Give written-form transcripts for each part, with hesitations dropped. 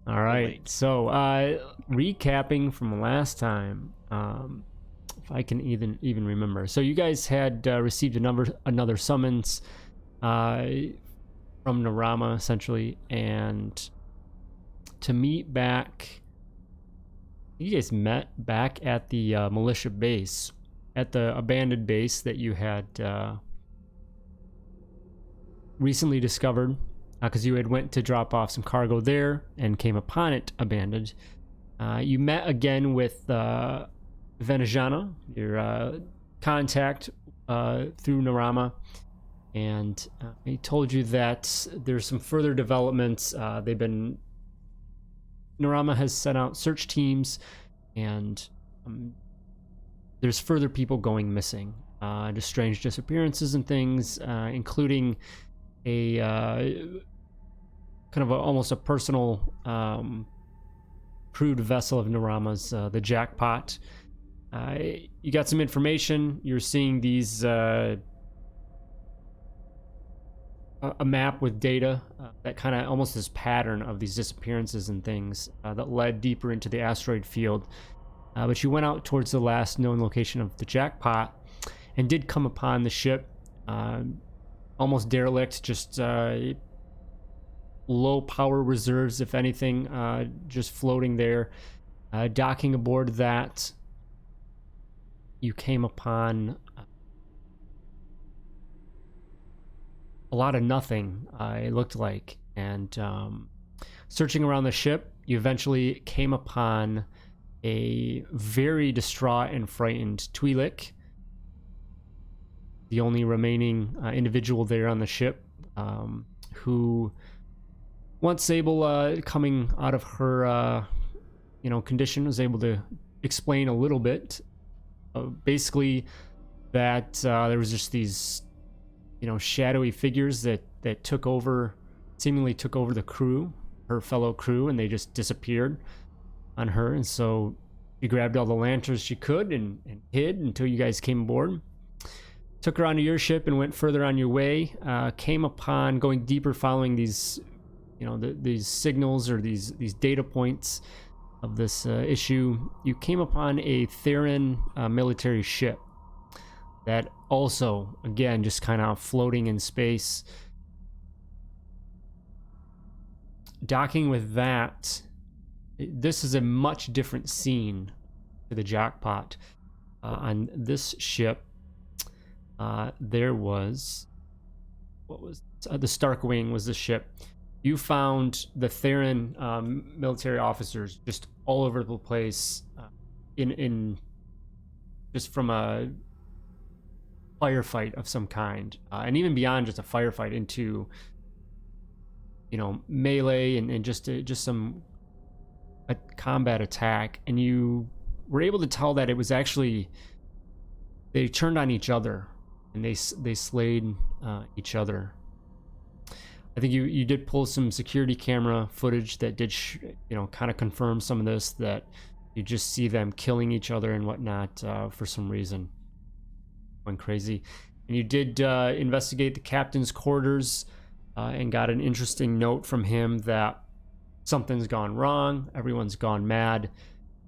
All right. So, recapping from last time, if I can even remember. So, you guys had received another summons from Narama, essentially, and to meet back. You guys met back at the militia base, at the abandoned base that you had recently discovered, because you had went to drop off some cargo there and came upon it abandoned. You met again with Venejana, your contact through Narama, and he told you that there's some further developments. Narama has sent out search teams, and there's further people going missing. Just strange disappearances and things, including a kind of almost a personal crewed vessel of Narama's, the Jackpot. You got some information. You're seeing these a map with data that kind of almost this pattern of these disappearances and things that led deeper into the asteroid field. But you went out towards the last known location of the Jackpot and did come upon the ship, almost derelict, just low power reserves, if anything, just floating there. Docking aboard that, you came upon a lot of nothing, it looked like, and searching around the ship, you eventually came upon a very distraught and frightened Twi'lek, the only remaining individual there on the ship, who, once able, coming out of her condition, was able to explain a little bit, basically that there was just these shadowy figures that seemingly took over the crew, her fellow crew, and they just disappeared on her. And so she grabbed all the lanterns she could and hid until you guys came aboard. Took her onto your ship and went further on your way. Came upon, going deeper, following these, these signals or these data points of this issue. You came upon a Theran military ship that also, again, just kind of floating in space. Docking with that, this is a much different scene to the Jackpot. On this ship, there was, the Starkwing was the ship. You found the Theran military officers just all over the place, in just from a firefight of some kind, and even beyond just a firefight into melee and just some a combat attack. And you were able to tell that it was actually, they turned on each other and they slayed each other. I think you did pull some security camera footage that did kind of confirm some of this, that you just see them killing each other and whatnot for some reason. Went crazy. And you did investigate the captain's quarters and got an interesting note from him that something's gone wrong, everyone's gone mad.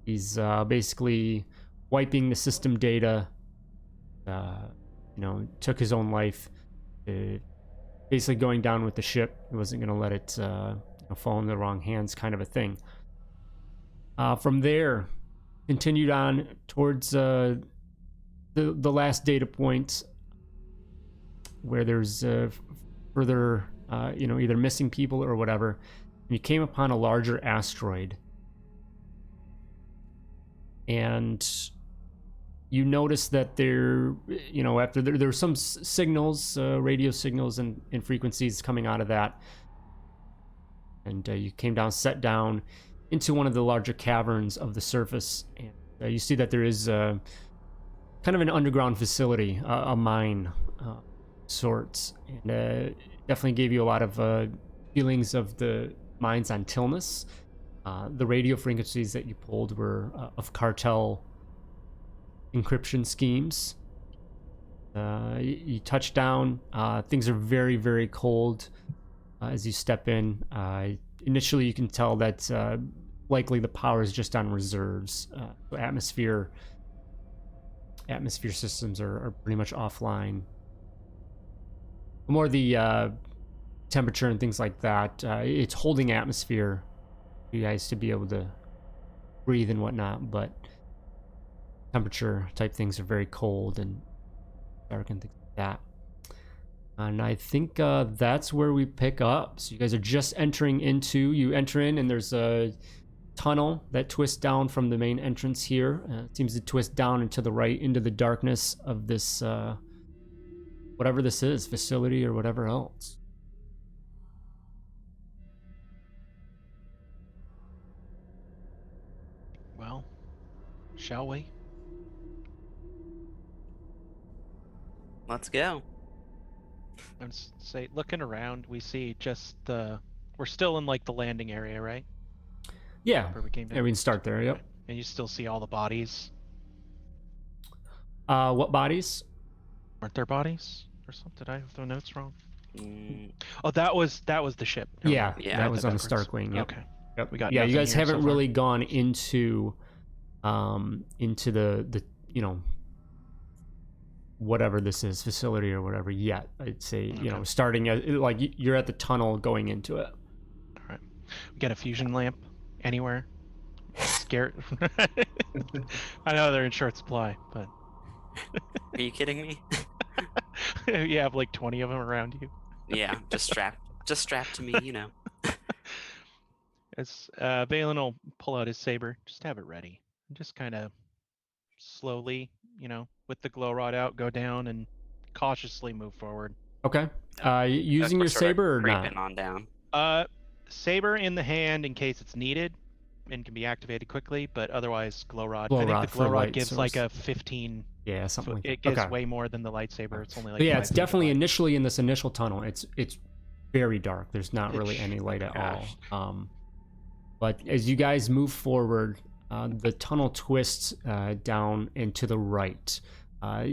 He's basically wiping the system data, took his own life, basically going down with the ship. He wasn't going to let it fall in the wrong hands, kind of a thing. From there, continued on towards the last data point, where there's further either missing people or whatever. And you came upon a larger asteroid, and you noticed that there were some signals, radio signals and frequencies coming out of that, and you came down, set down into one of the larger caverns of the surface, and you see that there is kind of an underground facility, a mine sorts, and definitely gave you a lot of feelings of the mines on Tilnus. The radio frequencies that you pulled were of cartel encryption schemes. You touch down, things are very, very cold as you step in. initially you can tell that likely the power is just on reserves. So atmosphere systems are pretty much offline. More the temperature and things like that, it's holding atmosphere for you guys to be able to breathe and whatnot, but temperature type things are very cold and dark and things like that. And I think that's where we pick up. So you guys are just entering into, you enter in and there's a tunnel that twists down from the main entrance here. It seems to twist down and to the right into the darkness of this, whatever this is, facility or whatever else. Well, shall we? Let's go. And say, looking around, we see just the. We're still in like the landing area, right? Yeah, Where we came yeah, we can start there. Yep. Okay. And you still see all the bodies. What bodies? Weren't there bodies or something? Did I have the notes wrong? Mm, Oh, that was the ship. Never Yeah, mind. Yeah, that was on the backwards. Starkwing. Yep. Okay. Yep. We got yeah, you nothing guys here haven't so far. really gone into the you know, whatever this is, facility or whatever yet. I'd say, you know, Okay. starting at, like, you're at the tunnel going into it. All right. We got a fusion lamp anywhere? Scared. I know they're in short supply, but are you kidding me? you have like 20 of them around you. Yeah, just strapped to me, you know. As Valen will pull out his saber, just have it ready. And just kind of slowly, you know, with the glow rod out, go down and cautiously move forward. Okay. Using We're your sort of saber or creeping not? on down. Saber in the hand in case it's needed and can be activated quickly, but otherwise glow rod. Glow I think rod the for glow rod light gives source. like a 15. Yeah, something like that. It gives Okay. way more than the lightsaber. It's only like. But yeah, 5 it's feet definitely away. initially in this initial tunnel. It's very dark. There's not really any light at Gosh. all. But as you guys move forward, the tunnel twists down and to the right,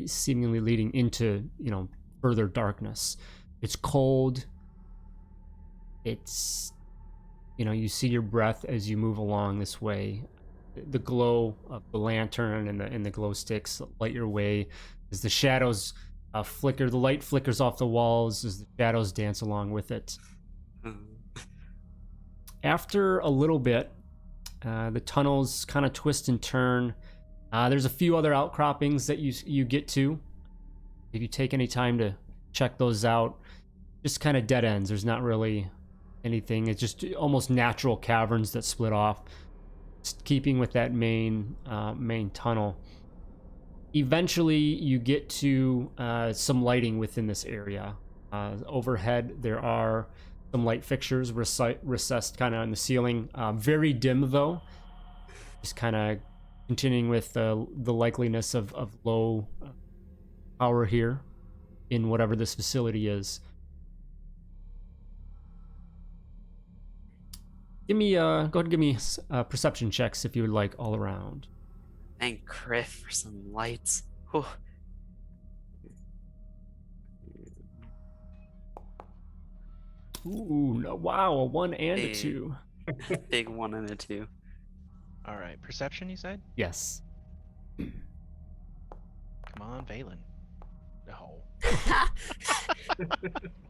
seemingly leading into, you know, further darkness. It's cold. It's, you know, you see your breath as you move along this way. The glow of the lantern and the glow sticks light your way as the shadows flicker. The light flickers off the walls as the shadows dance along with it. After a little bit, the tunnels kind of twist and turn. There's a few other outcroppings that you get to. If you take any time to check those out, just kind of dead ends. There's not really anything. It's just almost natural caverns that split off, just keeping with that main tunnel. Eventually, you get to some lighting within this area. Overhead, there are some light fixtures recessed kind of in the ceiling. Very dim, though. Just kind of continuing with the likeliness of low power here in whatever this facility is. Give me go ahead and give me perception checks if you would like, all around. Thank Criff for some lights. Whew. Ooh, no, wow, a 1 and a Hey. 2. Big 1 and a 2. All right, perception. You said. Yes. Come on, Valen. No.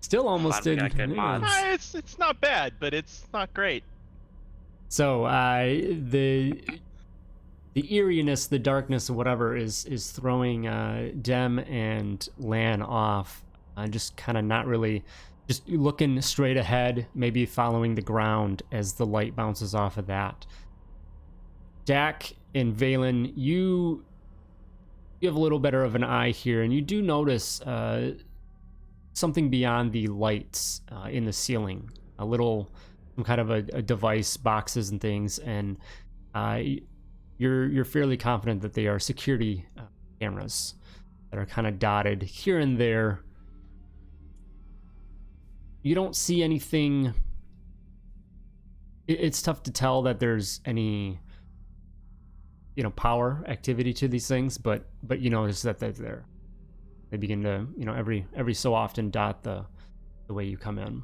Still almost Glad we did. got good mods. It's not bad, but it's not great. So the eeriness, the darkness, whatever is throwing Dem and Lan off. Just kind of not really, just looking straight ahead, maybe following the ground as the light bounces off of that. Dak and Valen, you have a little better of an eye here, and you do notice something beyond the lights in the ceiling. Some kind of a device, boxes and things, and you're fairly confident that they are security cameras that are kind of dotted here and there. You don't see anything. It's tough to tell that there's any, you know, power activity to these things, but you notice that they're there. They begin to, you know, every so often dot the way you come in.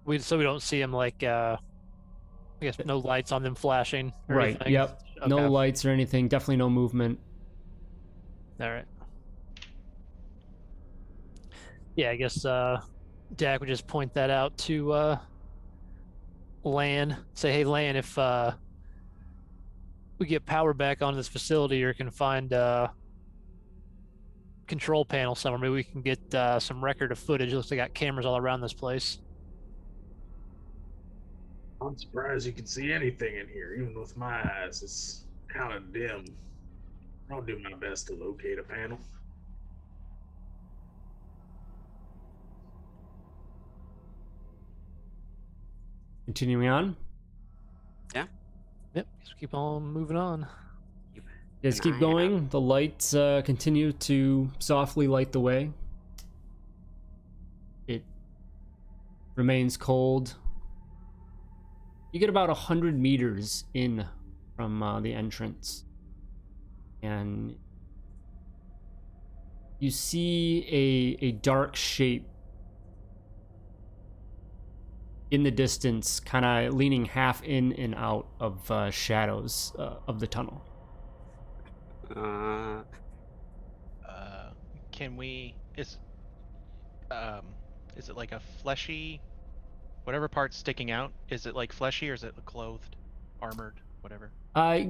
we don't see him like I guess no lights on them flashing or Right. anything. Yep. No Okay. lights or anything. Definitely no movement. All right. Yeah, I guess Dak would just point that out to Lan. Say, hey Lan, if we get power back on this facility or can find control panel somewhere, maybe we can get some record of footage. Looks like they got cameras all around this place. I'm surprised you can see anything in here, even with my eyes. It's kind of dim. I'll do my best to locate a panel. Continuing on. Yep, just keep on moving on. Just keep going. The lights continue to softly light the way. It remains cold. You get about 100 meters in from the entrance, and you see a dark shape in the distance, kind of leaning half in and out of shadows of the tunnel. Can we? Is it like a fleshy? Whatever part's sticking out, is it like fleshy or is it clothed, armored, whatever?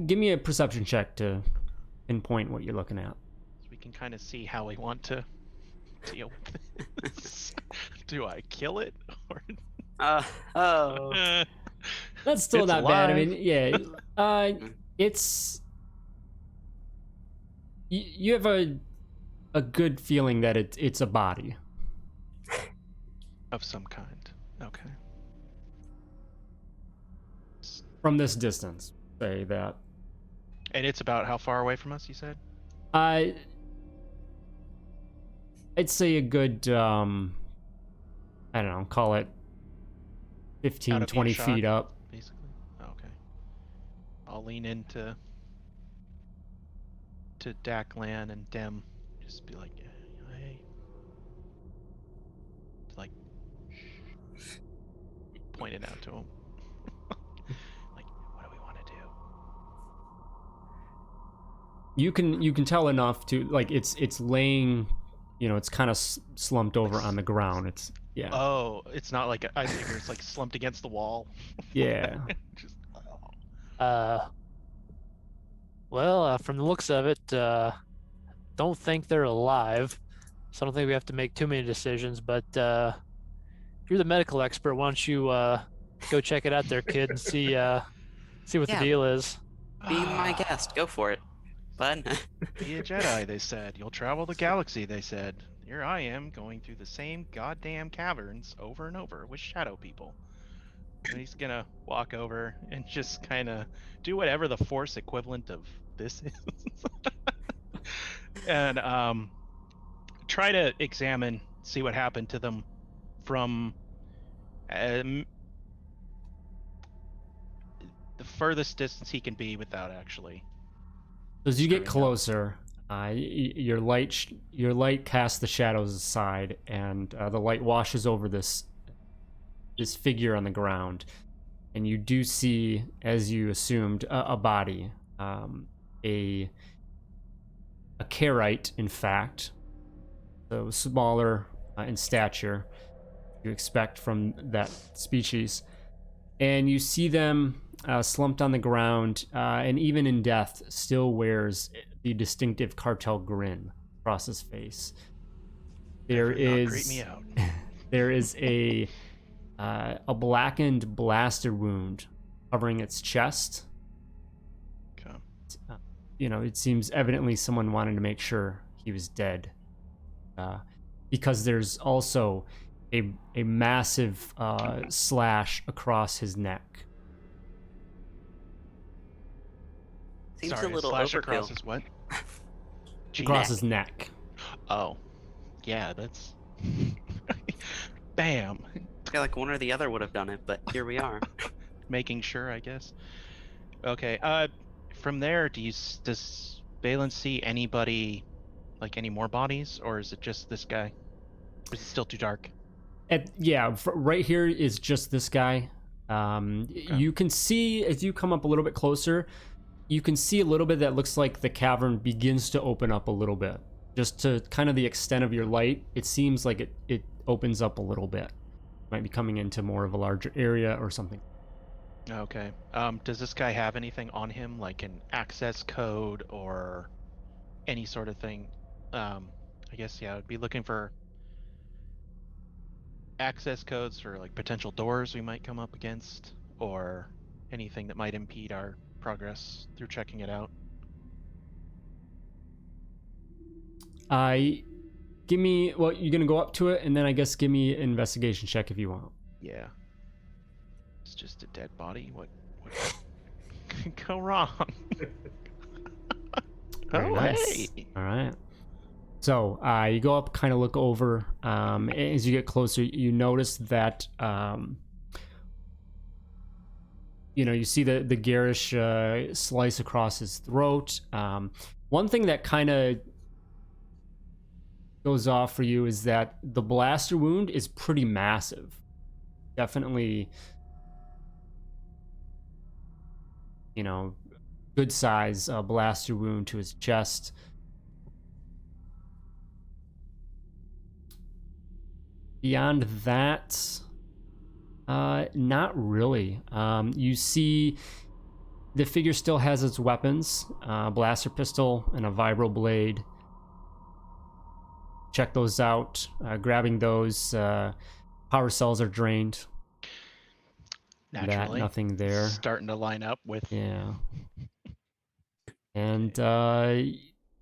Give me a perception check to pinpoint what you're looking at. So we can kind of see how we want to deal with this. Do I kill it or? Oh. That's still It's not bad. I alive. mean, yeah, it's you have a good feeling that it's a body. Of some kind. Okay. From this distance, say that. And it's about how far away from us, you said? I'd say a good, I don't know, call it 15, Out of 20 earshot, feet up. basically. Okay. I'll lean into Daklan and Dem. Just be like, hey. It's like, point it out to him. Like, what do we want to do? You can tell enough to, like, it's laying, it's kind of slumped over on the ground. It's yeah. Oh, it's not like I figure it's like slumped against the wall. Yeah. Just, Well, from the looks of it, don't think they're alive. So I don't think we have to make too many decisions. But if you're the medical expert, why don't you go check it out there, kid, and see what the Yeah. deal is. Be my guest. Go for it. But Be a Jedi, they said. You'll travel the galaxy, they said. Here I am, going through the same goddamn caverns over and over with shadow people. And he's gonna walk over and just kind of do whatever the Force equivalent of this is. And try to examine, see what happened to them from the furthest distance he can be without actually. As you get Screwing up. closer, your light casts the shadows aside, and the light washes over this figure on the ground, and you do see, as you assumed, a body, a Karite, in fact, so smaller in stature, you expect from that species, and you see them slumped on the ground, and even in death, still wears the distinctive cartel grin across his face. There Never not creep is me out. there is a blackened blaster wound covering its chest. Okay. It seems evidently someone wanted to make sure he was dead, because there's also a massive slash across his neck. seems Sorry, a little slash across overkill. his what? Across his neck. Oh, yeah, that's bam. Yeah, like one or the other would have done it, but here we are. Making sure, I guess. Okay. From there, does Balin see anybody, like any more bodies, or is it just this guy? Or is it still too dark? Right here is just this guy. You can see as you come up a little bit closer, you can see a little bit that looks like the cavern begins to open up a little bit. Just to kind of the extent of your light, it seems like it opens up a little bit. Might be coming into more of a larger area or something. Okay. Does this guy have anything on him, like an access code or any sort of thing? I guess, yeah, I'd be looking for access codes for like potential doors we might come up against, or anything that might impede our progress through checking it out. Give me, well, you're gonna go up to it, and then I guess give me an investigation check if you want. Yeah. It's just a dead body. What could go wrong? Very nice. Hey. All right. So you go up, kind of look over. As you get closer, you notice that you see the garish slice across his throat. One thing that kind of goes off for you is that the blaster wound is pretty massive. Definitely, good size blaster wound to his chest. Beyond that, not really. You see the figure still has its weapons, blaster pistol and a vibro blade. Check those out. Grabbing those, power cells are drained. Naturally. Nothing there. Starting to line up with. Yeah. And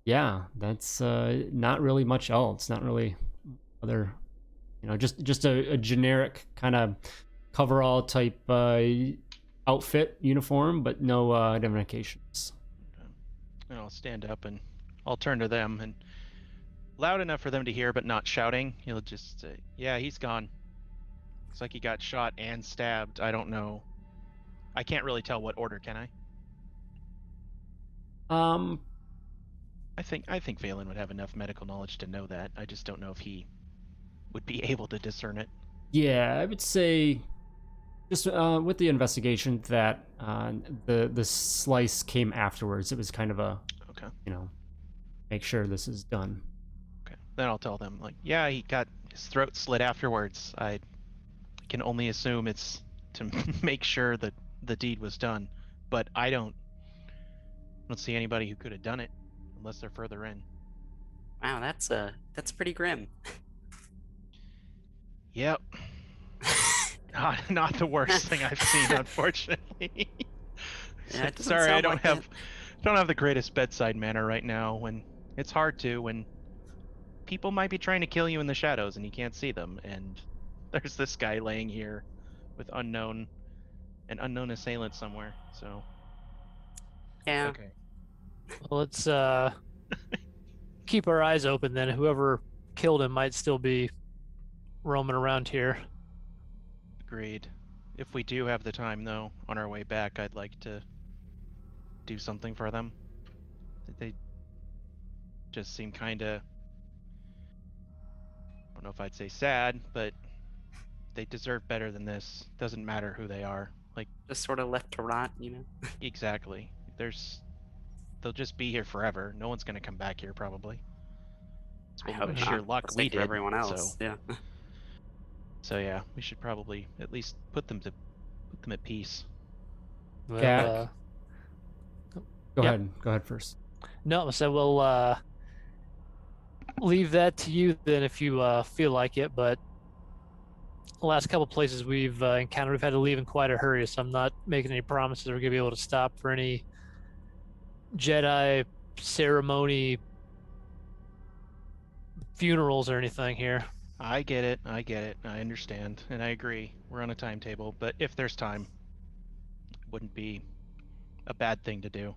yeah, that's not really much else. Not really other, just a generic kind of coverall type outfit uniform, but no identifications. And I'll stand up and I'll turn to them, and loud enough for them to hear, but not shouting. He'll just say, "Yeah, he's gone. Looks like he got shot and stabbed. I don't know. I can't really tell what order, can I?" I think Valen would have enough medical knowledge to know that. I just don't know if he would be able to discern it. Yeah, I would say just with the investigation that the slice came afterwards. It was kind of a Okay. Make sure this is done. Okay. Then I'll tell them, like, yeah, he got his throat slit afterwards. I can only assume it's to make sure that the deed was done, but I don't see anybody who could have done it unless they're further in. Wow, that's pretty grim. Yep. Not the worst thing I've seen, unfortunately. Yeah, it doesn't Sorry, I sound don't like have the greatest bedside manner right now. When it's hard to, when people might be trying to kill you in the shadows and you can't see them, and there's this guy laying here with an unknown assailant somewhere. So Yeah. okay. Well, let's keep our eyes open then. Whoever killed him might still be roaming around here. Agreed. If we do have the time, though, on our way back, I'd like to do something for them. They just seem kind of, I don't know if I'd say sad, but they deserve better than this. Doesn't matter who they are. Like, Just sort of left to rot, exactly. They'll just be here forever. No one's gonna come back here, probably. It's I what hope with not. sheer luck Let's we take did. everyone else. Yeah. So yeah, we should probably at least put them at peace. Well, Jack. Go Yep. ahead. Go ahead first. no, so we'll leave that to you then if you feel like it. But the last couple places we've encountered, we've had to leave in quite a hurry, so I'm not making any promises we're gonna be able to stop for any Jedi ceremony funerals or anything here. I get it. I understand, and I agree. We're on a timetable, but if there's time, it wouldn't be a bad thing to do.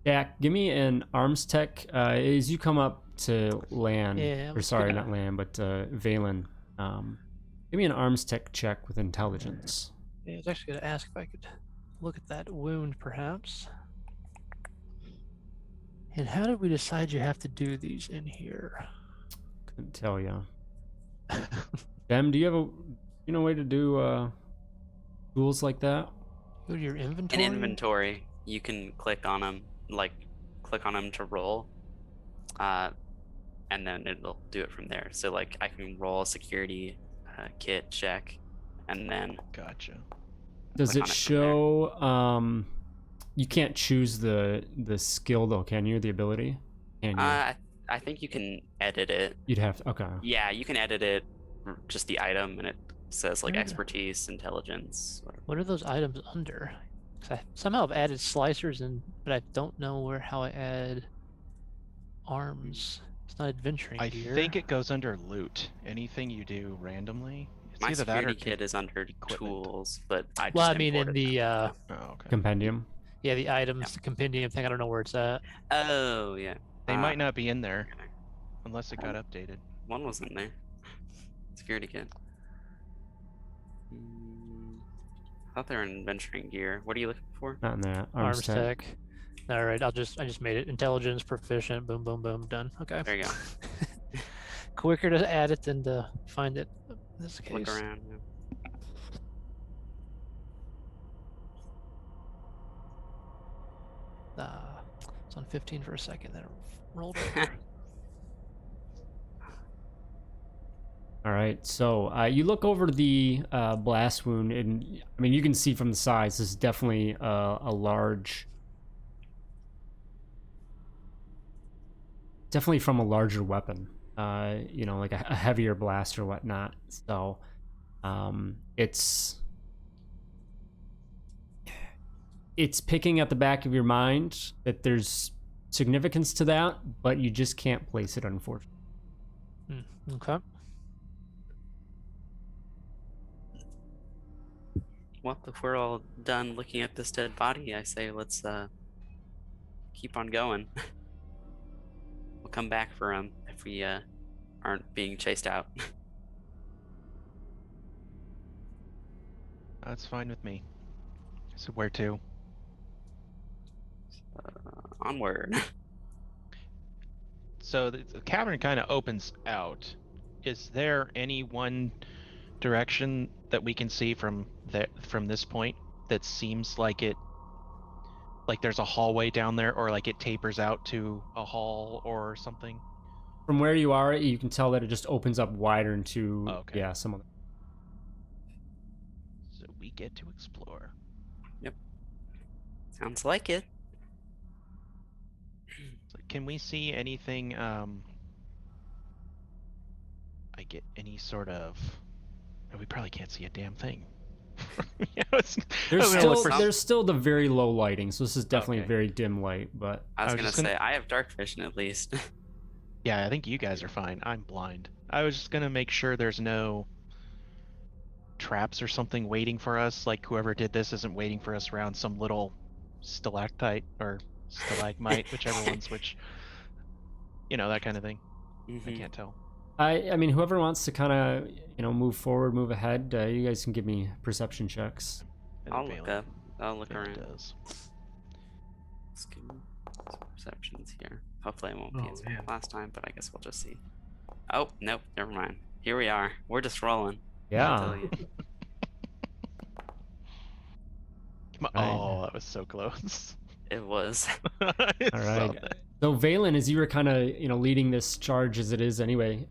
Jack, give me an arms tech as you come up to land. Yeah, Or sorry, yeah. not land, but Valen. Give me an arms tech check with intelligence. Yeah, I was actually going to ask if I could look at that wound, perhaps. And how did we decide you have to do these in here? Couldn't tell you. Dem, do you have a way to do tools like that? Go to your In inventory. inventory, you can click on them, click on them to roll, and then it'll do it from there. So like I can roll a security kit check, and then Gotcha. Does click it on it from there. show? You can't choose the skill though, can you? The ability? Can you? I think you can edit it. You'd have to. Okay. Yeah, you can edit it, just the item, and it says like Where- expertise, intelligence. Whatever. What are those items under? 'Cause I somehow have added slicers, but I don't know how I add arms. It's not adventuring I gear. think it goes under loot. Anything you do randomly. It's My either that or security kit is under equipment. tools, but I just Well, I mean, in imported the them. Oh, okay. Compendium. yeah, the items, the compendium thing. I don't know where it's at. Oh yeah. They Uh, might not be in there unless it got updated. One was in there. Security kit. I thought they were in adventuring gear. What are you looking for? Not in that. Arms tech. All right, I just made it intelligence proficient. Boom, boom, boom. Done. Okay. There you go. Quicker to add it than to find it. In this case. Look around. It's on 15 for a second, then it rolled over. All right. So you look over the blast wound, and I mean you can see from the size. This is definitely a large. Definitely from a larger weapon. Like a heavier blast or whatnot. So, it's picking at the back of your mind that there's significance to that, but you just can't place it, unfortunately. Okay. Well, if we're all done looking at this dead body, I say let's keep on going. We'll come back for him if we aren't being chased out. That's fine with me. So where to? Onward. So the cavern kind of opens out. Is there any one direction that we can see from this point that seems like there's a hallway down there, or like it tapers out to a hall or something? From where you are, you can tell that it just opens up wider into Okay. yeah, some of the... So we get to explore. Sounds like it. So can we see anything? I get any sort of. We probably can't see a damn thing. There's still the very low lighting, so this is definitely Okay. very dim light. But I was I was gonna just gonna- say I have dark vision at least. Yeah, I think you guys are fine. I'm blind. I was just gonna make sure there's no traps or something waiting for us. Like whoever did this isn't waiting for us around some little stalactite or stalagmite, whichever one's which. That kind of thing. I Mhm. can't tell. I mean, whoever wants to kind of move forward, move ahead, you guys can give me perception checks. I think I'll look Valen- up. I'll look Valen around. does. Let's give me some perceptions here. Hopefully it won't be Oh, as man. bad last time, but I guess we'll just see. Oh, nope, never mind. Here we are. We're just rolling. I'll tell Yeah. you. Come on. Right. Oh, that was so close. It was. All right. So Valen, as you were kind of leading this charge as it is anyway,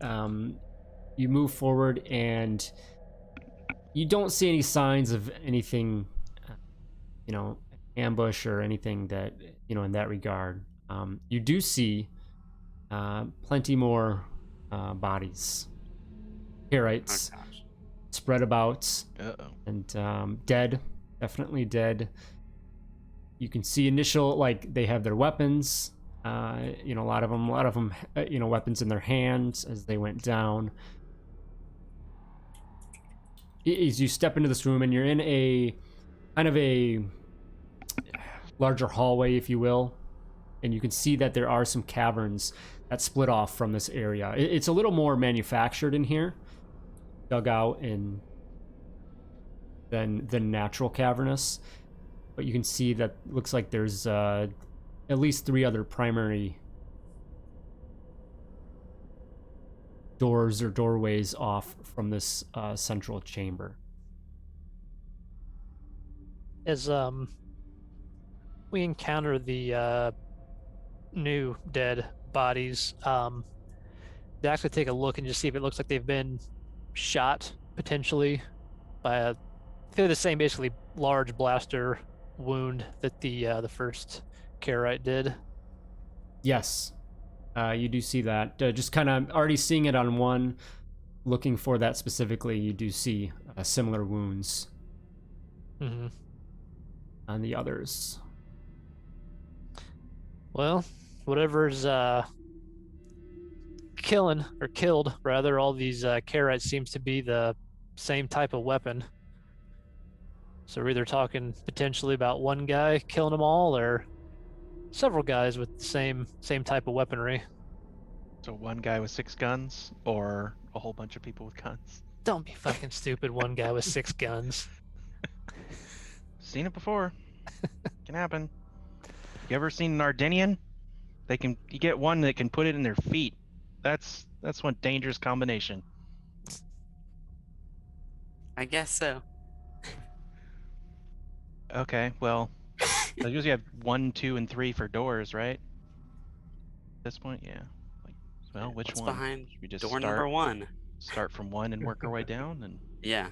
you move forward and you don't see any signs of anything, ambush or anything that in that regard. You do see plenty more bodies, Oh Herites, gosh. spread about Uh-oh. and dead, definitely dead. You can see initial, like, they have their weapons, a lot of them, weapons in their hands as they went down. As you step into this room and you're in a kind of a larger hallway, if you will, and you can see that there are some caverns that split off from this area. It's a little more manufactured in here, dug out than natural cavernous. But you can see that looks like there's at least 3 other primary doors or doorways off from this central chamber. As we encounter the new dead bodies, they actually take a look and just see if it looks like they've been shot potentially by they're the same basically large blaster wound that the first Karite did. Yes, you do see that. Just kind of already seeing it on one, looking for that specifically, you do see similar wounds Mm-hmm. on the others. Well, whatever's killing or killed rather all these Karites seems to be the same type of weapon. So we're either talking potentially about one guy killing them all, or several guys with the same type of weaponry. So one guy with 6 guns, or a whole bunch of people with guns. Don't be fucking stupid. One guy with 6 guns. Seen it before. Can happen. You ever seen an Ardennian? You get one that can put it in their feet. That's one dangerous combination. I guess so. Okay, well, I usually have 1, 2, and 3 for doors, right? At this point, yeah. Like, well, which What's one? behind Should we just door number 1? start from 1 and work our way down, and Yeah.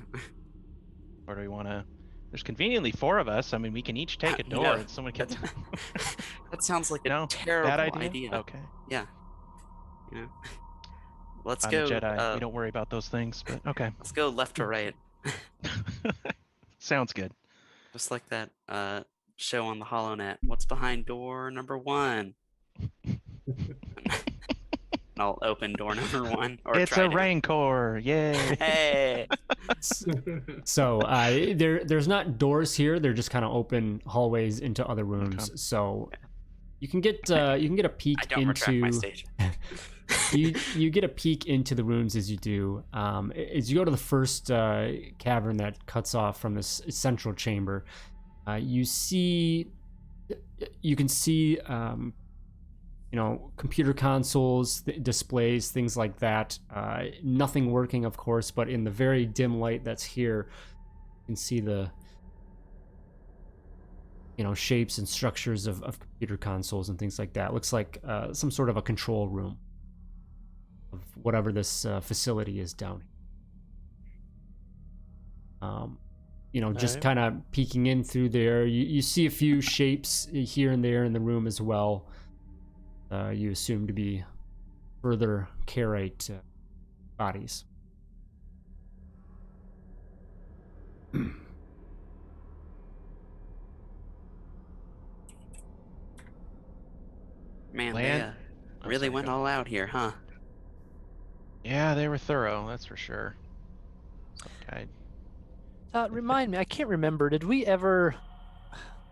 or do we want to? There's conveniently 4 of us. I mean, we can each take a door, No. and someone gets. That sounds like a No, terrible bad idea. Okay. Yeah. You know. Let's I'm go. a Jedi. We don't worry about those things, but okay. Let's go left to right, Sounds good. just like that show on the HoloNet. What's behind door number 1? And I'll open door number 1. Or It's try a to. Rancor. Yay. Hey. So there's not doors here. They're just kind of open hallways into other rooms. Okay. So you can get a peek I don't retract my into station. you get a peek into the rooms as you do. As you go to the first cavern that cuts off from this central chamber, you can see computer consoles, displays, things like that. Nothing working, of course, but in the very dim light that's here, you can see the shapes and structures of computer consoles and things like that. Looks like some sort of a control room of whatever this facility is down here. Just Alright. kind of peeking in through there. You see a few shapes here and there in the room as well. You assume to be further Karite bodies. Man, they Land- Oh, really sorry, went go. all out here, huh? Yeah, they were thorough. That's for sure. Okay. Remind me, I can't remember. Did we ever?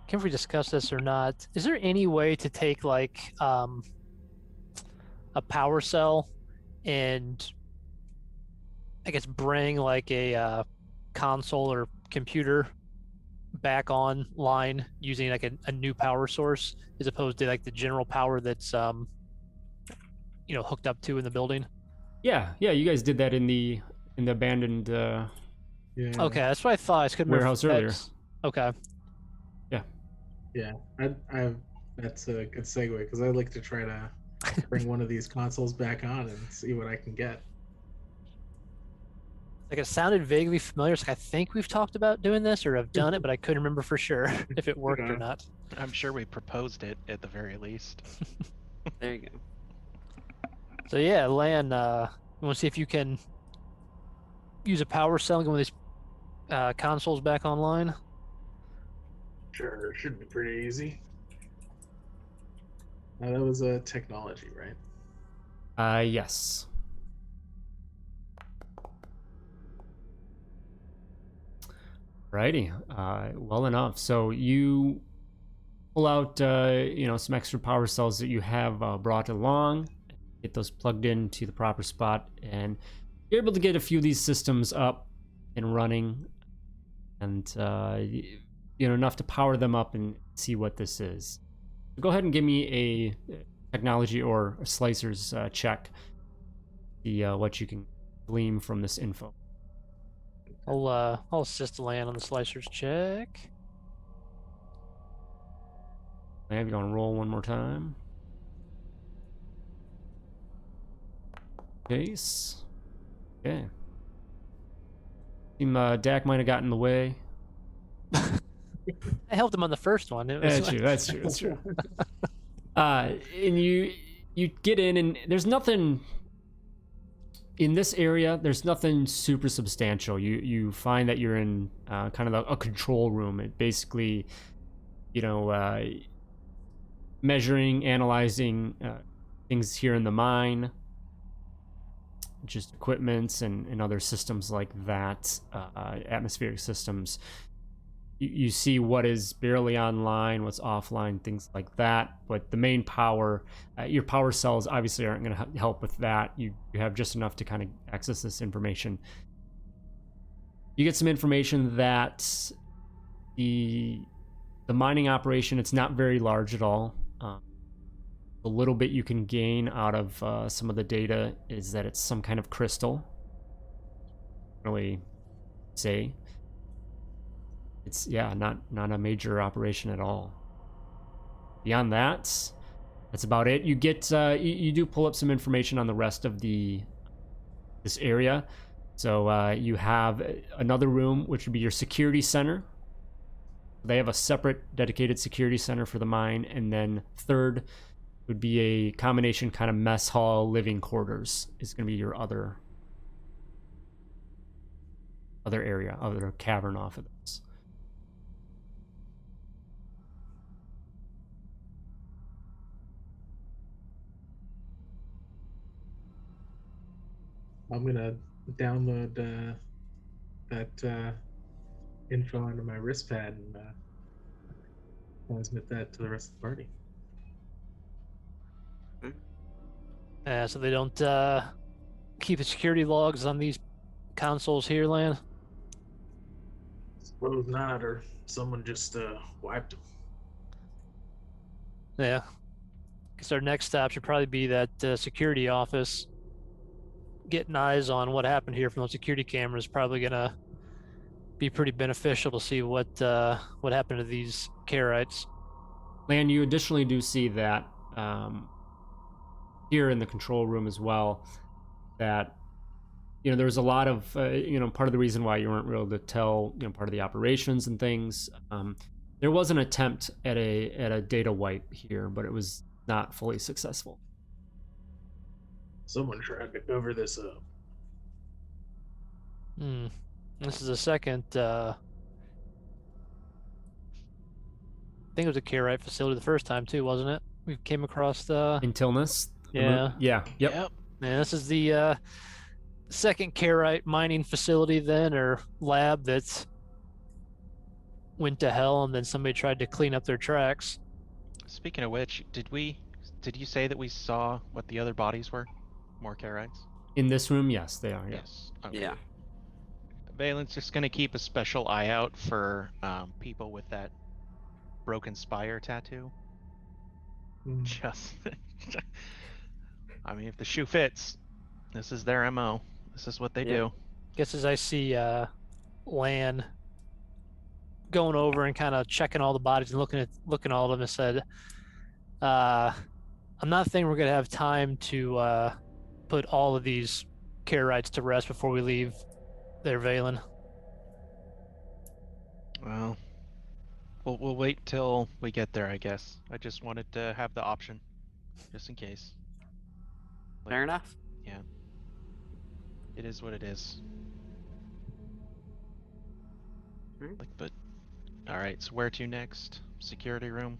Can we discuss this or not? Is there any way to take like a power cell and I guess bring like a console or computer back online using like a new power source as opposed to like the general power that's hooked up to in the building? Yeah, you guys did that in the abandoned Yeah. Okay, that's what I thought. I just couldn't remember if warehouse earlier. that's- Okay. Yeah. That's a good segue because I'd like to try to bring one of these consoles back on and see what I can get. Like it sounded vaguely familiar. It's like I think we've talked about doing this or have done it, but I couldn't remember for sure if it worked or Okay. not. I'm sure we proposed it at the very least. There you go. So yeah, Lan, you want to see if you can use a power cell and get one of these consoles back online? Sure, should be pretty easy. That was a technology, right? Yes. Righty. Well enough. So you pull out, some extra power cells that you have brought along, get those plugged into the proper spot, and you're able to get a few of these systems up and running, and enough to power them up and see what this is. Go ahead and give me a technology or a slicer's check see what you can glean from this info. I'll assist Lan on the slicers check. Have you want to roll one more time? Case. Okay. Seem Dak might have gotten in the way. I helped him on the first one. It was That's true. And you get in, and there's nothing in this area. There's nothing super substantial. You find that you're in kind of a control room. It basically, measuring, analyzing things here in the mine, just equipments and other systems like that, atmospheric systems. You see what is barely online, what's offline, things like that. But the main power, your power cells obviously aren't going to help with that. You have just enough to kind of access this information. You get some information that the mining operation, it's not very large at all. The little bit you can gain out of some of the data is that it's some kind of crystal. Really say. It's not a major operation at all. Beyond that, that's about it. You get you do pull up some information on the rest of this area. So you have another room, which would be your security center. They have a separate dedicated security center for the mine, and then third would be a combination kind of mess hall, living quarters is going to be your other area, other cavern off of this. I'm gonna download that info onto my wrist pad and transmit that to the rest of the party. So they don't keep the security logs on these consoles here, Lan? Suppose not, or someone just wiped them. Yeah. Guess our next stop should probably be that security office. Getting eyes on what happened here from those security cameras is probably gonna be pretty beneficial to see what happened to these Karaites. Lan, you additionally do see that here in the control room as well, that there was a lot of part of the reason why you weren't able to tell part of the operations and things. There was an attempt at a data wipe here, but it was not fully successful. Someone tried to cover this up. This is the second. I think it was a Karaite facility the first time too, wasn't it? We came across the in Tilness. Yeah. Yep. Yep. Man, this is the second Karaite mining facility then, or lab that's went to hell, and then somebody tried to clean up their tracks. Speaking of which, did you say that we saw what the other bodies were? More Karaites? In this room, yes, they are. Yes. Okay. Yeah. Valen's just gonna keep a special eye out for people with that broken spire tattoo. Just, I mean, if the shoe fits, this is their MO. This is what they do. Guess as I see Lan going over and kind of checking all the bodies and looking at all of them, and said, "I'm not thinking we're gonna have time to put all of these Karaites to rest before we leave there, Valen." Well, we'll wait till we get there, I guess. I just wanted to have the option, just in case. Fair enough. Yeah. It is what it is. But all right. So where to next? Security room.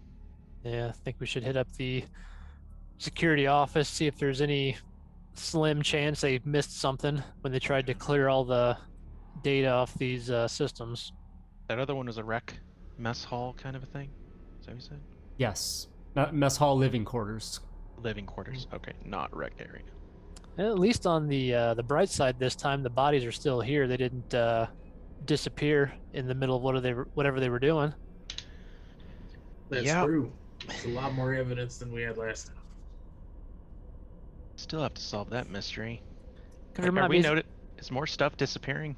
Yeah, I think we should hit up the security office, see if there's any slim chance they missed something when they tried to clear all the data off these systems. That other one was a rec mess hall kind of a thing. Is that what you said? Yes, mess hall, living quarters. Living quarters. Okay, not rec area. At least on the bright side this time, the bodies are still here. They didn't disappear in the middle of whatever they were doing. That's true. It's a lot more evidence than we had last time. Still have to solve that mystery. Could Like, are remind we me. noted? Is more stuff disappearing?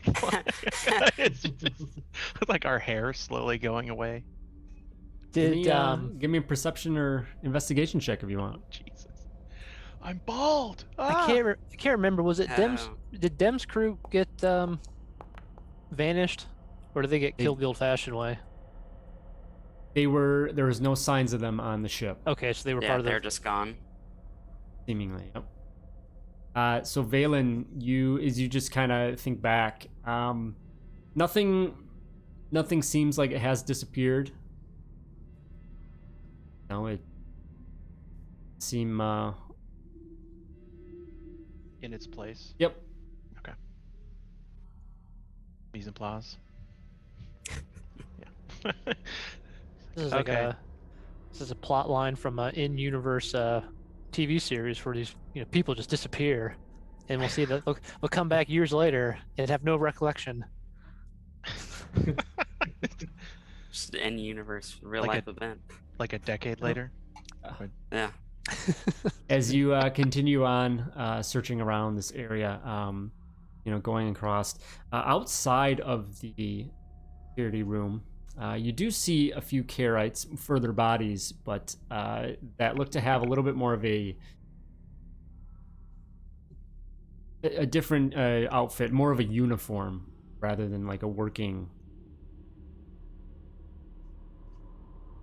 It's just like our hair slowly going away. Did Give me a perception or investigation check if you want. Jesus, I'm bald. I Ah! can't remember. Was it Dem's? Oh. Did Dem's crew get vanished, or did they get They- killed the old-fashioned way? There was no signs of them on the ship, Okay, so they were Yeah, part of they're the. just gone. seemingly. Yep. So Valen, as you just kind of think back, nothing seems like it has disappeared. No, it seem In its place. yep. Mise en place. Yeah. This is like Okay. this is a plot line from an in-universe TV series where these people just disappear, and we'll see that they'll come back years later and have no recollection. Just in universe, real Like life event. Like a decade later. Yeah. As you continue on searching around this area, going across outside of the security room, you do see a few Karaites, further bodies, but that look to have a little bit more of a different outfit, more of a uniform rather than like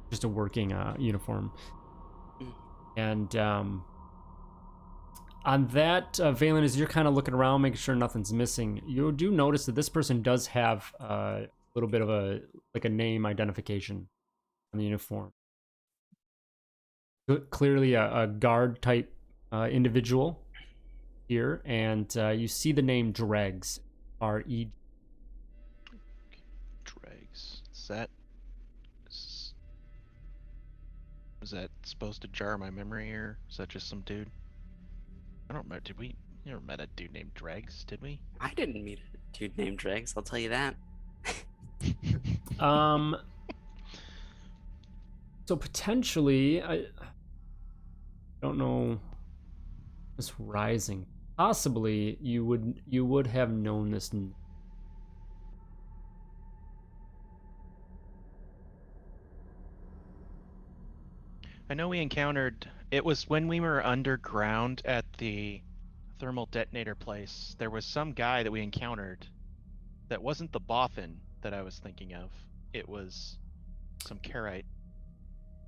just a working uniform. And on that, Valen, as you're kind of looking around, making sure nothing's missing, you do notice that this person does have a little bit of a name identification on the uniform. Clearly a guard type individual here, and you see the name Dregs, R-E. Dregs. Is that supposed to jar my memory, or is that just some dude? I don't remember. Did we never met a dude named Dregs? Did we? I didn't meet a dude named Dregs, I'll tell you that. So potentially, I don't know. This Rising, possibly you would have known this. I know we encountered. It was when we were underground at the thermal detonator place. There was some guy that we encountered. That wasn't the Boffin that I was thinking of. It was some Karite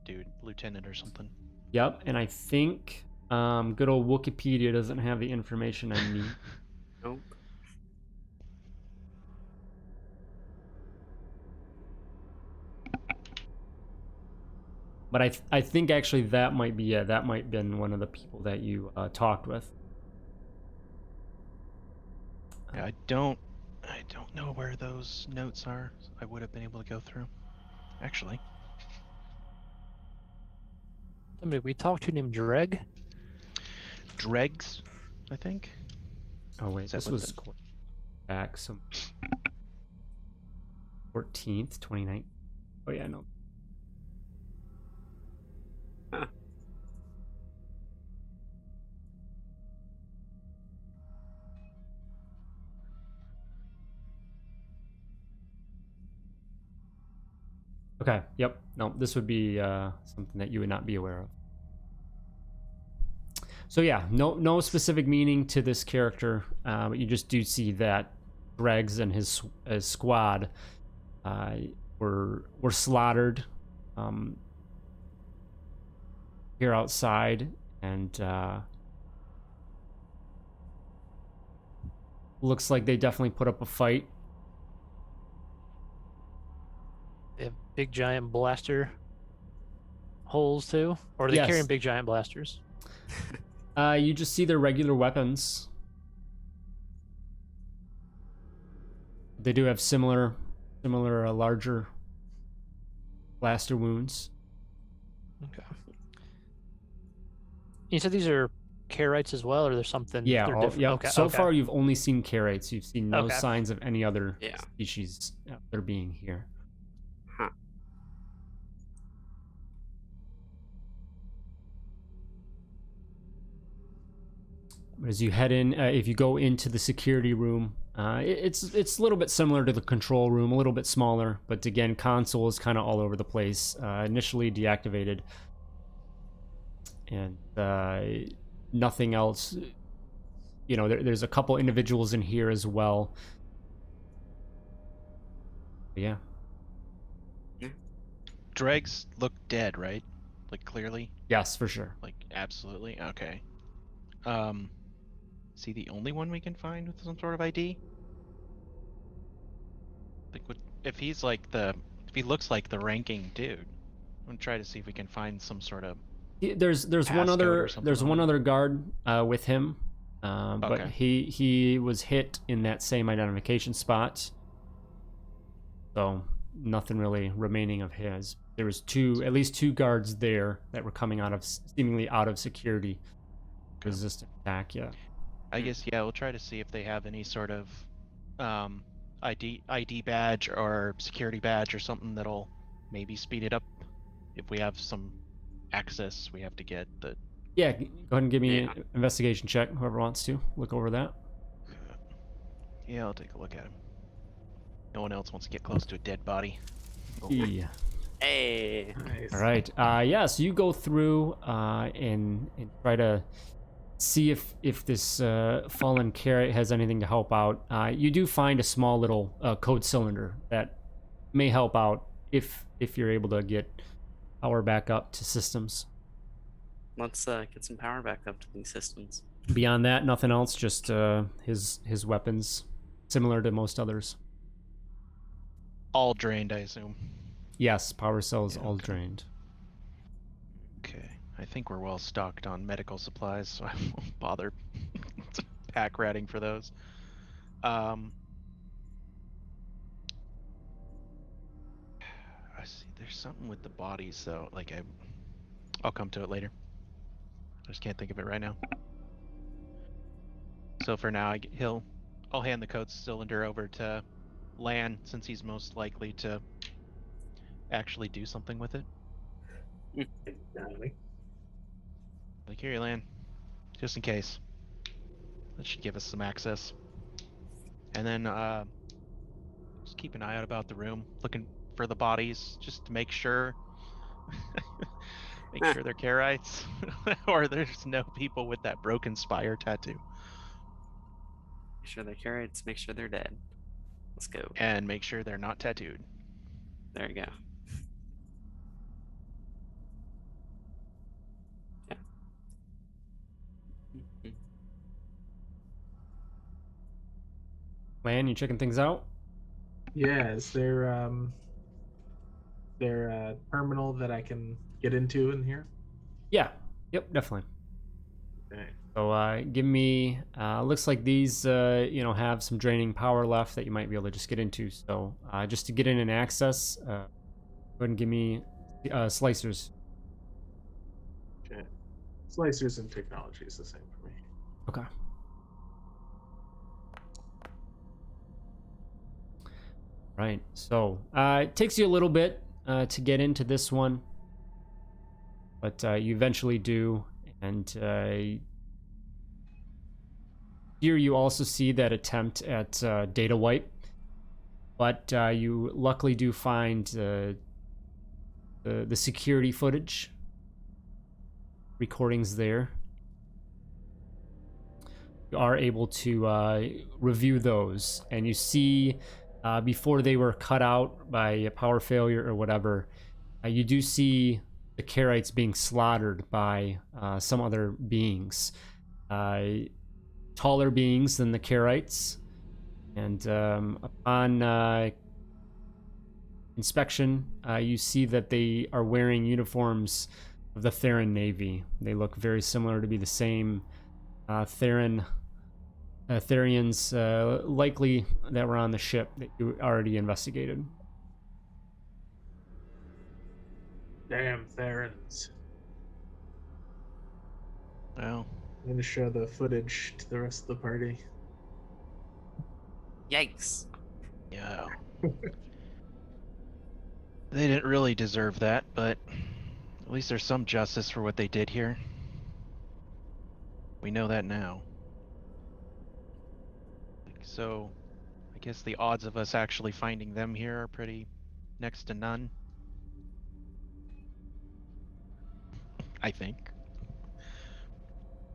dude, lieutenant or something. Yep, and I think good old Wikipedia doesn't have the information I need. Nope. But I think actually that might be that might have been one of the people that you talked with. Yeah, I don't know where those notes are. I would have been able to go through. Actually, Somebody we talked to named Dreg. Dregs, I think. Oh wait, Is that this what was back some 14th, 2019. Oh yeah, no. Huh. Okay, yep. No, this would be something that you would not be aware of. So yeah, no specific meaning to this character, but you just do see that Dregs and his squad were slaughtered here outside, and looks like they definitely put up a fight. They have big giant blaster holes too, or are they Yes. carrying big giant blasters? You just see their regular weapons. They do have similar larger blaster wounds. Okay. You said these are Karaites as well, or there's something? Yeah, they're all, different? yep. Okay. So okay. far you've only seen Karaites. You've seen no Okay. signs of any other Yeah. species there being here. Huh. as you head in, if you go into the security room, it's a little bit similar to the control room, a little bit smaller, but again, console is kind of all over the place. Initially deactivated, and nothing else. You know, there's a couple individuals in here as well. But yeah. Dregs look dead, right? Like clearly? Yes, for sure. Like absolutely? Okay. Is he the only one we can find with some sort of ID? Like, if he's like if he looks like the ranking dude, I'm gonna try to see if we can find some sort of. There's one passcode or other something on him. other guard with him, but Okay. he was hit in that same identification spot. So nothing really remaining of his. There was at least two guards there that were coming seemingly out of security. Resistant attack, yeah. I guess we'll try to see if they have any sort of ID badge or security badge or something that'll maybe speed it up. If we have some access, we have to get the. Yeah, go ahead and give me an investigation check. Whoever wants to look over that. Yeah, I'll take a look at him. No one else wants to get close to a dead body. Yeah. Hey. Nice. All right. So you go through and try to see if this fallen carrot has anything to help out. You do find a small little code cylinder that may help out if you're able to get power back up to systems. Let's get some power back up to these systems. Beyond that, nothing else. Just his weapons, similar to most others. All drained, I assume. Yes, power cells all okay. drained. Okay, I think we're well stocked on medical supplies, so I won't bother pack ratting for those. I see. There's something with the bodies, though. Like I'll come to it later. I just can't think of it right now. So for now, I'll hand the code cylinder over to Lan, since he's most likely to actually do something with it. Exactly. Like, here, Lan, just in case. That should give us some access. And then just keep an eye out about the room, looking for the bodies, just to make sure. Make sure they're Karaites, or there's no people with that broken spire tattoo. Make sure they're carrots. Make sure they're dead. Let's go. And make sure they're not tattooed. There you go. Yeah. Man, you checking things out? Yeah, is there a terminal that I can get into in here? Yeah. Yep, definitely. Okay. So give me. Looks like these have some draining power left that you might be able to just get into. So just to get in and access, go ahead and give me slicers. Okay. Slicers and technology is the same for me. Okay. Right. So it takes you a little bit to get into this one, but you eventually do. And here you also see that attempt at data wipe, but you luckily do find the security footage recordings there. You are able to review those, and you see before they were cut out by a power failure or whatever, you do see the Karaites being slaughtered by some other beings, taller beings than the Karaites, and upon inspection, you see that they are wearing uniforms of the Theran Navy. They look very similar to be the same Therians likely that were on the ship that you already investigated. Damn Therans. Well, I'm gonna show the footage to the rest of the party. Yikes. yeah. They didn't really deserve that, but at least there's some justice for what they did here. We know that now. So, I guess the odds of us actually finding them here are pretty next to none. I think.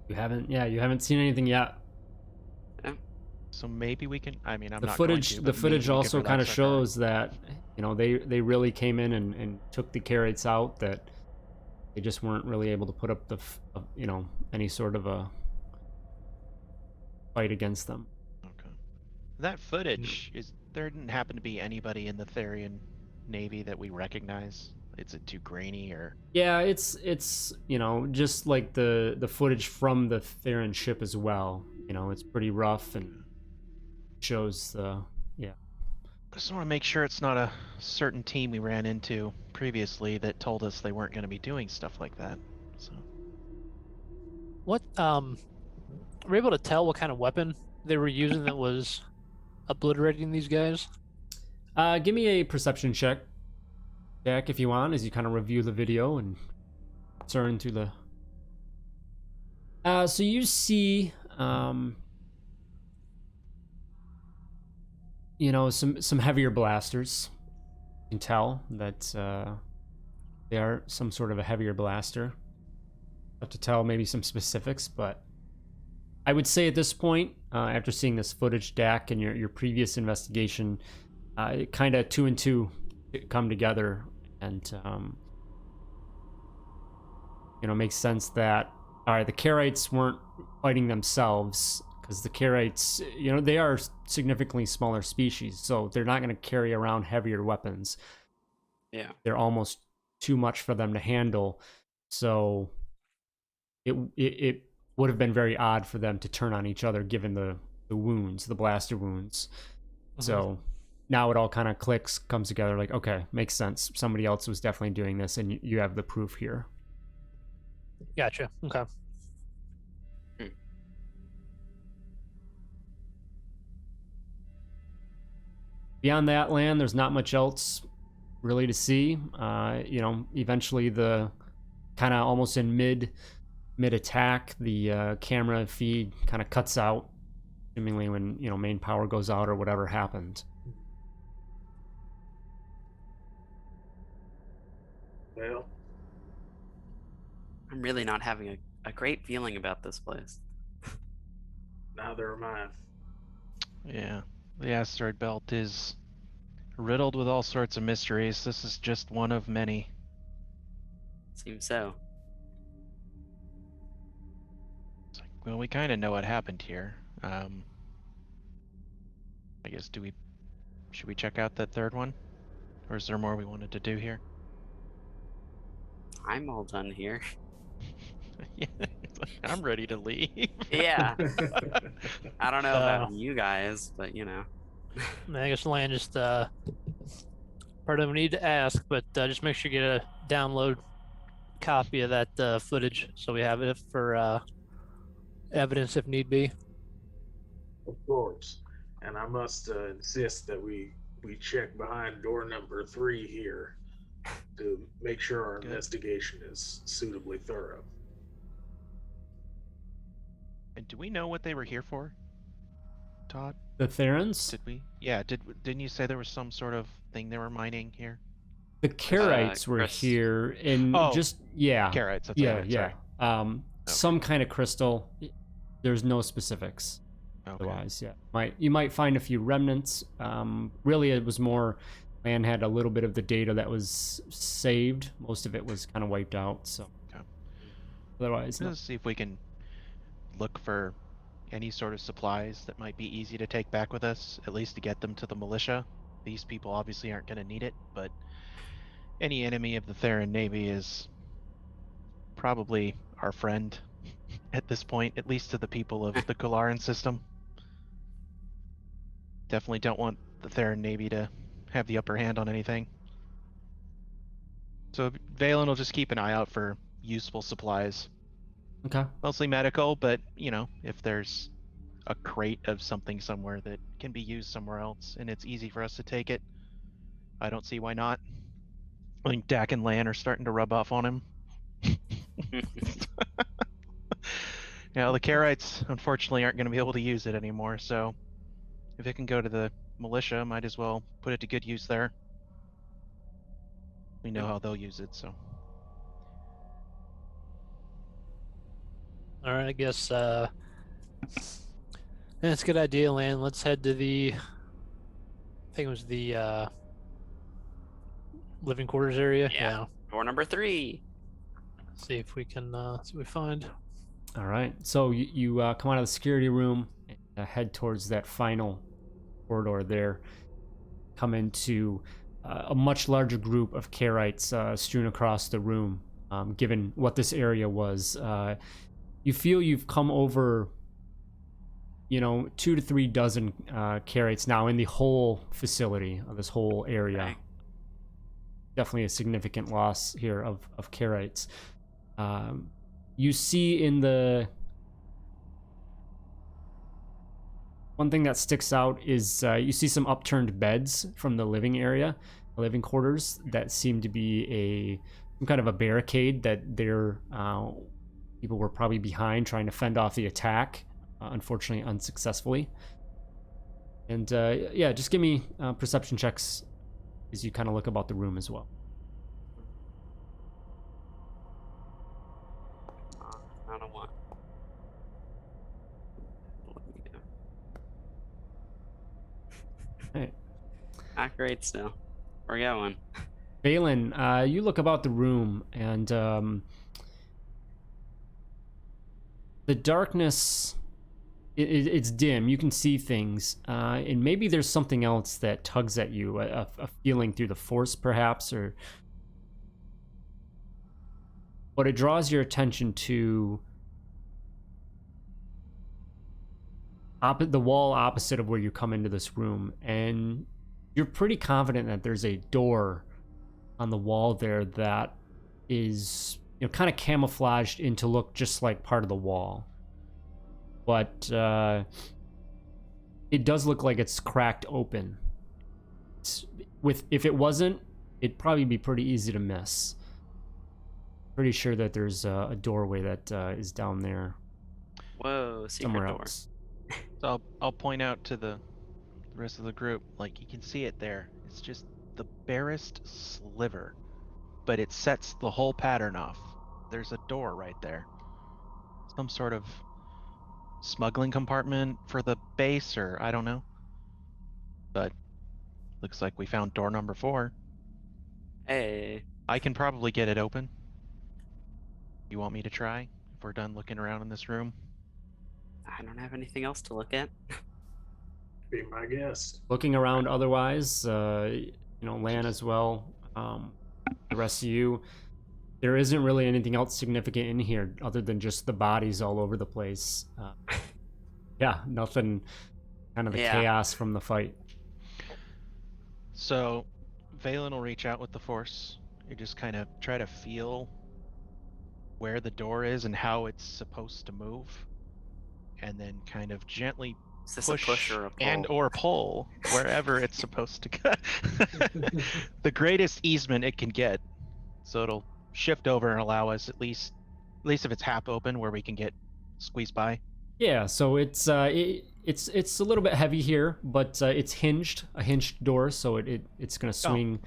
You haven't seen anything yet. So maybe we can. I mean, I'm The not footage, going to, the but maybe footage we also could kind of relax our guard. shows that they really came in and took the carrots out. That they just weren't really able to put up any sort of a fight against them. Okay. That footage is. There didn't happen to be anybody in the Therian Navy that we recognize. Is it too grainy or? Yeah, it's just like the footage from the Theron ship as well. It's pretty rough and shows yeah. Just want to make sure it's not a certain team we ran into previously that told us they weren't going to be doing stuff like that. So. What were you able to tell what kind of weapon they were using that was obliterating these guys? Give me a perception check, Jack, if you want, as you kind of review the video and turn to the. So you see, some heavier blasters. You can tell that they are some sort of a heavier blaster. Have to tell maybe some specifics, but I would say at this point, after seeing this footage, Dak, and your previous investigation, it kind of 2 and 2 come together, and makes sense that all right, the Karaites weren't fighting themselves, because the Karaites, they are significantly smaller species, so they're not going to carry around heavier weapons. Yeah. They're almost too much for them to handle, so it would have been very odd for them to turn on each other given the wounds, the blaster wounds. Mm-hmm. So now it all kind of clicks, comes together, like, okay, makes sense. Somebody else was definitely doing this, and you have the proof here. Gotcha. Okay. Beyond that land, there's not much else really to see. Eventually the kind of almost in mid attack, the camera feed kind of cuts out, seemingly when main power goes out or whatever happened. Well, I'm really not having a great feeling about this place. neither am I. Yeah, the asteroid belt is riddled with all sorts of mysteries. This is just one of many. Seems so. It's like, well, we kind of know what happened here. I guess should we check out that third one? Or is there more we wanted to do here? I'm all done here. Yeah, I'm ready to leave. Yeah. I don't know about you guys, but I guess Lan just part of we need to ask, but just make sure you get a download copy of that footage so we have it for evidence if need be. Of course. And I must insist that we check behind door number 3 here to make sure our investigation is suitably thorough. And do we know what they were here for, Todd? The Therans? Did we? Yeah, didn't you say there was some sort of thing they were mining here? The Karaites were here in Karaites, that's yeah. Okay. Some kind of crystal. There's no specifics. Okay. Otherwise, yeah. You might find a few remnants. Really, it was more. Man had a little bit of the data that was saved. Most of it was kind of wiped out. So, okay. Otherwise, let's see if we can look for any sort of supplies that might be easy to take back with us, at least to get them to the militia. These people obviously aren't going to need it, but any enemy of the Theran Navy is probably our friend at this point, at least to the people of the Kularan system. Definitely don't want the Theran Navy to have the upper hand on anything. So Valen will just keep an eye out for useful supplies. Okay. Mostly medical, but if there's a crate of something somewhere that can be used somewhere else and it's easy for us to take it, I don't see why not. I think Dak and Lan are starting to rub off on him. The Karaites unfortunately aren't going to be able to use it anymore, so If it can go to the militia, might as well put it to good use there. We know how they'll use it, so. All right, I guess that's a good idea, Lan. Let's head to the, I think it was the living quarters area. Yeah. Door number 3. See if we can see what we find. All right. So you come out of the security room and head towards that final corridor there. Come into a much larger group of Karaites strewn across the room. Given what this area was, you feel you've come over, 2 to 3 dozen Karaites now in the whole facility of this whole area. Okay. Definitely a significant loss here of Karaites. You see in the one thing that sticks out is you see some upturned beds from the living area, the living quarters, that seem to be some kind of a barricade that their people were probably behind, trying to fend off the attack, unfortunately unsuccessfully. And yeah, just give me perception checks as you kind of look about the room as well. I don't want. Right. Not great still. We're going. Balin, you look about the room, and the darkness, it's dim. You can see things, and maybe there's something else that tugs at you, a feeling through the force, perhaps, but it draws your attention to the wall opposite of where you come into this room, and you're pretty confident that there's a door on the wall there that is, kind of camouflaged in to look just like part of the wall, but it does look like it's cracked open. If it wasn't, it'd probably be pretty easy to miss. Pretty sure that there's a doorway that is down there Whoa, secret somewhere door. else. So I'll point out to the rest of the group, like, you can see it there. It's just the barest sliver, but it sets the whole pattern off. There's a door right there. Some sort of smuggling compartment for the base, or I don't know. But looks like we found door number 4. Hey. I can probably get it open. You want me to try if we're done looking around in this room? I don't have anything else to look at. Be my guest. Looking around otherwise, Lan as well, the rest of you, there isn't really anything else significant in here other than just the bodies all over the place. Yeah, nothing, kind of the chaos from the fight. So Valen will reach out with the force. You just kind of try to feel where the door is and how it's supposed to move, and then kind of gently Is this a push or a pull? and or pull wherever it's supposed to go. The greatest easement it can get, so it'll shift over and allow us at least if it's half open, where we can get squeezed by. Yeah, so it's a little bit heavy here, but it's hinged, a hinged door, so it's gonna swing,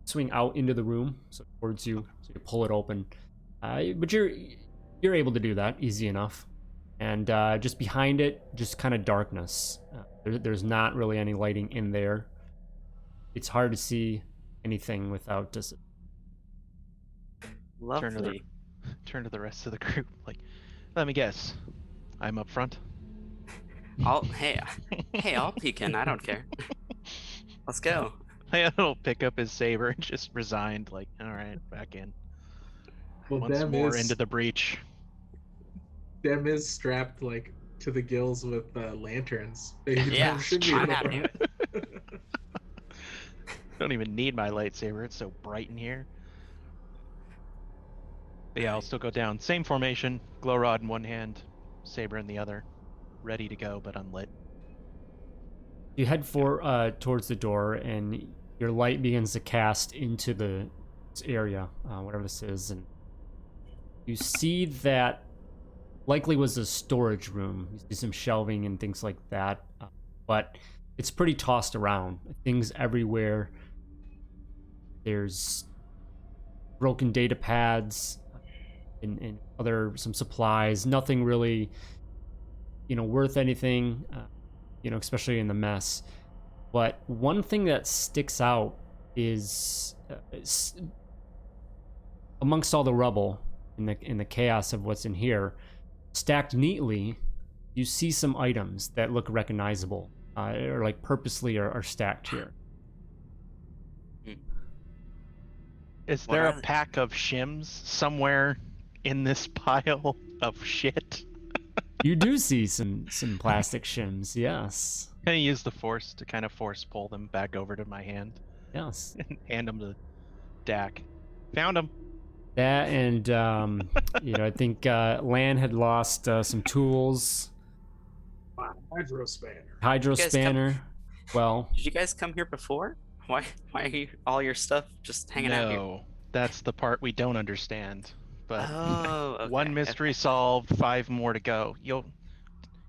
swing out into the room, so towards you, so you pull it open. But you're able to do that easy enough, and just behind it, just kind of darkness. There's not really any lighting in there. It's hard to see anything without just. Lovely. Turn to the rest of the group. Like, let me guess, I'm up front. I'll peek in. I don't care. Let's go. He'll pick up his saber and just resigned. Like, all right, back in. Well, Once Dem more is into the breach. Dem is strapped like to the gills with lanterns. Yeah, Should be I'm able happy. to- Don't even need my lightsaber. It's so bright in here. But yeah, I'll still go down. Same formation. Glow rod in one hand, saber in the other. Ready to go, but unlit. You head towards the door, and your light begins to cast into this area, whatever this is, and you see that likely was a storage room. You see some shelving and things like that, but it's pretty tossed around. Things everywhere. There's broken data pads and other some supplies. Nothing really, worth anything. Especially in the mess. But one thing that sticks out is amongst all the rubble in the chaos of what's in here, stacked neatly, you see some items that look recognizable, or like purposely are stacked here. Is What there are a they? pack of shims somewhere in this pile of shit? You do see some plastic shims, yes, Can I use the force to kind of force pull them back over to my hand yes. and hand them to Dak? Found them. That and I think Lan had lost some tools, My hydro spanner. hydro You guys spanner. Well, Did you guys come here before? Why are all your stuff just hanging out here? No, that's the part we don't understand. But Oh, okay, one mystery solved, 5 more to go. If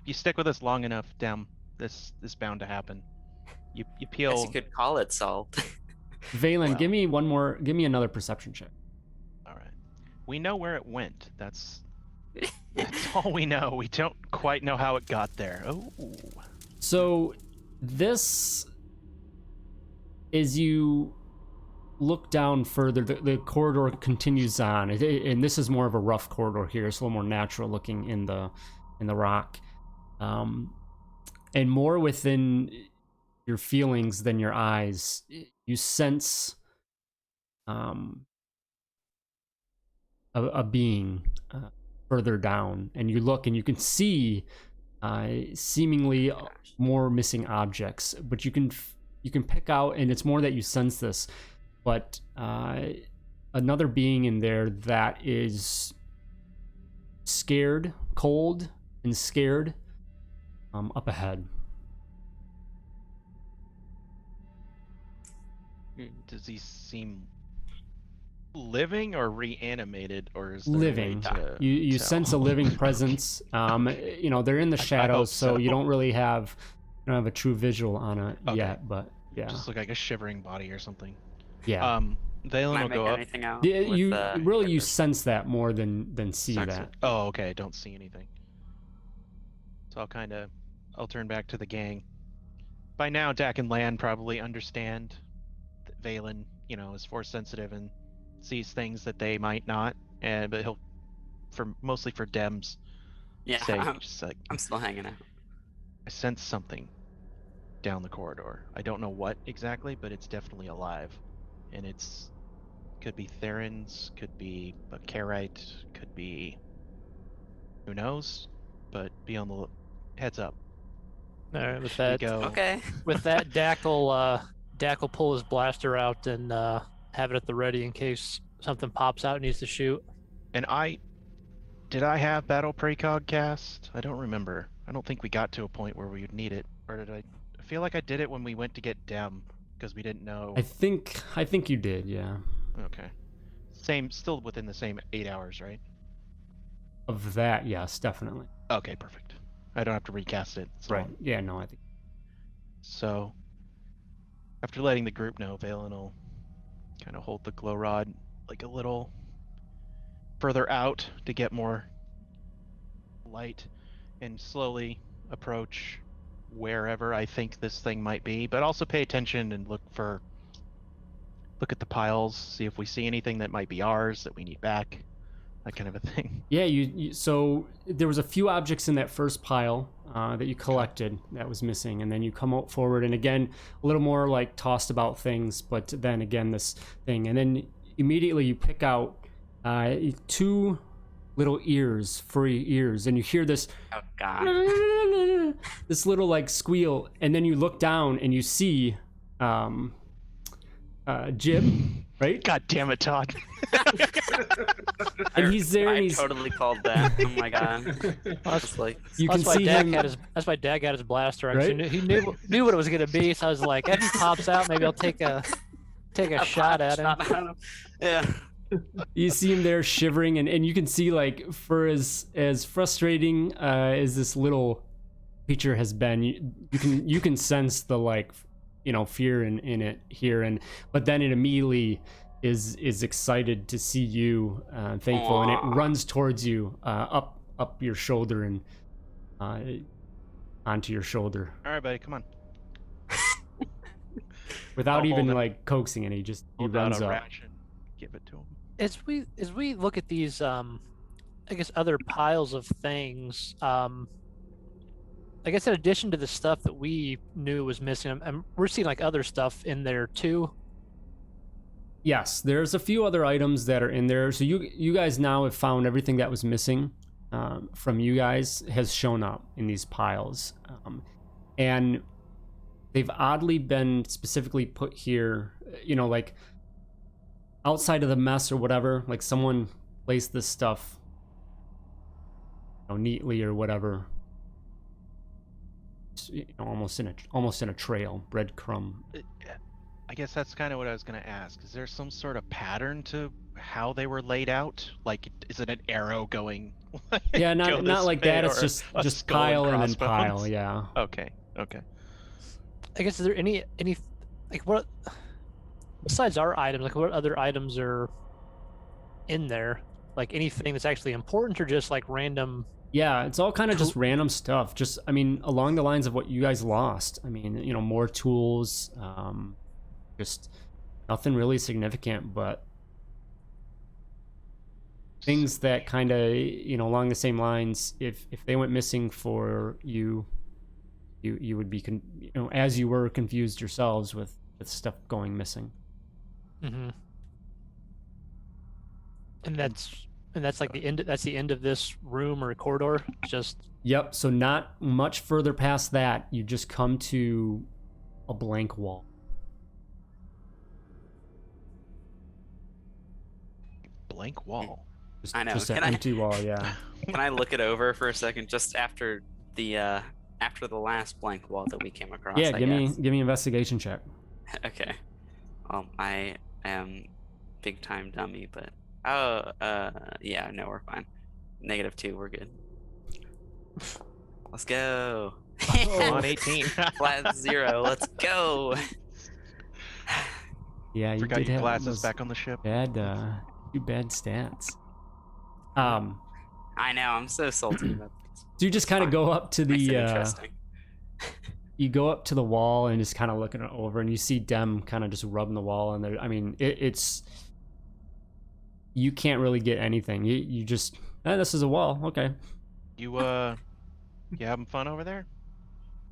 you stick with us long enough, Dem, this is bound to happen. You I guess peel. you could call it solved. Valen, Well. give me another perception check. All right. We know where it went. That's all we know. We don't quite know how it got there. Oh. So this, as you look down further, the corridor continues on, and this is more of a rough corridor here. It's a little more natural looking in the rock, and more within your feelings than your eyes. You sense a being further down, and you look and you can see seemingly more missing objects, but you can pick out, and it's more that you sense this, but another being in there that is scared, cold and scared, up ahead. Does he seem living or reanimated, or is there a way Living. to You tell? sense a living presence. They're in the shadows, so you don't really have a true visual on it Okay. yet, but yeah. Just look like a shivering body or something. Yeah. Valen Can I will make go up. anything out? Yeah, with, you really you character? sense that more than see Sense that. it. Oh, okay. I don't see anything. So I'll turn back to the gang. By now, Dak and Lan probably understand that Valen, is force sensitive and sees things that they might not. But he'll, mostly for Dem's Yeah, sake, just like, I'm still hanging out. I sense something down the corridor. I don't know what exactly, but it's definitely alive, and could be Therans, could be a Karite, could be who knows, but be on the heads up. All right, with We that, go. Okay. with that, Dak will pull his blaster out and have it at the ready in case something pops out and needs to shoot. And did I have battle precog cast? I don't remember. I don't think we got to a point where we would need it, or did I? I feel like I did it when we went to get Dem because we didn't know. I think you did, yeah. Okay. Still within the same 8 hours, right? Of that, yes, definitely. Okay, perfect. I don't have to recast it. So. Right. Yeah, no, I think. So, after letting the group know, Valen will kind of hold the glow rod like a little further out to get more light and slowly approach wherever I think this thing might be, but also pay attention and look at the piles, see if we see anything that might be ours that we need back, that kind of a thing. Yeah, so there was a few objects in that first pile that you collected that was missing, and then you come out forward, and again, a little more like tossed about things, but then again this thing, and then immediately you pick out 2 little furry ears, and you hear this Oh God. this little like squeal, and then you look down and you see Jib, right? God damn it, Todd. And he's there, I and he's totally called that. Oh my God. It's like, you can That's why see Dak him. that's why Dak got his blaster. Right? He knew what it was gonna be, so I was like, if he pops out, maybe I'll take a shot at him. shot at him. Yeah. You see him there shivering, and you can see, like, for as frustrating as this little creature has been, you can sense the, like, fear in it here, but then it immediately is excited to see you, thankful, and it Aw. runs towards you, up your shoulder and onto your shoulder All right, buddy, come on. without I'll hold even him. like coaxing it. He Hold out runs a up. ration. Give it to him. As we look at these, I guess other piles of things, I guess in addition to the stuff that we knew was missing, we're seeing like other stuff in there too. Yes, there's a few other items that are in there. So you guys now have found everything that was missing from you guys has shown up in these piles, and they've oddly been specifically put here. Like outside of the mess or whatever. Like someone placed this stuff, neatly or whatever. Almost in a trail, breadcrumb. I guess that's kind of what I was going to ask. Is there some sort of pattern to how they were laid out? Like, is it an arrow going? Yeah, go not this like way, that. It's or a just skull pile and then crossbones? pile. Yeah. Okay. I guess is there any like what besides our items? Like what other items are in there? Like anything that's actually important, or just like random? Yeah, it's all kind of just random stuff. Just, I mean, along the lines of what you guys lost. I mean, more tools. Just nothing really significant, but things that kind of, along the same lines. If they went missing for you would be, as you were confused yourselves with stuff going missing. Mm-hmm. And that's like the end. That's the end of this room or corridor. Just Yep. So not much further past that, you just come to a blank wall. Blank wall. I know. Just an Can I- empty wall. Yeah. Can I look it over for a second, just after the last blank wall that we came across? Yeah. I Give me guess. an investigation check. Okay. I am big time dummy, but yeah, no, we're fine. -2, we're good. Let's go. Come on, 18. Flat 0. Let's go. Yeah. You Forgot did your have glasses those back on the ship. bad stats. I know. I'm so salty about this. So you just kind of Fine. go up to Makes it the interesting. you go up to the wall and just kind of looking it over, and you see Dem kind of just rubbing the wall, and there, I mean, it's you can't really get anything. You just, this is a wall. Okay. You having fun over there?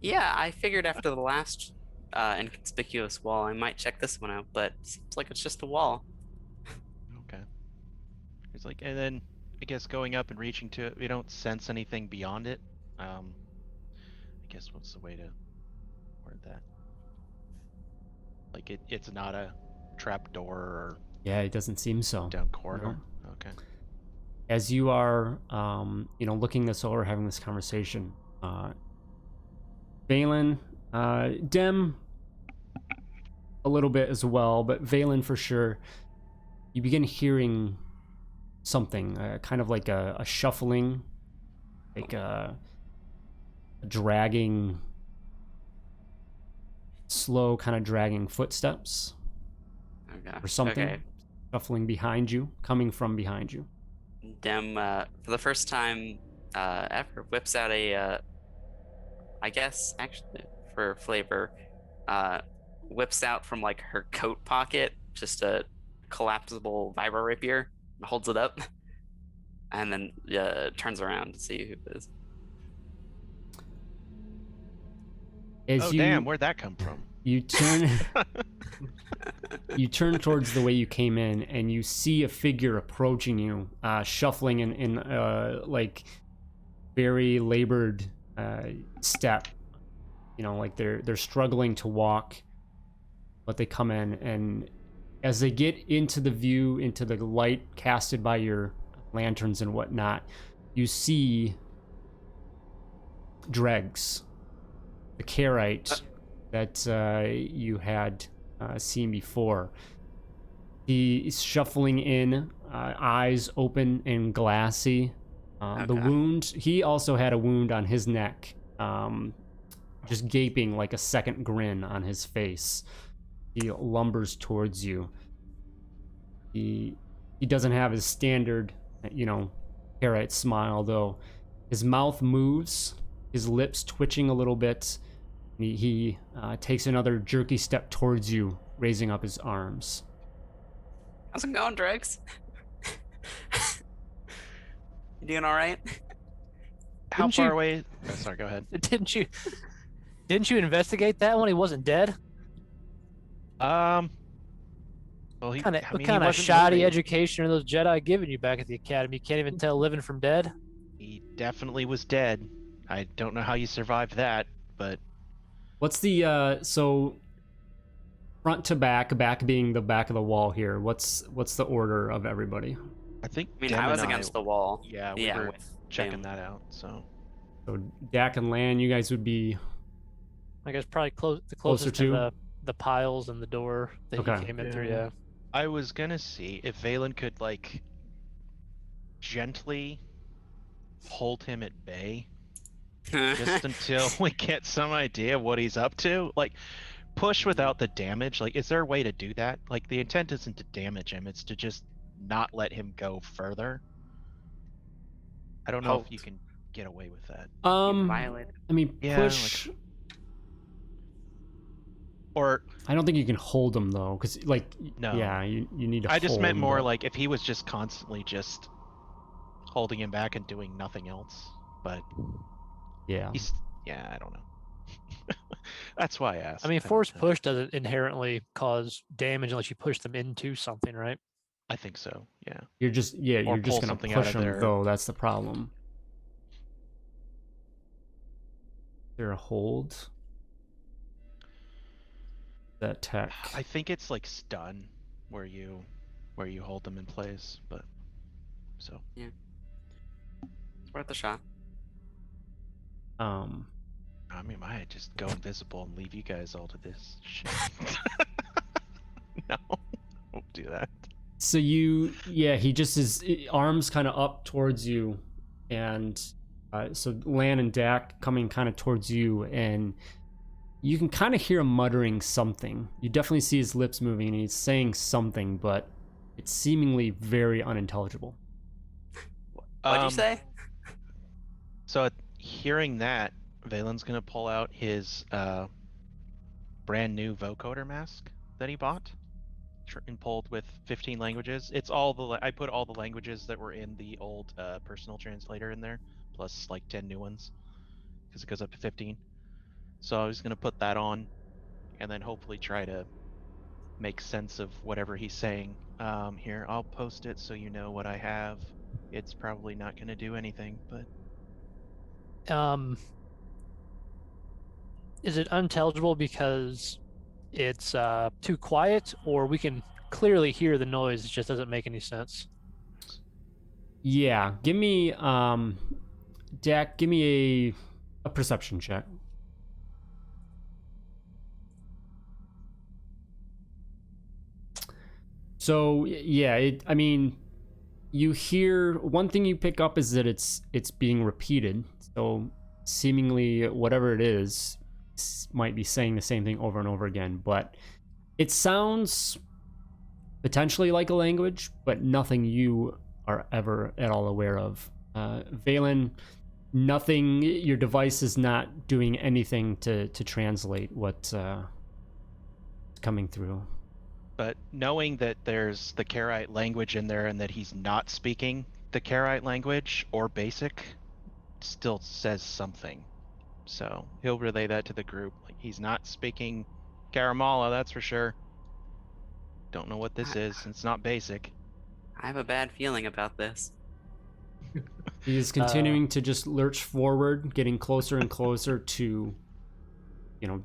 Yeah, I figured after the last inconspicuous wall, I might check this one out, but it seems like it's just a wall. Okay. It's like, and then I guess going up and reaching to it, we don't sense anything beyond it. I guess what's the way to word that? Like it's not a trap door or Yeah, it doesn't seem so. down corridor. Okay. As you are, looking this over, having this conversation, Valen, Dem, a little bit as well, but Valen for sure. You begin hearing something, kind of like a shuffling, like a dragging, slow, kind of dragging footsteps Okay. or something, Okay. shuffling behind you, coming from behind you. Dem, for the first time ever, whips out a, I guess, actually, for flavor, whips out from, like, her coat pocket just a collapsible vibro rapier, and holds it up, and then turns around to see who it is. As Damn, where'd that come from? you turn you turn towards the way you came in, and you see a figure approaching you, shuffling in like very labored step. Like they're struggling to walk, but they come in, and as they get into the view, into the light casted by your lanterns and whatnot, you see dregs, the Karite that you had seen before. He's shuffling in, eyes open and glassy. The Okay. wound, he also had a wound on his neck, just gaping like a second grin on his face. He lumbers towards you. He doesn't have his standard, Harriet smile, though. His mouth moves, his lips twitching a little bit. He takes another jerky step towards you, raising up his arms. How's it going, Drex? You doing all right? How Didn't far you- away? Oh, sorry, go ahead. Didn't you investigate that one? He wasn't dead. Well, What he kind of I what mean, he kind of wasn't shoddy moving. education are those Jedi giving you back at the academy? You can't even tell living from dead. He definitely was dead. I don't know how you survived that, but What's the so front to back being the back of the wall here? What's the order of everybody? I think I mean, Dem I was and against the wall. Yeah, we Yeah, were with checking Balin. that out. So So Dak and Lan, you guys would be I guess probably the Closer closest to to? the piles and the door that Okay. he came in through. Yeah. Yeah. I was gonna see if Valen could like gently hold him at bay just until we get some idea of what he's up to. Like push without the damage. Like, is there a way to do that? Like the intent isn't to damage him; it's to just not let him go further. I don't know if you Halt. can get away with that. You violated. I mean, Yeah, like- push. Or I don't think you can hold him though, because No. yeah, you need to. I just hold meant him, more but- like if he was just constantly just holding him back and doing nothing else. But yeah. yeah, I don't know. That's why I asked. I mean, don't force know. push doesn't inherently cause damage unless you push them into something, right? I think so. Yeah. You're just Or you're just pull gonna something out push of him there. though. That's the problem. Is there a hold? That tech. I think it's like stun where you hold them in place, but so It's worth a shot. Um. I mean, I might just go invisible and leave you guys all to this shit. No, won't do that. So he just his arms kind of up towards you, and so Lan and Dak coming kind of towards you, and you can kind of hear him muttering something. You definitely see his lips moving, and he's saying something, but it's seemingly very unintelligible. What'd you say? So hearing that, Valen's gonna pull out his brand new vocoder mask that he bought and pulled with 15 languages. It's all I put all the languages that were in the old personal translator in there, plus like 10 new ones, because it goes up to 15. So I was gonna put that on, and then hopefully try to make sense of whatever he's saying. Here, I'll post it so you know what I have. It's probably not gonna do anything, but Is it unintelligible because it's too quiet, or we can clearly hear the noise? It just doesn't make any sense. Yeah, give me Dak, give me a perception check. So yeah, I mean, you hear one thing you pick up is that it's being repeated. So seemingly whatever it is might be saying the same thing over and over again, but it sounds potentially like a language, but nothing you are ever at all aware of. Valen, nothing. Your device is not doing anything to translate what's coming through. But knowing that there's the Karite language in there and that he's not speaking the Karite language or basic still says something. So he'll relay that to the group. Like, he's not speaking Karamala, that's for sure. Don't know what this is. It's not basic. I have a bad feeling about this. He's continuing to just lurch forward, getting closer and closer to,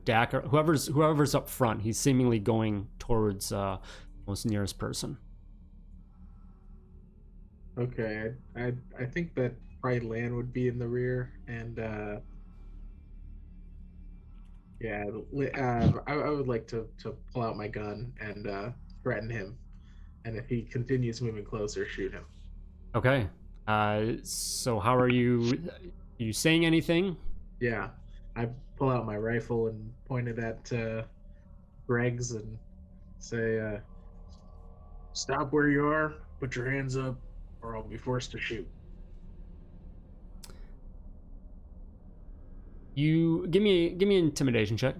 Dak or whoever's up front. He's seemingly going towards most nearest person. Okay, I think that probably Lan would be in the rear, and I would like to pull out my gun and threaten him. And if he continues moving closer, shoot him. Okay. So how are you? Are you saying anything? Yeah. I pull out my rifle and point it at Greg's and say, stop where you are, put your hands up, or I'll be forced to shoot. You give me an intimidation check.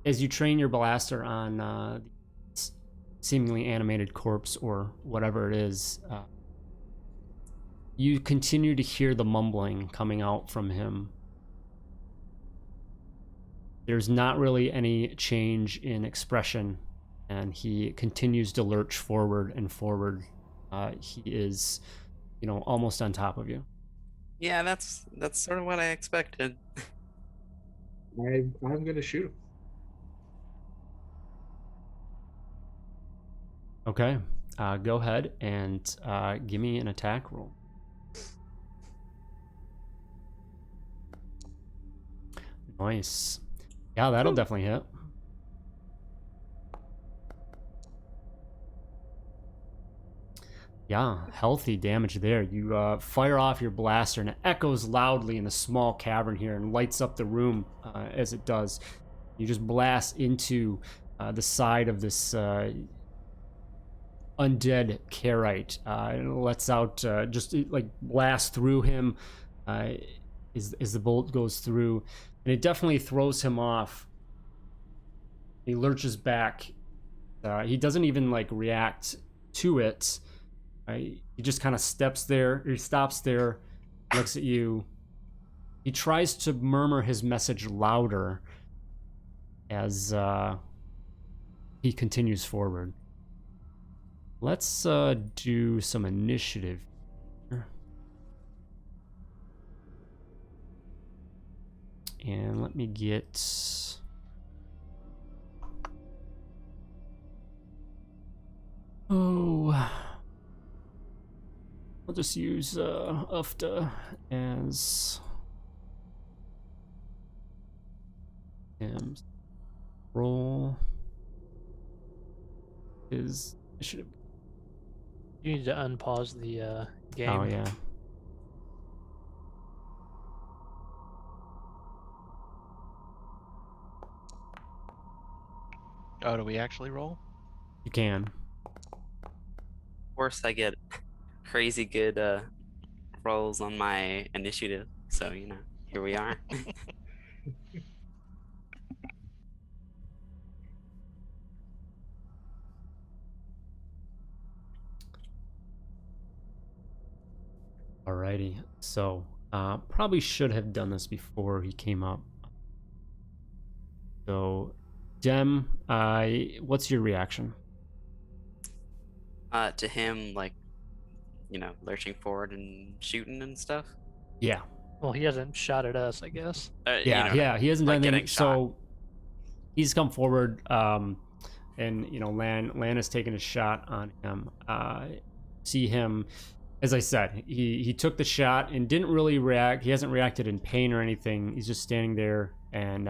As you train your blaster on the seemingly animated corpse or whatever it is, you continue to hear the mumbling coming out from him. There's not really any change in expression, and he continues to lurch forward and forward. He is, almost on top of you. Yeah, that's sort of what I expected. I'm gonna shoot him. Okay, go ahead and give me an attack roll. Nice. Yeah, that'll definitely hit. Yeah, healthy damage there. You fire off your blaster and it echoes loudly in the small cavern here and lights up the room as it does. You just blast into the side of this undead Karite. It lets out just like blast through him as the bolt goes through, and it definitely throws him off. He lurches back. He doesn't even like react to it. He just kind of steps there. He stops there, looks at you. He tries to murmur his message louder as he continues forward. Let's do some initiative here. And let me get... Oh... I'll just use Ufta as him. Roll his initiative. You need to unpause the game. Oh yeah. Oh, do we actually roll? You can. Of course, I get crazy good rolls on my initiative, so here we are. Alrighty. So probably should have done this before he came up. So Dem, what's your reaction? To him, like, lurching forward and shooting and stuff. Yeah. Well, he hasn't shot at us, I guess. Yeah, he hasn't like done anything. getting So he's come forward, and Lan has taken a shot on him. See him, as I said, he took the shot and didn't really react. He hasn't reacted in pain or anything. He's just standing there, and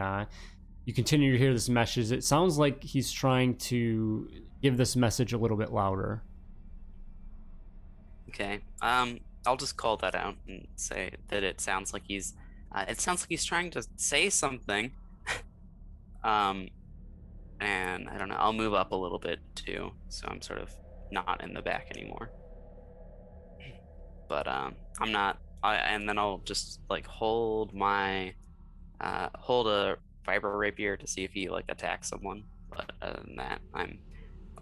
you continue to hear this message. It sounds like he's trying to give this message a little bit louder. Okay. I'll just call that out and say that it sounds like he's trying to say something. And I don't know, I'll move up a little bit too, so I'm sort of not in the back anymore. But I'm not, and then I'll just like hold a fiber rapier to see if he like attacks someone. But other than that, I'm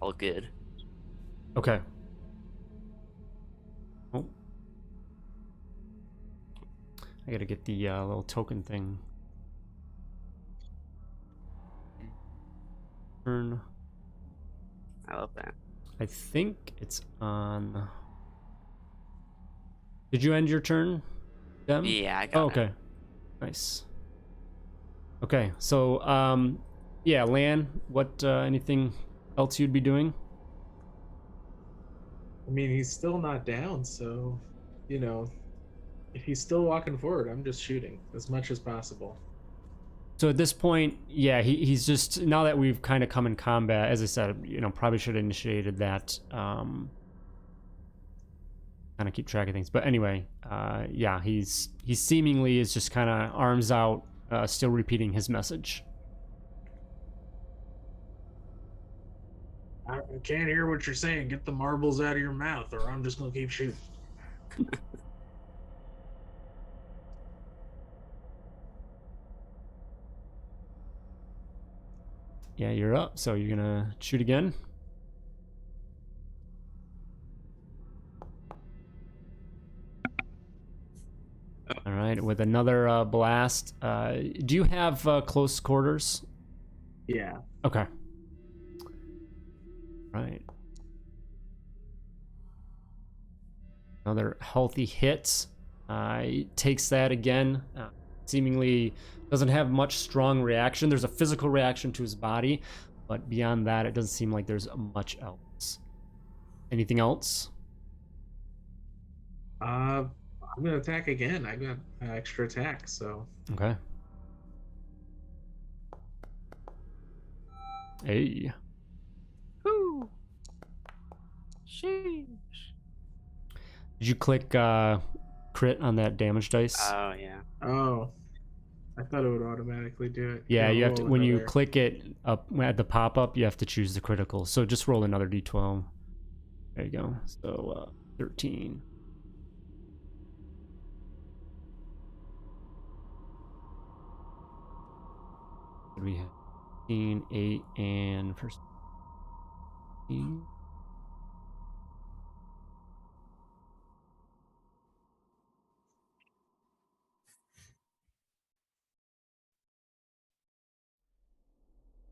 all good. Okay. Oh. I gotta get the little token thing. Turn. I love that. I think it's on. Did you end your turn, Dem? Yeah, I got okay. it. Nice. Okay, so yeah, Lan, what anything else you'd be doing? I mean, he's still not down, so, If he's still walking forward, I'm just shooting as much as possible. So at this point, yeah, he's just, now that we've kind of come in combat, as I said, probably should have initiated that. Kind of keep track of things. But anyway, yeah, he seemingly is just kind of arms out, still repeating his message. I can't hear what you're saying. Get the marbles out of your mouth, or I'm just gonna keep shooting. Yeah, you're up. So you're gonna shoot again. All right, with another blast. Do you have close quarters? Yeah. Okay. Right. Another healthy hit. He takes that again. Seemingly doesn't have much strong reaction. There's a physical reaction to his body, but beyond that, it doesn't seem like there's much else. Anything else? I'm gonna attack again. I got extra attack, so Okay. Hey. Woo! Sheesh. Did you click crit on that damage dice? Oh yeah. oh, I thought it would automatically do it. Yeah, Gotta you have to, roll when you another. click it up at the pop-up, you have to choose the critical. So just roll another d12. There you go. So 13. We have 15, 8, and first. 15.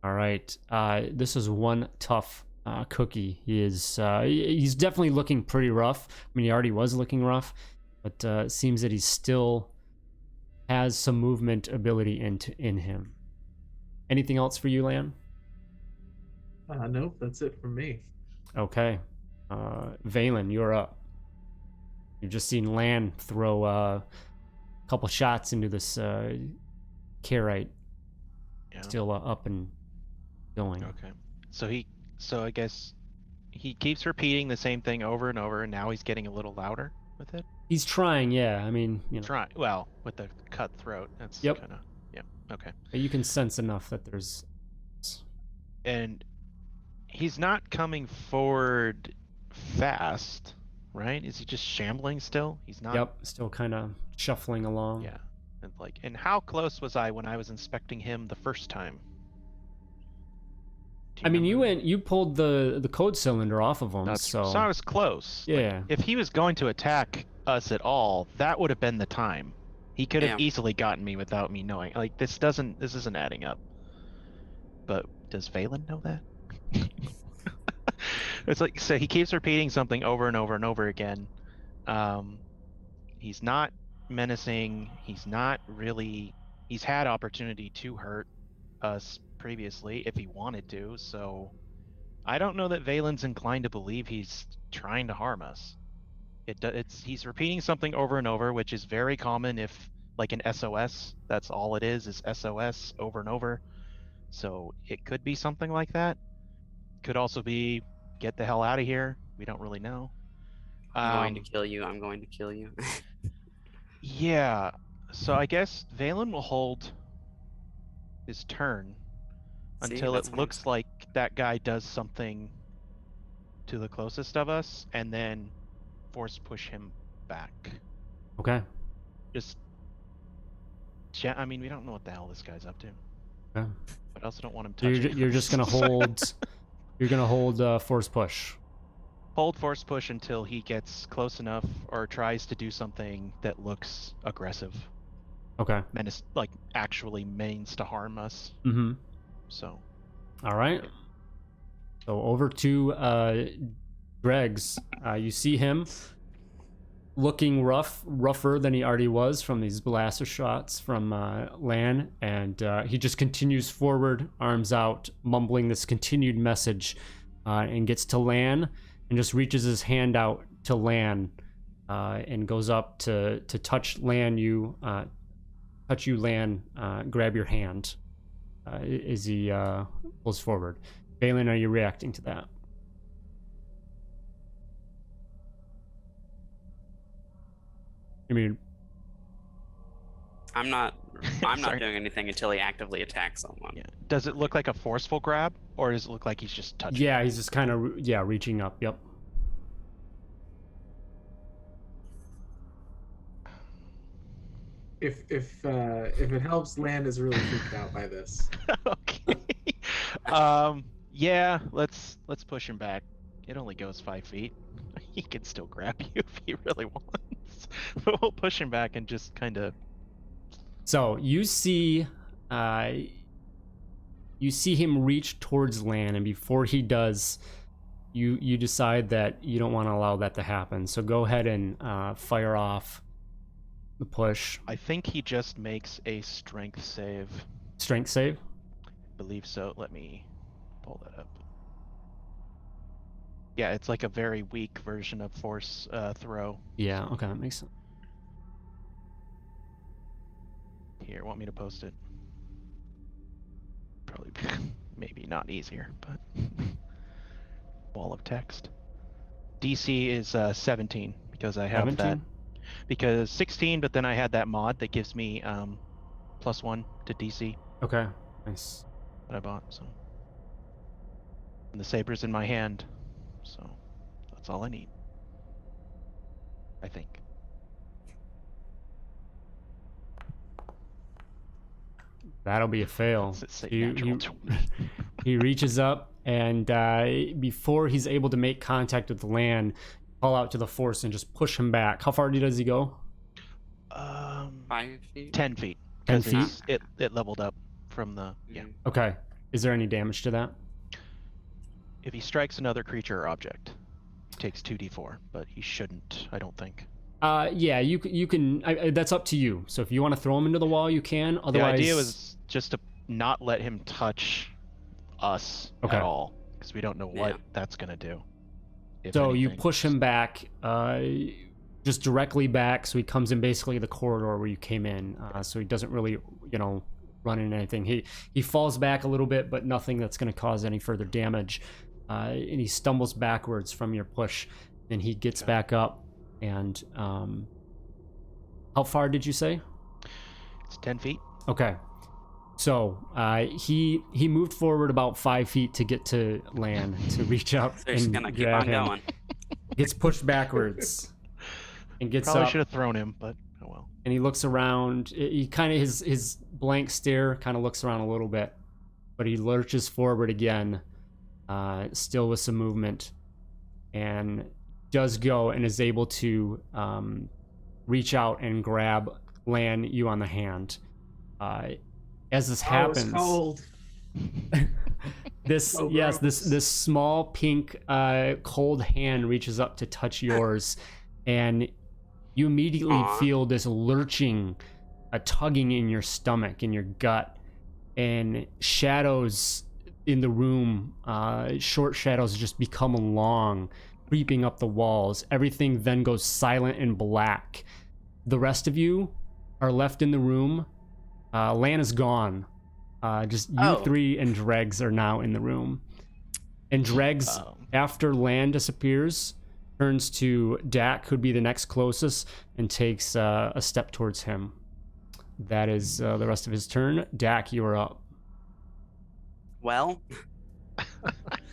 All right. This is one tough cookie. He's definitely looking pretty rough. I mean, he already was looking rough, but it seems that he still has some movement ability in him. Anything else for you, Lan? Nope, that's it for me. Okay. Valen, you're up. You've just seen Lan throw a couple shots into this Karite. Yeah. Still up and going. Okay. So I guess he keeps repeating the same thing over and over, and now he's getting a little louder with it. He's trying, yeah. I mean, Well, with the cut throat, that's Yep. kind of okay. you can sense enough that there's. And he's not coming forward fast, right? Is he just shambling still? He's not. Yep, still kind of shuffling along. Yeah. And how close was I when I was inspecting him the first time? Do I mean, remember? you pulled the code cylinder off of him, So so I was close. Like, yeah. if he was going to attack us at all, that would have been the time. He could have Yeah. easily gotten me without me knowing. Like this isn't adding up. But does Valen know that? It's like, so he keeps repeating something over and over and over again. He's not menacing. He's not really. He's had opportunity to hurt us previously if he wanted to. So I don't know that Valen's inclined to believe he's trying to harm us. He's repeating something over and over, which is very common if, like an SOS, that's all it is SOS over and over. So it could be something like that. Could also be get the hell out of here. We don't really know. I'm going to kill you. I'm going to kill you. Yeah. So I guess Valen will hold his turn See, until that's it what I'm looks like that guy does something to the closest of us, and then force push him back. Okay. I mean, we don't know what the hell this guy's up to. Okay. But I also don't want him So touching you're just gonna us. hold. You're gonna hold force push. Hold force push until he gets close enough or tries to do something that looks aggressive. Okay. Menace, like actually means to harm us. Mm-hmm. So. All right. So over to Greg's. You see him looking rougher than he already was from these blaster shots from Lan, and he just continues forward, arms out, mumbling this continued message, and gets to Lan and just reaches his hand out to Lan, and goes up to touch you land, grab your hand as he pulls forward. Balin, are you reacting to that? I mean, I'm not Sorry. doing anything until he actively attacks someone. Yeah. Does it look like a forceful grab, or does it look like he's just touching? yeah, he's just kind of reaching up. Yep. If it helps, Land is really freaked out by this. Okay. Yeah. Let's push him back. It only goes 5 feet. He can still grab you if he really wants. But we'll push him back and just kind of. So you see him reach towards Lan, and before he does, you decide that you don't want to allow that to happen. So go ahead and fire off the push. I think he just makes a strength save. Strength save. Believe so. Let me pull that up. Yeah, it's like a very weak version of force throw. Yeah. Okay, that makes sense. Here, want me to post it? Probably, maybe not easier, but wall of text. DC is 17 because I have 17? that. Because 16, but then I had that mod that gives me +1 to DC Okay, nice. that I bought. So, and the saber's in my hand, so that's all I need. I think. That'll be a fail. Does it say He- natural he- 20? He reaches up, and before he's able to make contact with Lan, call out to the force and just push him back. How far does he go? 5 feet. 10 feet. 10 'Cause feet? it leveled up from the yeah. Mhm. Okay. Is there any damage to that? If he strikes another creature or object, he takes 2d4, but he shouldn't, I don't think. Yeah, you can. That's up to you. So if you want to throw him into the wall, you can. Otherwise, The idea was just to not let him touch us Okay. at all, because we don't know what Yeah. that's gonna do. if so you anything. push him back, just directly back, so he comes in basically the corridor where you came in. So he doesn't really, run into anything. He falls back a little bit, but nothing that's going to cause any further damage. And he stumbles backwards from your push. Then he gets back up, and how far did you say? It's 10 feet. Okay. So he moved forward about 5 feet to get to Lan to reach up So he's and gonna keep grab on him. going. Gets pushed backwards and gets Probably up, should have thrown him, but oh well. and he looks around. He kind of his blank stare kind of looks around a little bit, but he lurches forward again, still with some movement, and does go and is able to reach out and grab Lan you on the hand. As this Oh, it's happens, cold. this So yes, gross. this small pink cold hand reaches up to touch yours, and you immediately Aw. feel this lurching, a tugging in your stomach, in your gut, and shadows in the room, short shadows just become long, creeping up the walls. Everything then goes silent and black. The rest of you are left in the room. Lan is gone. Just you Oh. three and Dregs are now in the room. And Dregs, after Lan disappears, turns to Dak, who'd be the next closest, and takes a step towards him. That is the rest of his turn. Dak, you are up. Well,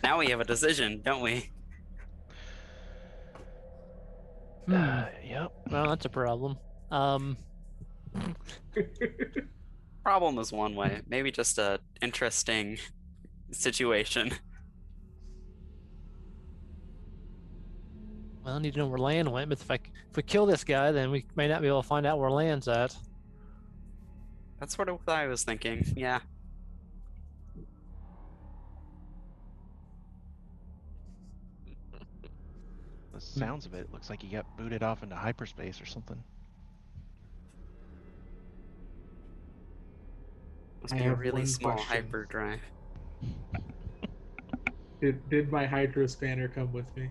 now we have a decision, don't we? Yep. Well, that's a problem. Problem is one way. Maybe just a interesting situation. Well, I need to know where Lan went, but if we kill this guy, then we may not be able to find out where Lan's at. That's sort of what I was thinking. Yeah. The sounds of it looks like he got booted off into hyperspace or something. Must I be a have really one small question. hyperdrive. Did my Hydro Spanner come with me?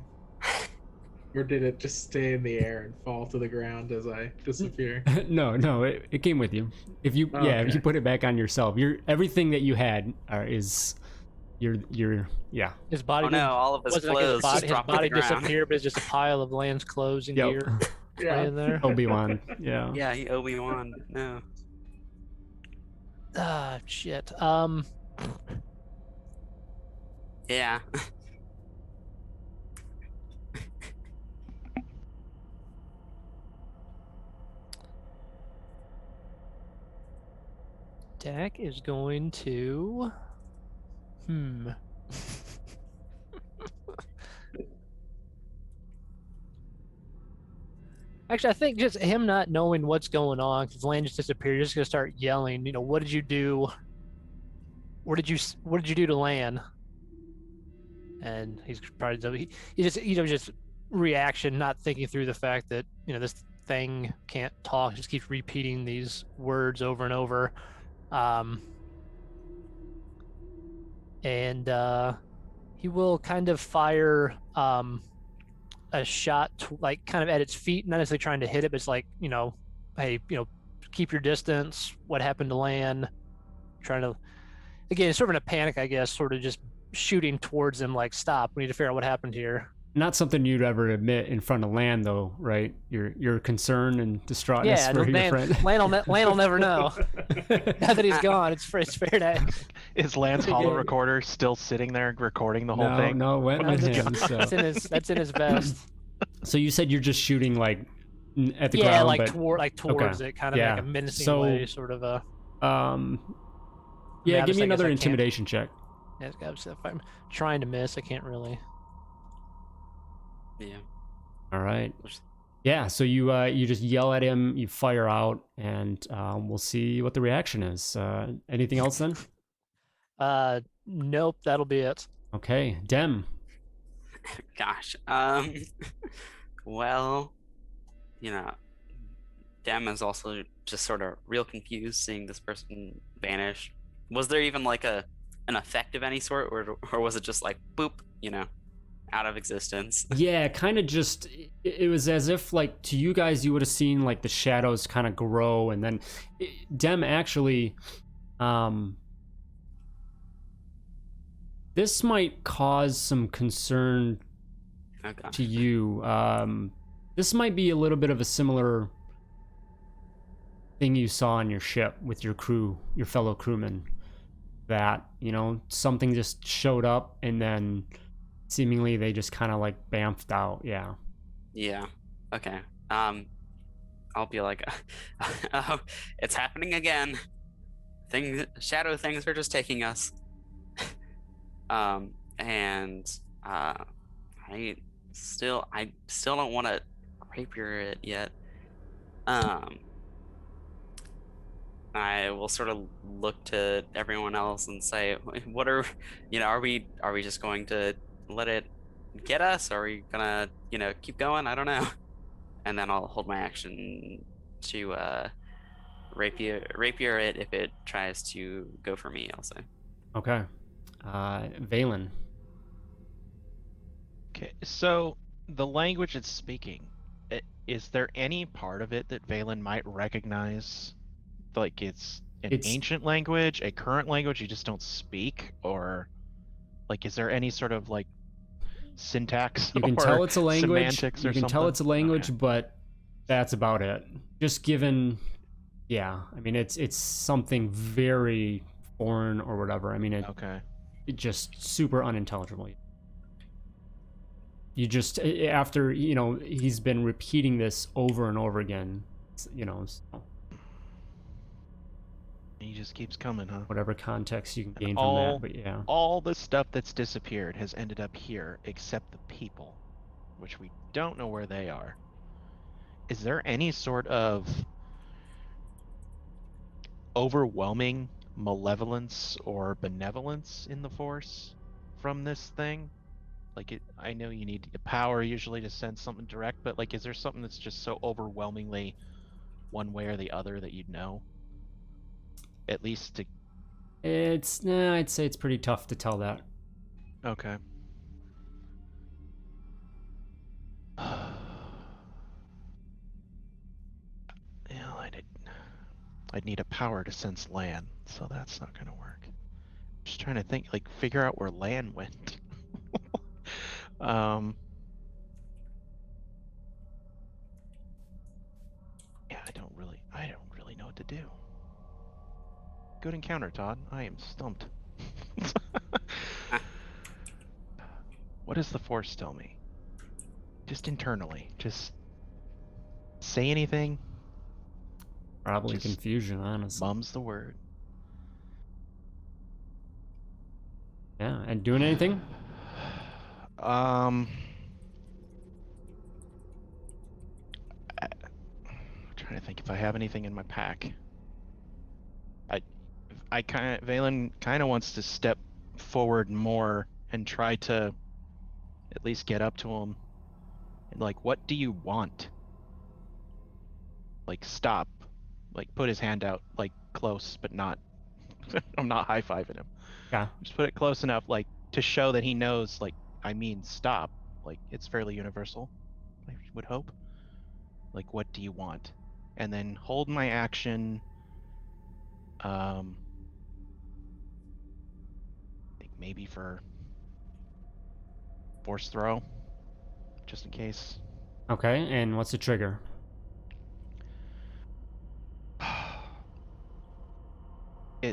Or did it just stay in the air and fall to the ground as I disappear? No, it came with you. If you Oh, if you okay. put it back on yourself, everything that you had is your yeah. His body Oh no, all of his wasn't like clothes just his dropped to the body ground. disappeared, but it's just a pile of Land's clothes and Yep. gear Yeah. laying there. Obi-Wan. Yeah. Yeah, he Obi-Wan. No. Ah, shit. Yeah. Dak is going to. Actually, I think just him not knowing what's going on because Land just disappeared. You're just gonna start yelling. You know, what did you do? What did you do to Land? And he's probably he just just reaction, not thinking through the fact that this thing can't talk, just keeps repeating these words over and over. And he will kind of fire a shot like kind of at its feet, not necessarily trying to hit it, but it's like, hey, keep your distance. What happened to Land? Trying to, again, sort of in a panic, I guess, sort of just shooting towards him, like, stop. We need to figure out what happened here. Not something you'd ever admit in front of Land, though, right? Your concern and distraughtness Yeah, for your Land friend. will never know. Now that he's gone, it's fair to. Is Land's holo recorder still sitting there recording the whole thing? No, it went No, with that's- him. So. That's in his vest. So you said you're just shooting like at the Yeah, ground, like but towards it, kind of Yeah. like a menacing So, way, sort of a. yeah, I give guess me I another can't. intimidation check. Yeah, if I'm trying to miss, I can't really. Yeah. All right. Yeah, so you just yell at him, you fire out, and we'll see what the reaction is. Anything else then? Nope, that'll be it. Okay, Dem. Gosh. Well, Dem is also just sort of real confused seeing this person vanish. Was there even like an effect of any sort, or was it just like boop, out of existence? Yeah, kind of just it was as if like to you guys you would have seen like the shadows kind of grow, and then Dem actually this might cause some concern Okay. to you. This might be a little bit of a similar thing you saw on your ship with your crew, your fellow crewmen, that something just showed up and then seemingly they just kind of like bamfed out. Yeah. Okay. I'll be like, oh, it's happening again. Shadow things are just taking us. And I still don't want to rapier it yet. I will sort of look to everyone else and say, what are we just going to let it get us? Or are we gonna, keep going? I don't know. And then I'll hold my action to rapier it if it tries to go for me, I'll say. Okay. Valen. Okay, so the language it's speaking, is there any part of it that Valen might recognize? Like it's ancient language, a current language you just don't speak, or like is there any sort of like syntax You can or tell it's a language. semantics You or can something? tell it's a language, Okay. but that's about it. Just given, yeah. I mean, it's something very foreign or whatever. I mean, it just super unintelligible. You just after he's been repeating this over and over again. So, He just keeps coming, huh? whatever context you can gain all, from that, but yeah. All the stuff that's disappeared has ended up here, except the people, which we don't know where they are. Is there any sort of overwhelming malevolence or benevolence in the Force from this thing? Like, I know you need power usually to send something direct, but like, is there something that's just so overwhelmingly one way or the other that you'd know? At least to... I'd say it's pretty tough to tell that. Okay. I'd need a power to sense Lan, so that's not gonna work. Just trying to think, like, figure out where Lan went. Yeah, I don't really know what to do. Good encounter, Todd. I am stumped. What does the Force tell me? Just internally. Just say anything. Probably Just confusion, honestly. Mum's the word. Yeah, and doing anything? I'm trying to think if I have anything in my pack. Valen kind of wants to step forward more and try to at least get up to him. And like, what do you want? Like, stop. Like, put his hand out, like, close, but not. I'm not high-fiving him. Yeah. Just put it close enough, like, to show that he knows, like, I mean, stop. Like, it's fairly universal, I would hope. Like, what do you want? And then hold my action. I think maybe for force throw, just in case. Okay, and what's the trigger?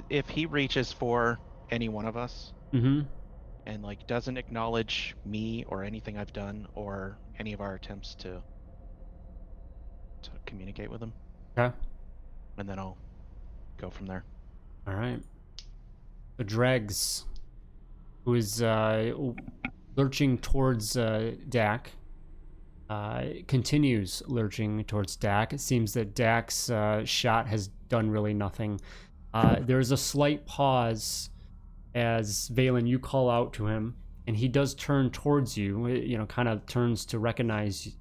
If he reaches for any one of us Mm-hmm. and like doesn't acknowledge me or anything I've done or any of our attempts to communicate with him, Okay. and then I'll go from there. All right. The Dregs, who is lurching towards Dak, continues lurching towards Dak. It seems that Dak's shot has done really nothing. There's a slight pause as Valen, you call out to him, and he does turn towards you. You know, kind of turns to recognize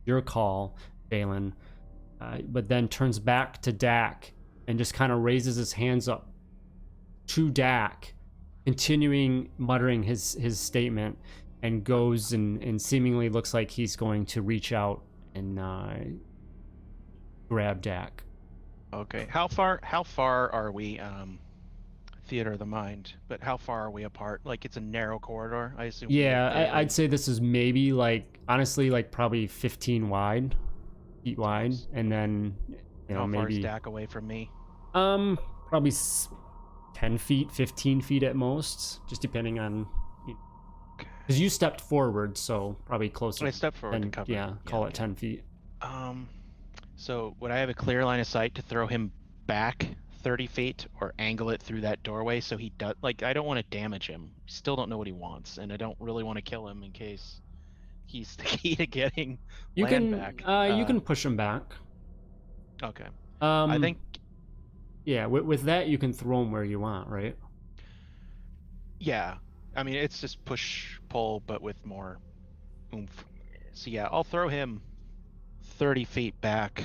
your call, Valen, but then turns back to Dak and just kind of raises his hands up to Dak, continuing muttering his statement, and goes and seemingly looks like he's going to reach out and grab Dak. Okay. How far are we? Theater of the mind, but how far are we apart? Like, it's a narrow corridor, I assume. Yeah, I'd say this is maybe like, honestly, like probably 15 feet wide, and then how far is maybe Dak away from me? probably 10 feet, 15 feet at most, just depending on, because you stepped forward, so probably closer. I stepped forward to 10, cover. yeah, call it 10 feet. So would I have a clear line of sight to throw him back 30 feet or angle it through that doorway so he does, like, I don't want to damage him. Still don't know what he wants, and I don't really want to kill him in case he's the key to getting You land can back. you can push him back. Okay. I think yeah, with that you can throw him where you want, right? yeah. I mean, it's just push pull but with more oomph. So yeah, I'll throw him 30 feet back.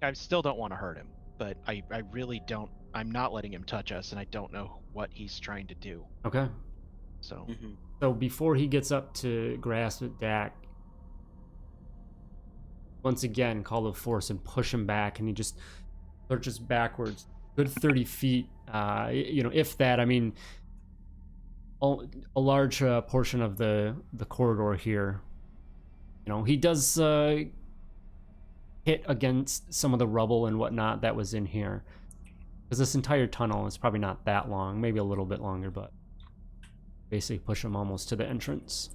I still don't want to hurt him, but I really don't. I'm not letting him touch us, and I don't know what he's trying to do. Okay. So So before he gets up to grasp at Dak, once again call the force and push him back, and he just lurches backwards, good 30 feet. If that, I mean, a large portion of the corridor here. He does hit against some of the rubble and whatnot that was in here, because this entire tunnel is probably not that long, maybe a little bit longer, but basically push him almost to the entrance.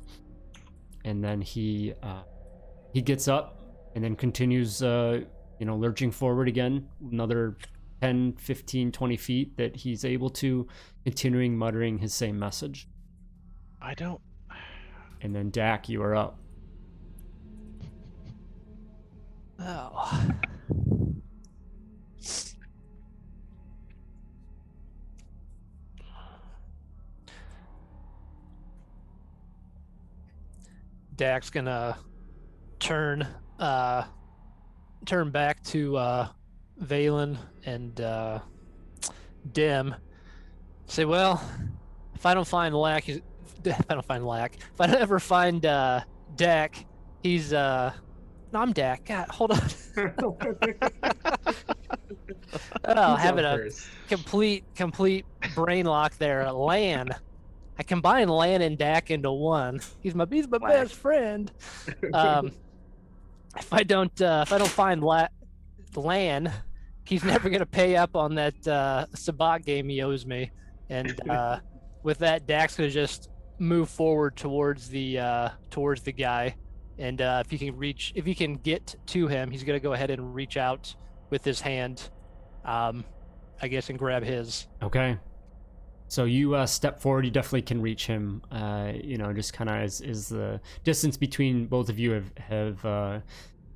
And then he gets up and then continues lurching forward again, another 10, 15, 20 feet that he's able to, continuing muttering his same message. I don't. And then Dak, you are up. Oh. Dak's gonna turn back to Valen and Dim. Say, well, if I don't ever find Dak, he's no, I'm Dak. God, hold on. Oh, Who's having up a first? complete brain lock there. Lan. I combine Lan and Dak into one. He's my Whack. best friend. Um, if I don't find Lan, he's never gonna pay up on that Sabat game he owes me. And with that, Dak's gonna just move forward towards the guy. And if he can get to him, he's gonna go ahead and reach out with his hand, I guess, and grab his. Okay. So you step forward. You definitely can reach him. Just kind of as the distance between both of you have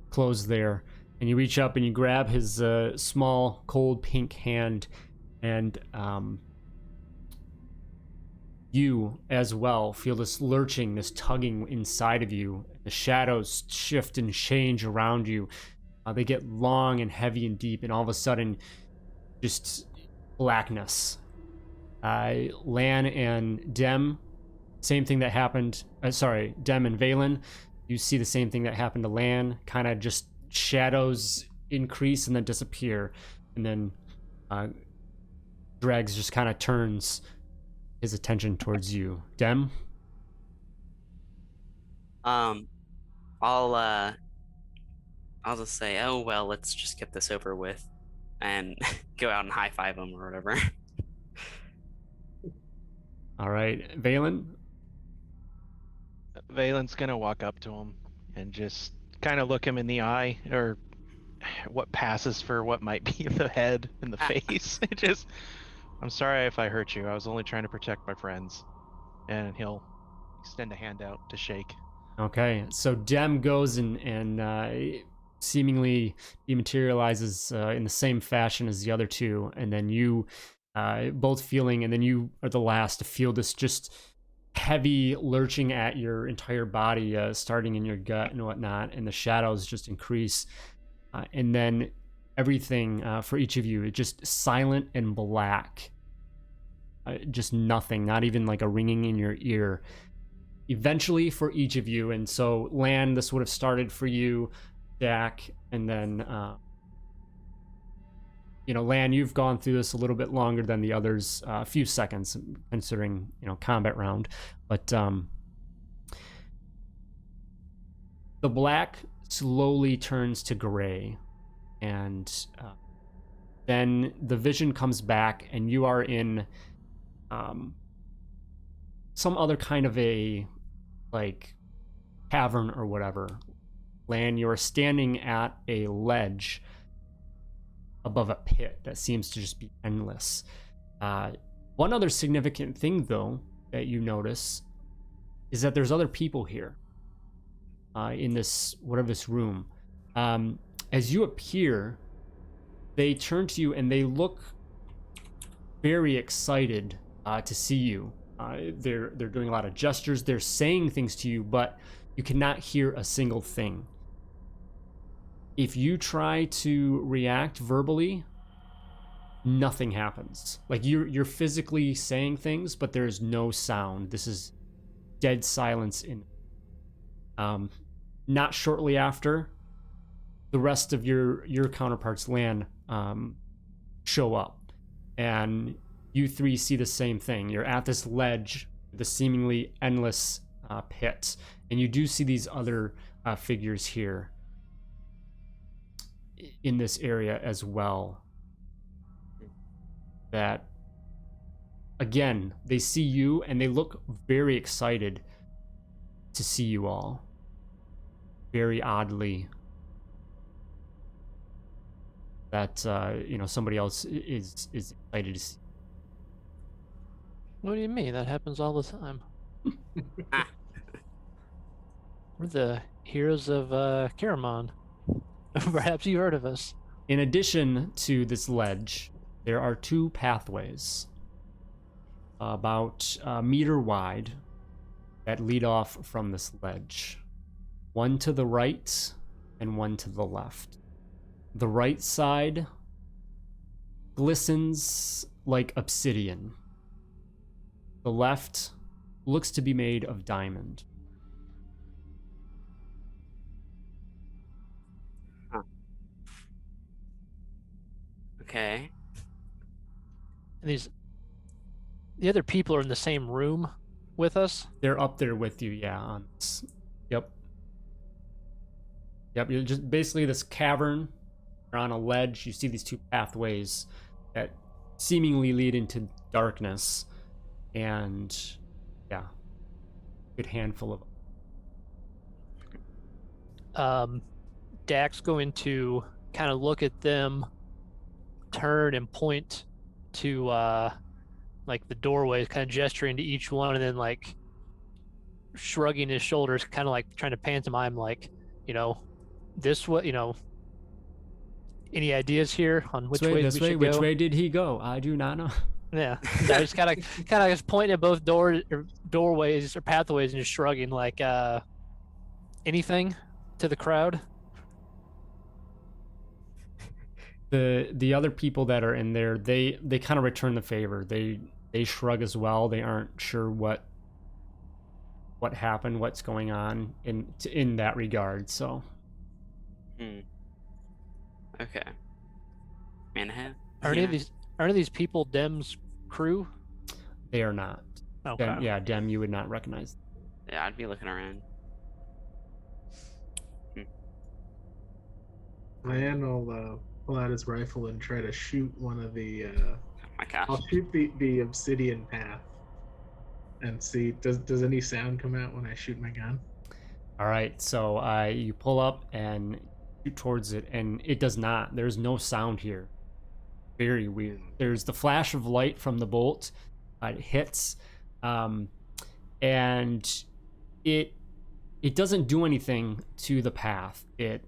closed there, and you reach up and you grab his small, cold, pink hand, and you as well feel this lurching, this tugging inside of you. The shadows shift and change around you. They get long and heavy and deep, and all of a sudden, just blackness. Lan and Dem, same thing that happened. Dem and Valen, you see the same thing that happened to Lan. Kind of just shadows increase and then disappear, and then Dregs just kind of turns his attention towards you. Dem. I'll just say, oh well, let's just get this over with, and go out and high five him or whatever. All right, Valen. Valen's gonna walk up to him and just kind of look him in the eye, or what passes for what might be the head and the face. I'm sorry if I hurt you. I was only trying to protect my friends. And he'll extend a hand out to shake. Okay, so Dem goes and seemingly dematerializes in the same fashion as the other two, and then you both feeling, and then you are the last to feel this just heavy lurching at your entire body, starting in your gut and whatnot, and the shadows just increase, and then everything for each of you is just silent and black. Just nothing, not even like a ringing in your ear. Eventually for each of you, and so Lan, this would have started for you, Dak, and then Lan, you've gone through this a little bit longer than the others, a few seconds considering combat round, but the black slowly turns to gray, and then the vision comes back and you are in some other kind of a like cavern or whatever. Lan, you are standing at a ledge above a pit that seems to just be endless. One other significant thing, though, that you notice is that there's other people here in this room. As you appear, they turn to you and they look very excited to see you. They're doing a lot of gestures. They're saying things to you, but you cannot hear a single thing. If you try to react verbally, nothing happens. Like you're physically saying things, but there's no sound. This is dead silence. Not shortly after, the rest of your counterparts, Lan, show up, and you three see the same thing. You're at this ledge, the seemingly endless pit, and you do see these other figures here in this area as well. That, again, they see you and they look very excited to see you all. Very oddly, that somebody else is excited to see. What do you mean? That happens all the time. We're the heroes of Karamon. Perhaps you heard of us. In addition to this ledge, there are two pathways about a meter wide that lead off from this ledge. One to the right and one to the left. The right side glistens like obsidian. The left looks to be made of diamond. Okay. And the other people are in the same room with us. They're up there with you, yeah. On this. Yep. Yep. You're just basically this cavern. You're on a ledge. You see these two pathways that seemingly lead into darkness, and yeah, good handful of. Dak's going to kind of look at them, turn and point to like the doorways, kind of gesturing to each one, and then like shrugging his shoulders, kind of like trying to pantomime, like, this way, any ideas here on which ways we should go? Which way did he go? I do not know. Yeah, I just kind of just pointing at both doorways or pathways and just shrugging, like, anything to the crowd. The other people that are in there, they kind of return the favor. They shrug as well. They aren't sure what happened, what's going on in that regard. So. Okay. Man, Are any of these people Dem's crew? They are not. Okay. Dem, you would not recognize. Yeah, I'd be looking around. Lan will pull out his rifle and try to shoot one of the. Oh my gosh. I'll shoot the obsidian path and see does any sound come out when I shoot my gun. All right, so you pull up and shoot towards it, and it does not. There's no sound here. Very weird. There's the flash of light from the bolt. It hits, and it doesn't do anything to the path. It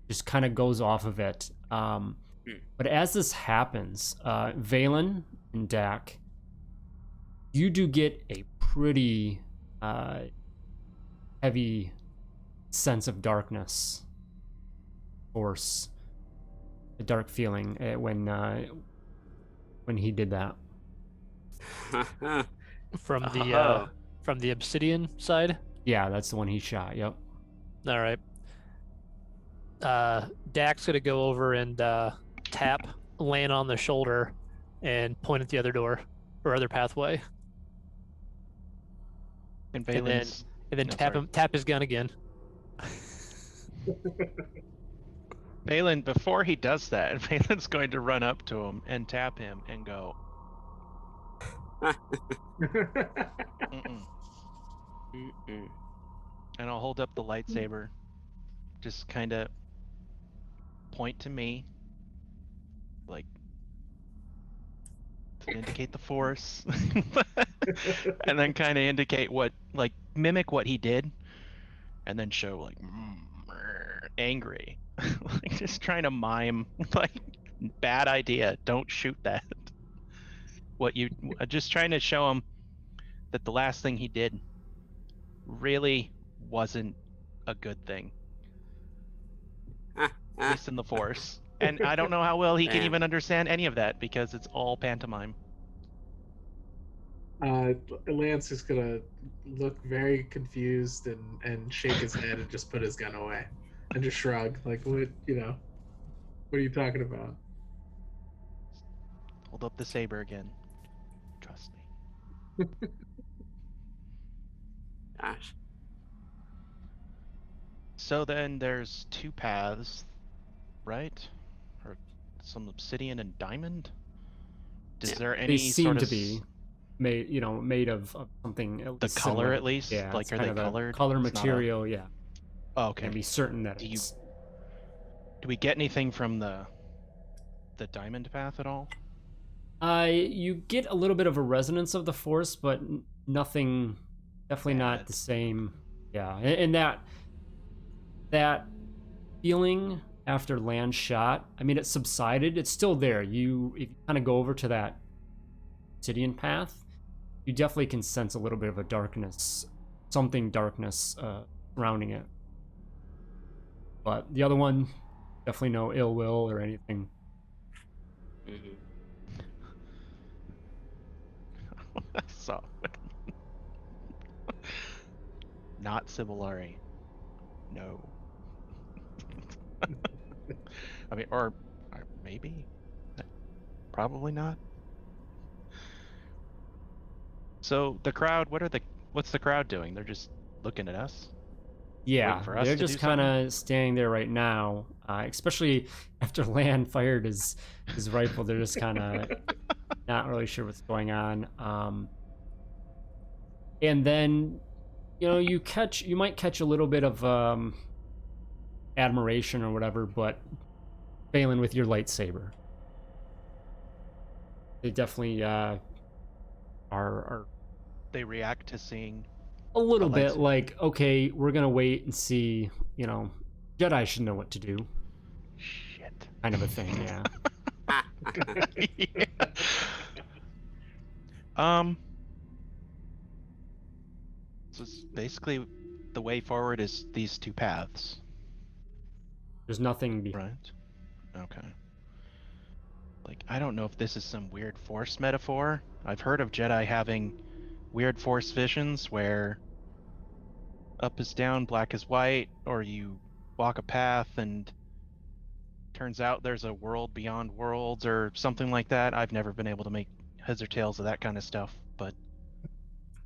just kind of goes off of it. But as this happens, Valen and Dak, you do get a pretty heavy sense of darkness, force, a dark feeling when he did that. From the obsidian side. Yeah, that's the one he shot. Yep. All right. Dak's gonna go over and tap Lan on the shoulder and point at the other door or other pathway, And and then Valen's tap his gun again. Valen, before he does that, Valen's going to run up to him and tap him and go, Mm-mm. And I'll hold up the lightsaber, just kind of point to me, like, to indicate the force, and then kind of indicate mimic what he did, and then show like angry, like just trying to mime, like, bad idea, don't shoot that. Just trying to show him that the last thing he did really wasn't a good thing, at least in the Force. And I don't know how well he can even understand any of that because it's all pantomime. Lance is gonna look very confused and shake his head and just put his gun away and just shrug, like, what are you talking about? Hold up the saber again. Trust me. Gosh. So then there's two paths, right? Or some obsidian and diamond? Is there any They seem sort to of be made of something. the color similar. at least? Yeah, Like, it's are kind they of a colored? color It's not material, yeah. Oh, okay. And be certain that Do it's. Do we get anything from the diamond path at all? You get a little bit of a resonance of the force, but nothing. Definitely Yeah, not the same. Yeah, and that feeling after Land's shot, I mean, it subsided. It's still there. If you kind of go over to that obsidian path, you definitely can sense a little bit of a darkness, darkness surrounding it. But the other one, definitely no ill will or anything. So, not Civilari. No. I mean, or maybe. Probably not. So the crowd, what's the crowd doing? They're just looking at us. Yeah, Waiting for us they're to do just kind something? of standing there right now, especially after Lan fired his rifle. They're just kind of not really sure what's going on. And then, you might catch a little bit of admiration or whatever, but failing with your lightsaber. They definitely are They react to seeing a little bit lightsaber. like, okay, we're gonna wait and see. Jedi should know what to do, Shit. kind of a thing. Yeah. Yeah. Um. So it's basically, the way forward is these two paths, There's nothing right? Okay. Like, I don't know if this is some weird Force metaphor. I've heard of Jedi having weird Force visions where up is down, black is white, or you walk a path and turns out there's a world beyond worlds or something like that. I've never been able to make heads or tails of that kind of stuff, but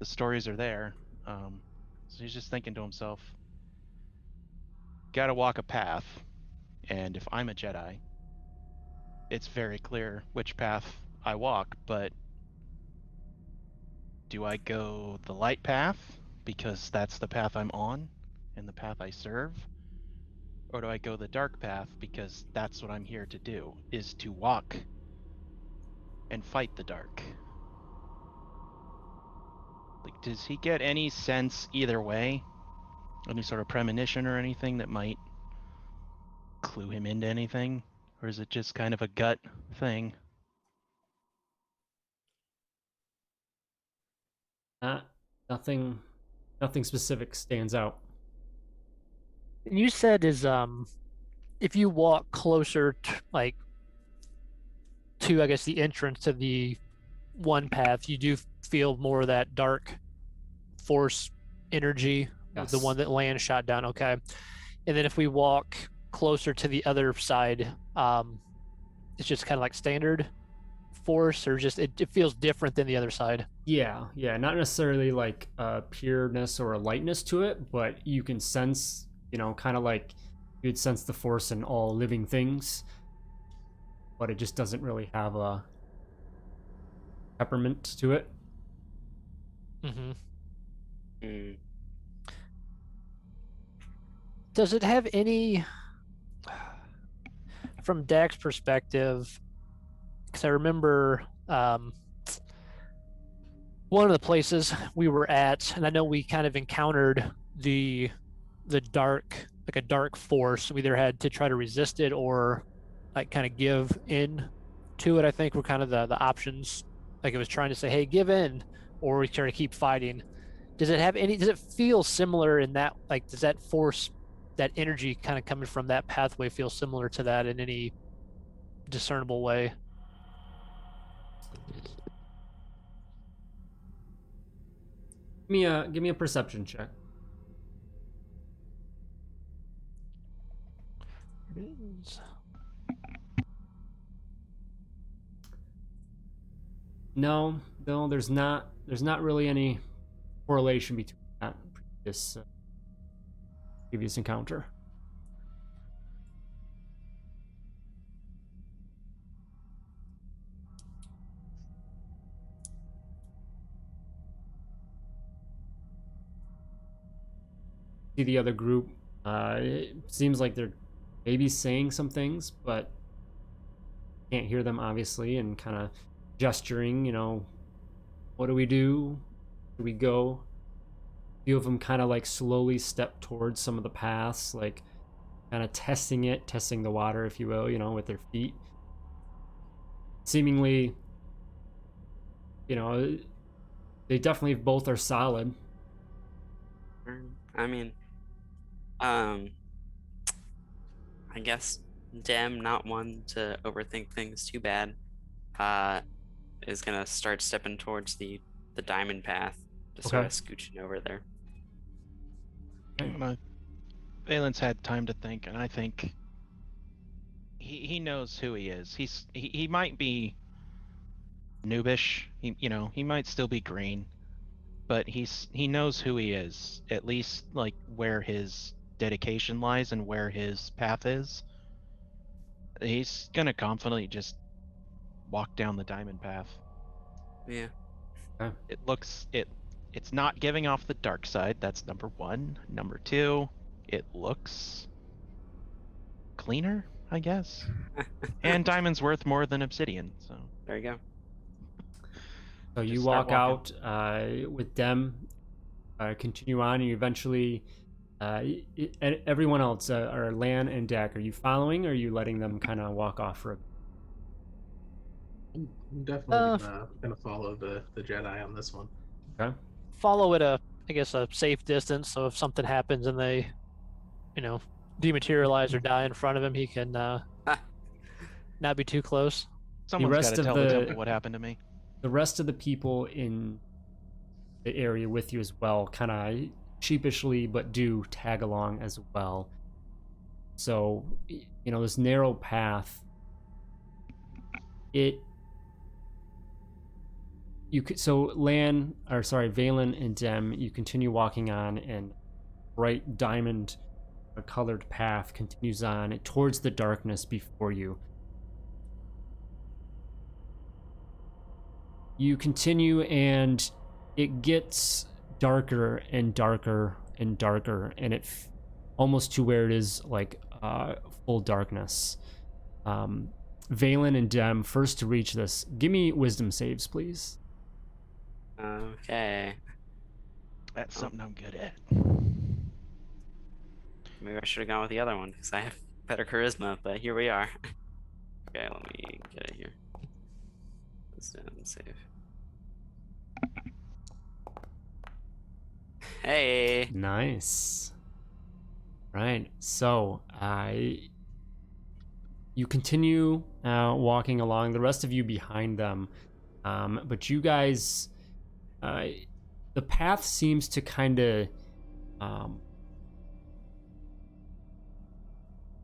the stories are there. So he's just thinking to himself, gotta walk a path, and if I'm a Jedi, it's very clear which path I walk, but do I go the light path because that's the path I'm on and the path I serve? Or do I go the dark path because that's what I'm here to do, is to walk and fight the dark? Like, does he get any sense either way? Any sort of premonition or anything that might clue him into anything? Or is it just kind of a gut thing? Not nothing specific stands out. You said is if you walk closer to, like, to, I guess, the entrance to the one path, you do feel more of that dark force energy, Yes. the one that Land shot down. Okay. And then if we walk closer to the other side, it's just kind of like standard force, or just it feels different than the other side. Yeah, not necessarily like a pureness or a lightness to it, but you can sense, kind of like you'd sense the force in all living things, but it just doesn't really have a peppermint to it. Mm-hmm. Mm. Does it have any, from Dak's perspective? Because I remember one of the places we were at, and I know we kind of encountered the dark, like a dark force. We either had to try to resist it or like kind of give in to it. I think were kind of the options. Like it was trying to say, "Hey, give in," or we try to keep fighting. Does it have any? Does it feel similar in that? Like, does that force, that energy kind of coming from that pathway, feel similar to that in any discernible way? Give me a perception check. No, there's not really any correlation between that and previous encounter. See the other group. It seems like they're maybe saying some things, but can't hear them obviously, and kind of gesturing. What do we do? Do we go? A few of them kind of like slowly step towards some of the paths, like kind of testing the water, if you will, with their feet. Seemingly, they definitely both are solid. I mean, I guess Dem, not one to overthink things too bad, is gonna start stepping towards the diamond path, just sort Okay. of scooching over there. Valen's had time to think, and I think he knows who he is. He might be noobish. He might still be green, but he knows who he is. At least like where his dedication lies and where his path is. He's gonna confidently just walk down the diamond path. Yeah. It's not giving off the dark side. That's number one. Number two, it looks cleaner, I guess. And diamond's worth more than obsidian, so There you go. So you Just start walk out walking. with them, continue on, and you eventually. Everyone else, are Lan and Dak, are you following, or are you letting them kind of walk off for a bit? I'm definitely gonna follow the Jedi on this one. Okay. Follow at a, I guess, a safe distance. So if something happens and they, dematerialize or die in front of him, he can not be too close. Someone's got rest to of tell the- the temple what happened to me. The rest of the people in the area with you as well kind of sheepishly but do tag along as well. So this narrow path, Valen and Dem, you continue walking on, and bright diamond colored path continues on towards the darkness before you. You continue, and it gets darker and darker and darker, and almost to where it is like full darkness. Valen and Dem, first to reach this, give me wisdom saves, please. Okay. That's something I'm good at. Maybe I should have gone with the other one because I have better charisma, but here we are. Okay, let me get it here. Wisdom save. Hey. Nice. Right. So, you continue walking along. The rest of you behind them, but you guys, the path seems to kind of.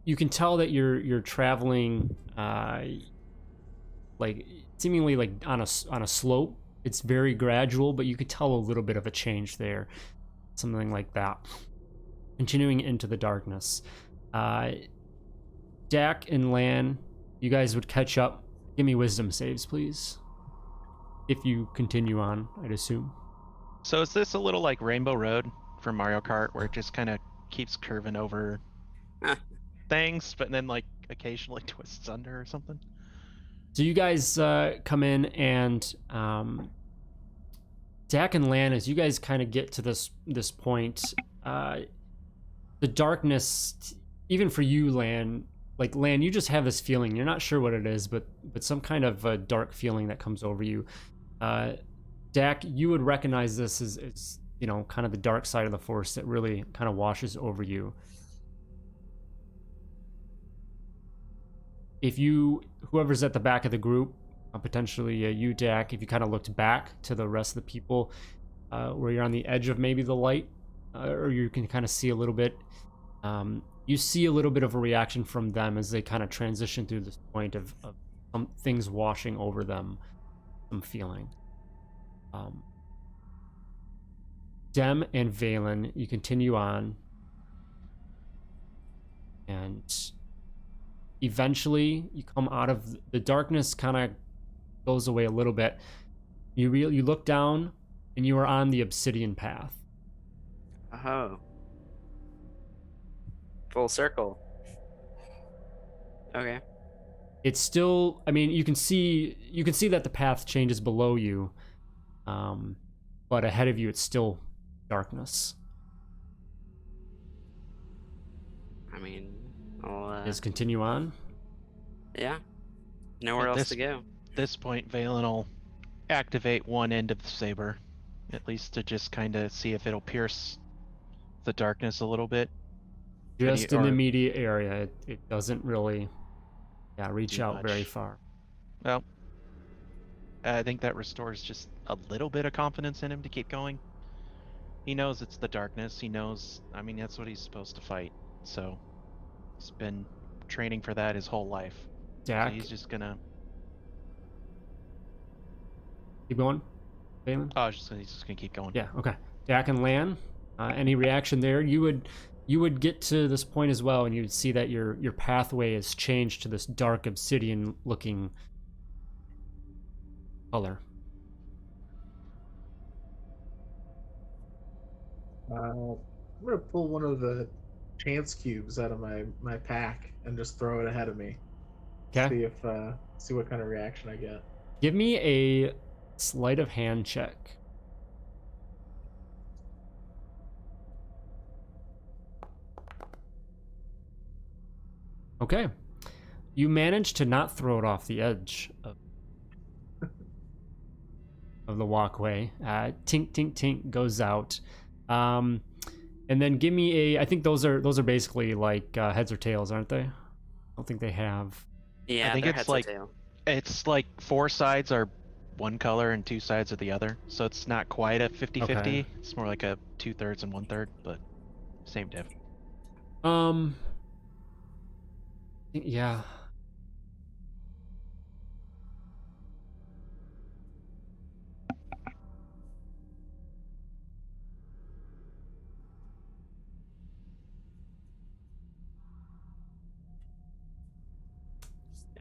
You can tell that you're traveling, like seemingly like on a slope. It's very gradual, but you could tell a little bit of a change there, something like that. Continuing into the darkness, Dak and Lan, you guys would catch up. Give me wisdom saves, please. If you continue on, I'd assume. So is this a little like Rainbow Road from Mario Kart, where it just kind of keeps curving over things, but then like occasionally twists under or something? So you guys come in, and Dak and Lan, as you guys kind of get to this point, the darkness, even for you, Lan, you just have this feeling. You're not sure what it is, but some kind of a dark feeling that comes over you. Dak, you would recognize this as kind of the dark side of the Force that really kind of washes over you. If whoever's at the back of the group, potentially you, Dak, if you kind of looked back to the rest of the people, where you're on the edge of maybe the light, or you can kind of see a little bit, you see a little bit of a reaction from them as they kind of transition through this point of things washing over them, some feeling. Dem and Valen, you continue on, and eventually you come out of the darkness, kind of goes away a little bit. You look down, and you are on the obsidian path. Oh. Full circle. Okay. It's still, I mean, you can see that the path changes below you, but ahead of you it's still darkness. I mean, I'll Just continue on. yeah. Nowhere At else to go. This point, Valen will activate one end of the saber, at least to just kind of see if it'll pierce the darkness a little bit. Just in the immediate area. It doesn't really reach do out much. very far. Well, I think that restores just a little bit of confidence in him to keep going. He knows it's the darkness. He knows, I mean, that's what he's supposed to fight. So he's been training for that his whole life. Dak, So he's just gonna... Keep going, Balin? Oh, he's just gonna keep going. Yeah, okay. Dak and Lan, any reaction there? You would get to this point as well, and you'd see that your pathway has changed to this dark obsidian looking color. I'm gonna pull one of the chance cubes out of my pack and just throw it ahead of me. Okay. See what kind of reaction I get. Give me a sleight of hand check. Okay. You manage to not throw it off the edge of the walkway. Tink, tink, tink goes out. And then give me I think those are basically like heads or tails, aren't they? I don't think they have. Yeah, I think they're it's heads or like tail. it's like 4 sides are one color and 2 sides are the other. So it's not quite a 50-50. Okay. It's more like a 2/3 and 1/3, but same diff. Yeah.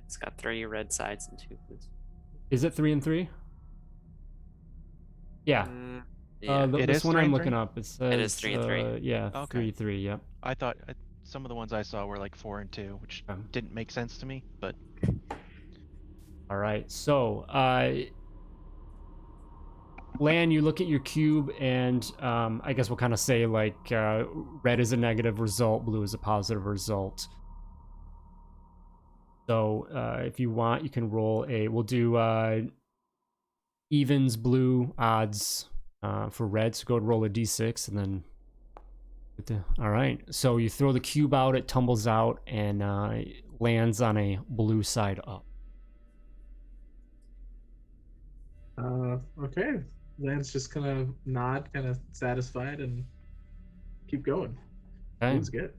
It's got 3 red sides and 2 blues. Is it 3 and 3? Yeah. Yeah. It This is one 3 I'm and looking 3? up. It says is 3 and 3. Yeah, Okay. 3, yep. I thought some of the ones I saw were like 4 and 2, which didn't make sense to me, but All right. So, Lan, you look at your cube, and I guess we'll kind of say like red is a negative result, blue is a positive result. So, if you want, you can roll we'll do evens, blue, odds for red. So go and roll a d6, and then. All right. So you throw the cube out, it tumbles out, and lands on a blue side up. Okay. Lan's just gonna nod, kind of satisfied, and keep going. Okay. Blue's good.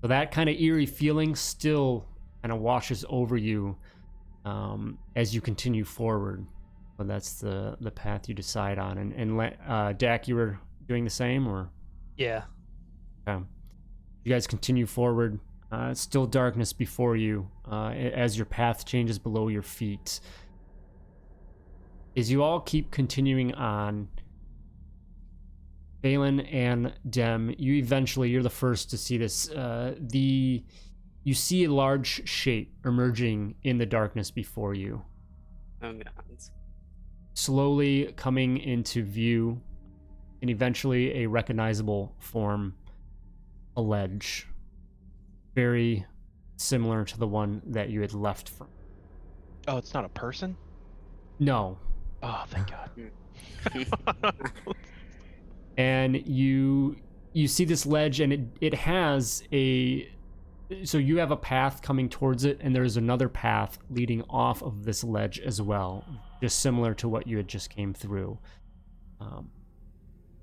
So that kind of eerie feeling still kind of washes over you as you continue forward. But that's the path you decide on. And Dak, you were doing the same, or? Yeah. Okay. You guys continue forward. Still darkness before you as your path changes below your feet. As you all keep continuing on, Balin and Dem, you're the first to see this. You see a large shape emerging in the darkness before you, Oh god. slowly coming into view, and eventually a recognizable form, a ledge, very similar to the one that you had left from. oh, it's not a person? No. Oh, thank God. And you see this ledge, and it has so you have a path coming towards it, and there's another path leading off of this ledge as well, just similar to what you had just came through.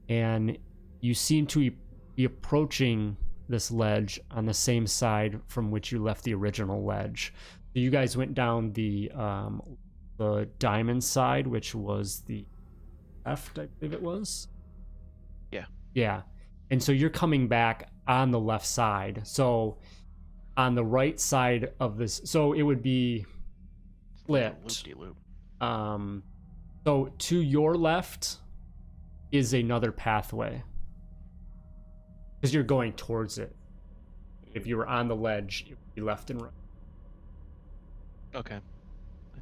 And you seem to be approaching this ledge on the same side from which you left the original ledge. So you guys went down the diamond side, which was the left, I believe it was. Yeah. And so you're coming back on the left side. So on the right side of this, so it would be flipped. Loop-de-loop. So to your left is another pathway, because you're going towards it. If you were on the ledge, it would be left and right. Okay.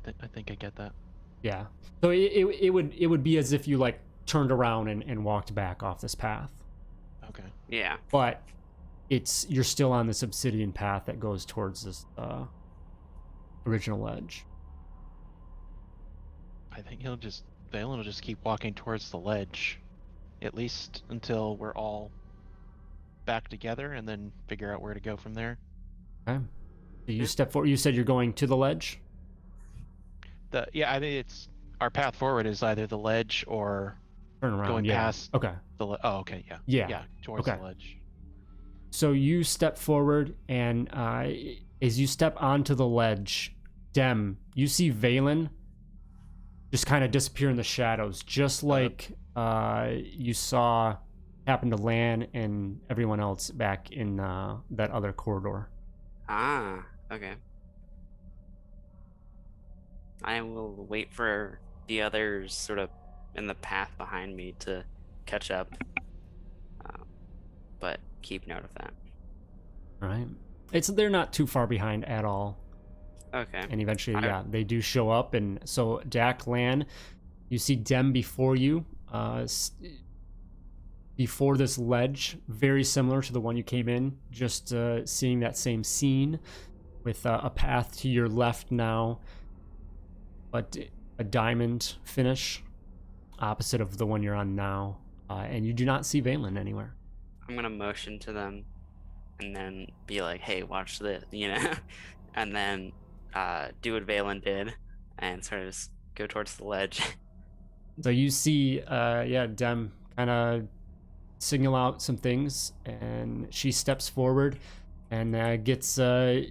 I think I get that. Yeah. So it would be as if you like turned around and walked back off this path. Okay. Yeah. But you're still on this obsidian path that goes towards this original ledge. I think Valen will just keep walking towards the ledge, at least until we're all back together, and then figure out where to go from there. Okay. So you step forward. You said you're going to the ledge? I think it's our path forward is either the ledge or Turn around. going yeah. past Okay. oh, okay, yeah. Yeah. Yeah, towards Okay. the ledge. So you step forward, and as you step onto the ledge, Dem, you see Valen just kind of disappear in the shadows, just like you saw happen to Lan and everyone else back in that other corridor. Ah, okay. I will wait for the others sort of in the path behind me to catch up, but keep note of that. All right, they're not too far behind at all. Okay. And eventually, I- yeah, they do show up. And so, Dak, Lan, you see Dem before you, before this ledge, very similar to the one you came in, just seeing that same scene with a path to your left now, but a diamond finish opposite of the one you're on now. And you do not see Valen anywhere. I'm gonna motion to them and then be like, hey, watch this, you know? And then do what Valen did and sort of just go towards the ledge. So you see, Dem kind of signal out some things, and she steps forward and gets her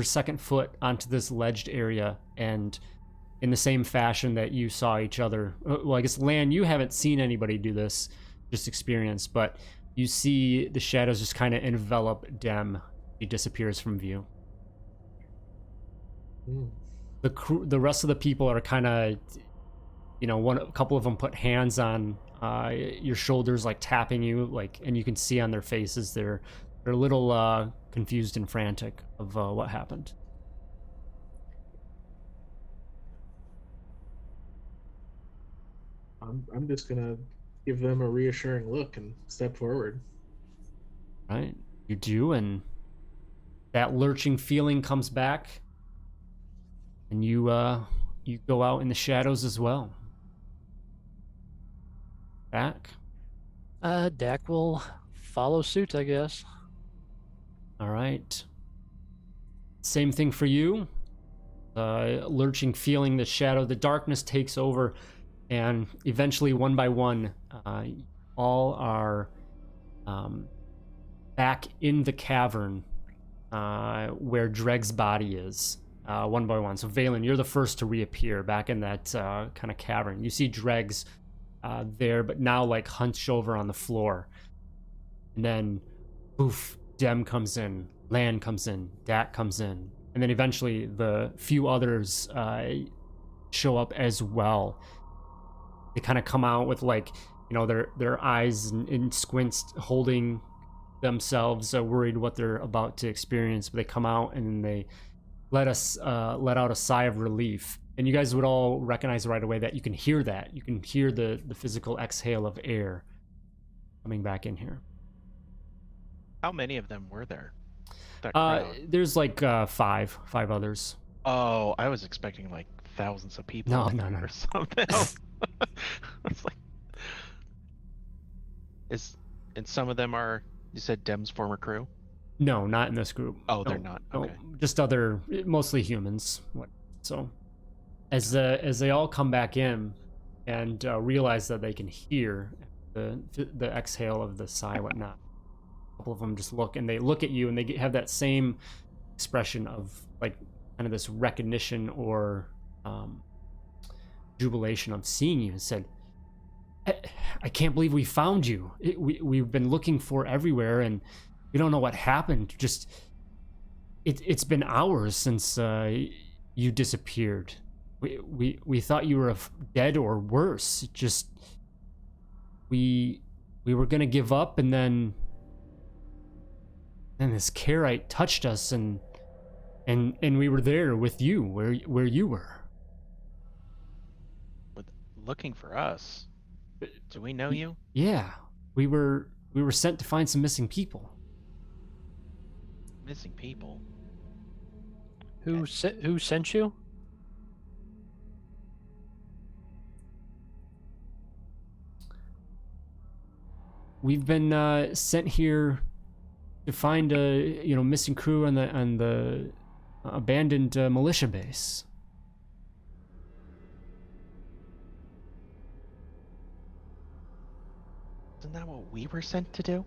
second foot onto this ledged area. And in the same fashion that you saw each other, well, I guess Lan, you haven't seen anybody do this, just experience, but you see the shadows just kind of envelop Dem. He disappears from view. The rest of the people are kind of, a couple of them put hands on your shoulders, like tapping you, like, and you can see on their faces they're a little confused and frantic of what happened. I'm just gonna give them a reassuring look and step forward. Right, you do, and that lurching feeling comes back, and you go out in the shadows as well. Back. Dak will follow suit, I guess. All right. Same thing for you. Lurching feeling, the shadow, the darkness takes over, and eventually, one by one, all are back in the cavern where Dreg's body is, one by one. So, Valen, you're the first to reappear back in that kind of cavern. You see Dreg's there, but now like hunched over on the floor. And then, poof, Dem comes in, Lan comes in, Dak comes in, and then eventually the few others show up as well. They kind of come out with their eyes and squints, holding themselves, worried what they're about to experience. But they come out and then they let out a sigh of relief. And you guys would all recognize right away that you can hear that. You can hear the physical exhale of air coming back in here. How many of them were there? That crowd. There's like five others. Oh, I was expecting like thousands of people. No. Or something. It's like, and some of them are, you said Dem's former crew? No, not in this group. Oh, they're not. No, Okay. just other, mostly humans. So, as they all come back in and realize that they can hear the exhale of the sigh, whatnot, a couple of them just look, and they look at you, and they have that same expression of like kind of this recognition or jubilation of seeing you, and said, I can't believe we found you. We've been looking for everywhere, and we don't know what happened. Just it's been hours since you disappeared. We thought you were dead or worse. Just we were gonna give up, and then this Karite touched us, and we were there with you where you were. Looking for us? Do we know you? Yeah, we were sent to find some missing people. Missing people? Who sent you? We've been sent here to find a missing crew on the abandoned militia base. Isn't that what we were sent to do?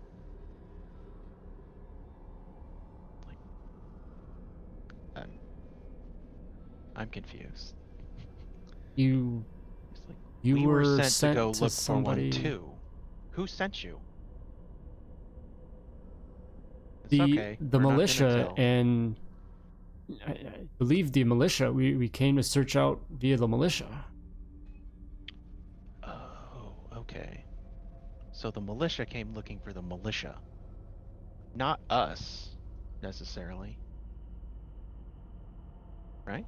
I'm confused. You He's like, you we were sent to go look somebody. for one too. Who sent you? It's The okay. the We're not gonna militia tell. and I believe the militia. We came to search out via the militia. Oh, okay. So the militia came looking for the militia, not us necessarily, right?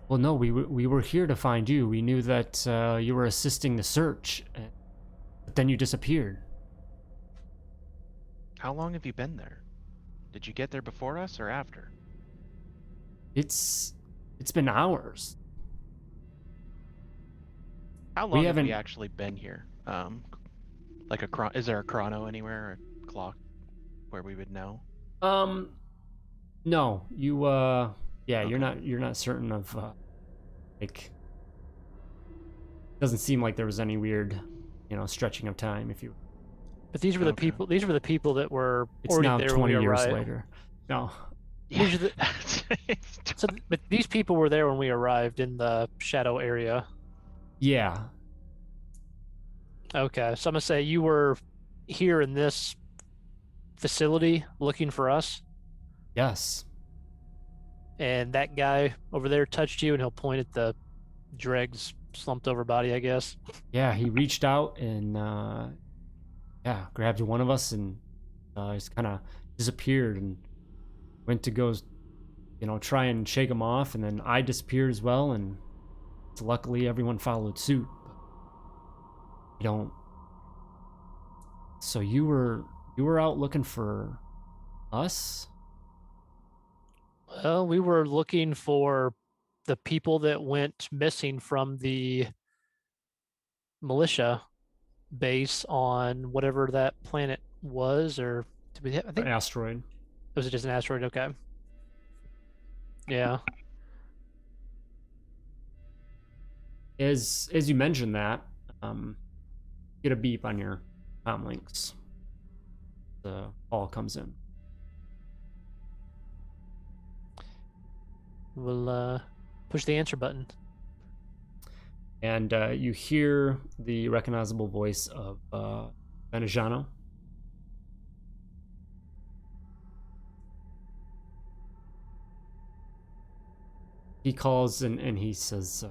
Well, no, we were here to find you. We knew that you were assisting the search, but then you disappeared. How long have you been there? Did you get there before us or after? It's been hours. How We long have we haven't. actually been here? Like is there a chrono anywhere, or a clock where we would know? No, you. Yeah, Okay. you're not certain of. Like, doesn't seem like there was any weird, stretching of time. If you. But these were the Okay. people. These were the people that were It's already now there when 20 we years arrived. later. No. Yeah, These are the- So, but these people were there when we arrived in the shadow area. Yeah. Okay, so I'm gonna say you were here in this facility looking for us, Yes. and that guy over there touched you, and he'll point at the Dreg's slumped over body, I guess. Yeah. He reached out and grabbed one of us and just kind of disappeared and went to go, try and shake him off, and then I disappeared as well, and luckily everyone followed suit. You don't. So you were out looking for us? Well, we were looking for the people that went missing from the militia base on whatever that planet was, or did we I think Asteroid. was it just an asteroid? Okay. Yeah. As you mentioned that, get a beep on your comm links. The call comes in. We'll push the answer button. And you hear the recognizable voice of Veneziano. He calls and he says,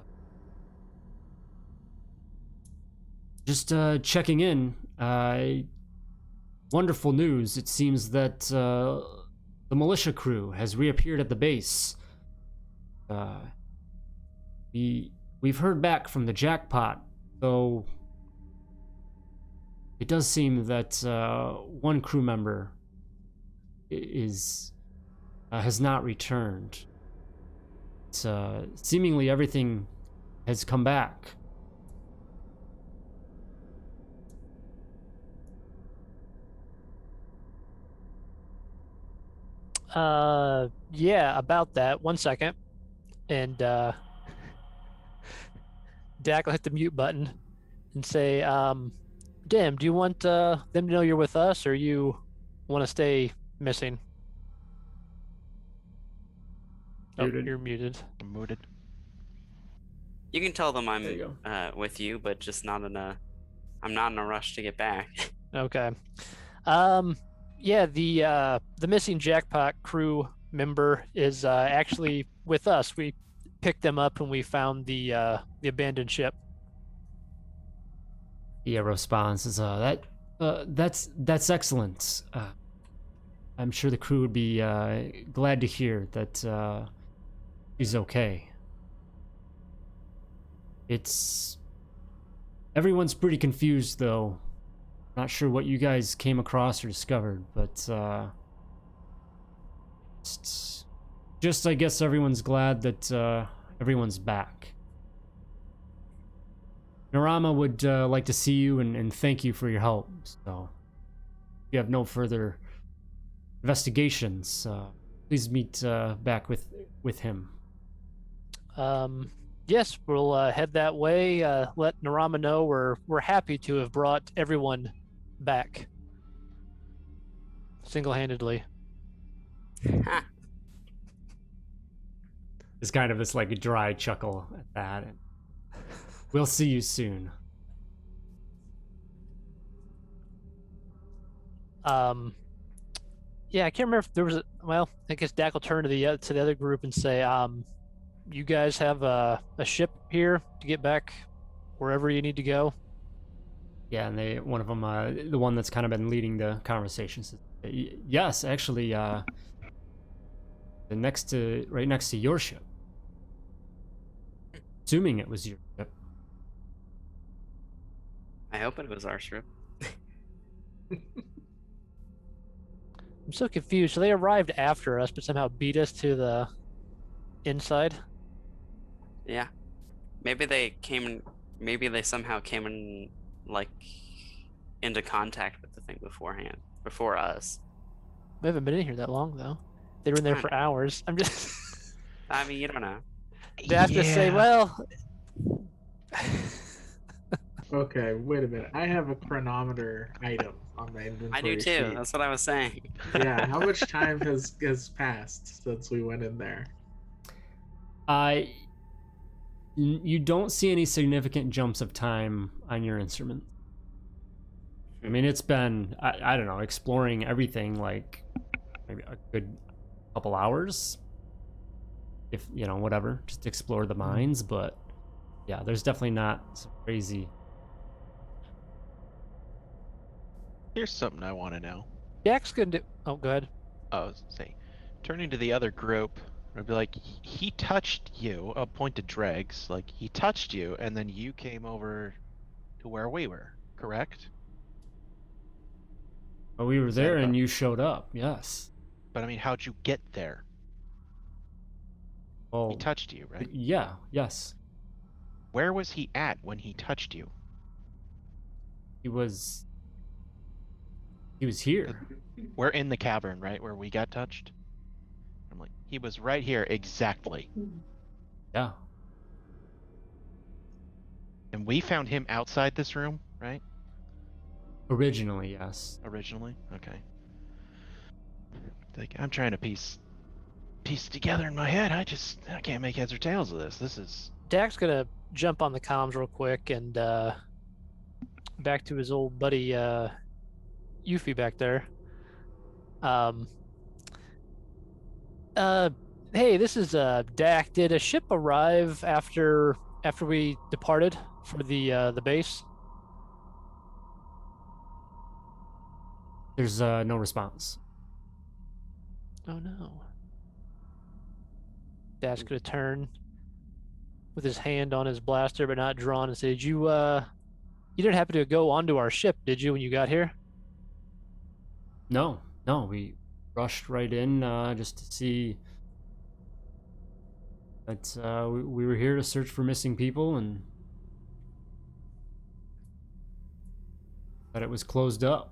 just checking in. Wonderful news. It seems that the militia crew has reappeared at the base. We've heard back from the jackpot, though it does seem that one crew member has not returned. Seemingly everything has come back. Yeah, about that. 1 second. And Dak will hit the mute button and say, Dim, do you want them to know you're with us, or you want to stay missing? Muted. Oh, you're muted. I'm muted. You can tell them There you I'm with you, but just not in a. I'm not in a rush to get back. Okay. Yeah, the missing jackpot crew member is actually with us. We picked them up when we found the abandoned ship. Yeah, response is that's excellent. I'm sure the crew would be glad to hear that he's okay. Everyone's pretty confused though. Not sure what you guys came across or discovered, but just I guess everyone's glad that everyone's back. Narama would like to see you and thank you for your help. So, if you have no further investigations, please meet back with him. Yes, we'll head that way. Let Narama know we're happy to have brought everyone back single-handedly. It's kind of this like a dry chuckle at that. And we'll see you soon. Yeah, I can't remember if there was well, I guess Dak will turn to the other group and say, you guys have a ship here to get back wherever you need to go. Yeah, and one of them, the one that's kind of been leading the conversation, says, yes, actually, right next to your ship. Assuming it was your ship. I hope it was our ship. I'm so confused. So they arrived after us, but somehow beat us to the inside. Yeah. Maybe they somehow came in, like, into contact with the thing beforehand, before us. We haven't been in here that long, though. They were in there I for know. hours. I'm just. I mean, you don't know. They have to say, well. Okay, wait a minute. I have a chronometer item on my inventory I do too. sheet. That's what I was saying. Yeah, how much time has passed since we went in there? You don't see any significant jumps of time on your instrument. I mean, it's been, I don't know, exploring everything like maybe a good couple hours. If, whatever, just explore the mines. But yeah, there's definitely not some crazy. Here's something I want to know. Dak's gonna do. Oh, go ahead. Say, turning to the other group, I'd be like, he touched you. I'll point to Dregs. Like, he touched you, and then you came over to where we were, correct? But we were Is that there and about- you showed up, yes. But I mean, how'd you get there? Well, He touched you, right? yeah, yes. Where was he at when he touched you? He was here. We're in the cavern, right, where we got touched? I'm like, he was right here exactly. Yeah. And we found him outside this room, right? Originally, yes. Originally? Okay. Like, I'm trying to piece together in my head. I can't make heads or tails of this. This is... Dak's gonna jump on the comms real quick and back to his old buddy Yuffie back there. Hey, this is Dak. Did a ship arrive after we departed for the base? There's no response. Oh no. Dak's gonna turn with his hand on his blaster but not drawn and say, "Did you didn't happen to go onto our ship, did you, when you got here?" No, we rushed right in just to see that we were here to search for missing people and that it was closed up.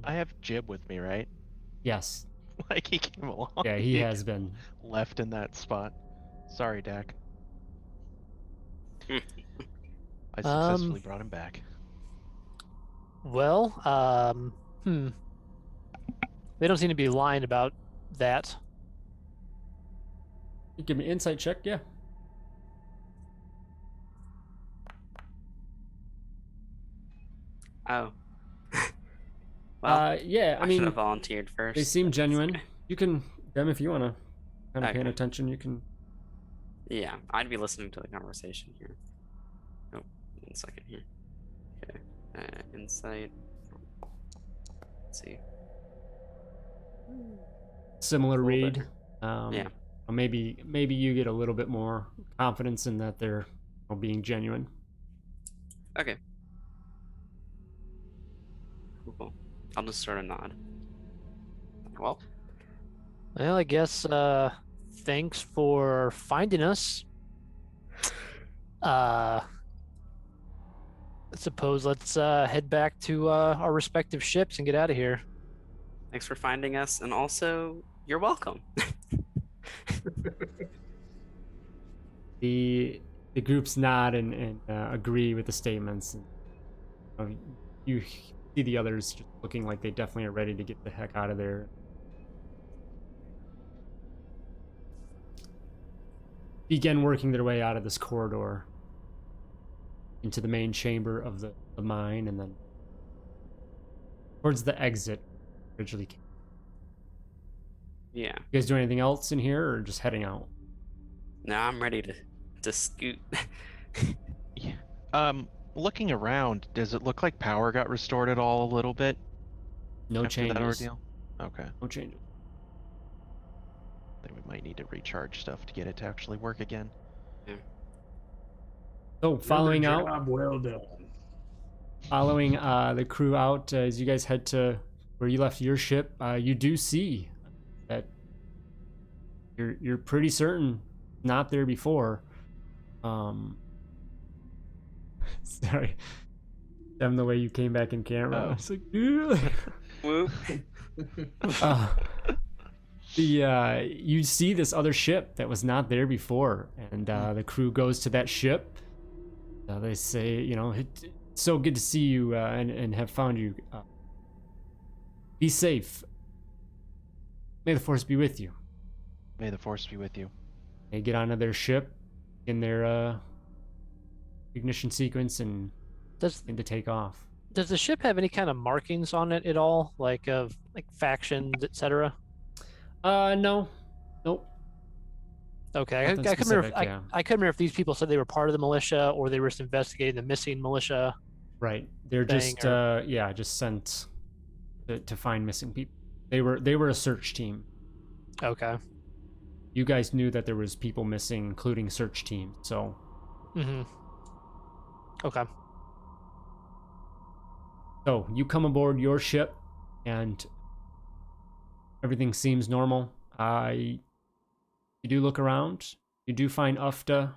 I have Jib with me, right? Yes. Like, he came along. Yeah, he has been. Left in that spot. Sorry, Dak. I successfully brought him back. Well, they don't seem to be lying about that. You give me an insight check, yeah. Oh. Well, yeah, I I should mean, have volunteered first. they seem but it's genuine. okay. You can, them if you want to kind of paying Okay. attention, you can. Yeah, I'd be listening to the conversation here. Oh, 1 second here. Okay. Insight. Let's see. Similar A little read. bit. Yeah. Maybe you get a little bit more confidence in that they're being genuine. Okay. Cool. I'll just sort of nod. Well, Well, I guess thanks for finding us. I suppose let's head back to our respective ships and get out of here. thanks for finding us, and also you're welcome. The groups nod and agree with the statements. And, you see the others just looking like they definitely are ready to get the heck out of there. begin working their way out of this corridor into the main chamber of the mine, and then towards the exit originally came. Yeah. You guys do anything else in here, or just heading out? Now I'm ready to scoot. Yeah. Looking around, does it look like power got restored at all a little bit No after that changes. ordeal? Okay. No changes. Then we might need to recharge stuff to get it to actually work again. So following Another out, job well done. following the crew out as you guys head to where you left your ship, you do see that you're pretty certain not there before. Sorry, Them the way you came back in camera. Oh. It's like, "Ugh." Whoop. You see this other ship that was not there before, and the crew goes to that ship. They say, it's so good to see you and have found you. Be safe. May the force be with you. May the force be with you. They get onto their ship in their ignition sequence and Does begin to take off. does the ship have any kind of markings on it at all, like of like factions, etc.? No. Nope. Okay, Nothing I couldn't remember. specific, yeah. I couldn't remember if these people said they were part of the militia or they were just investigating the missing militia. Right. They're Thing, just just sent to find missing people. They were a search team. Okay. You guys knew that there was people missing, including search team. So Mm-hmm. Okay. So you come aboard your ship, and everything seems normal. You do look around. You do find Ufta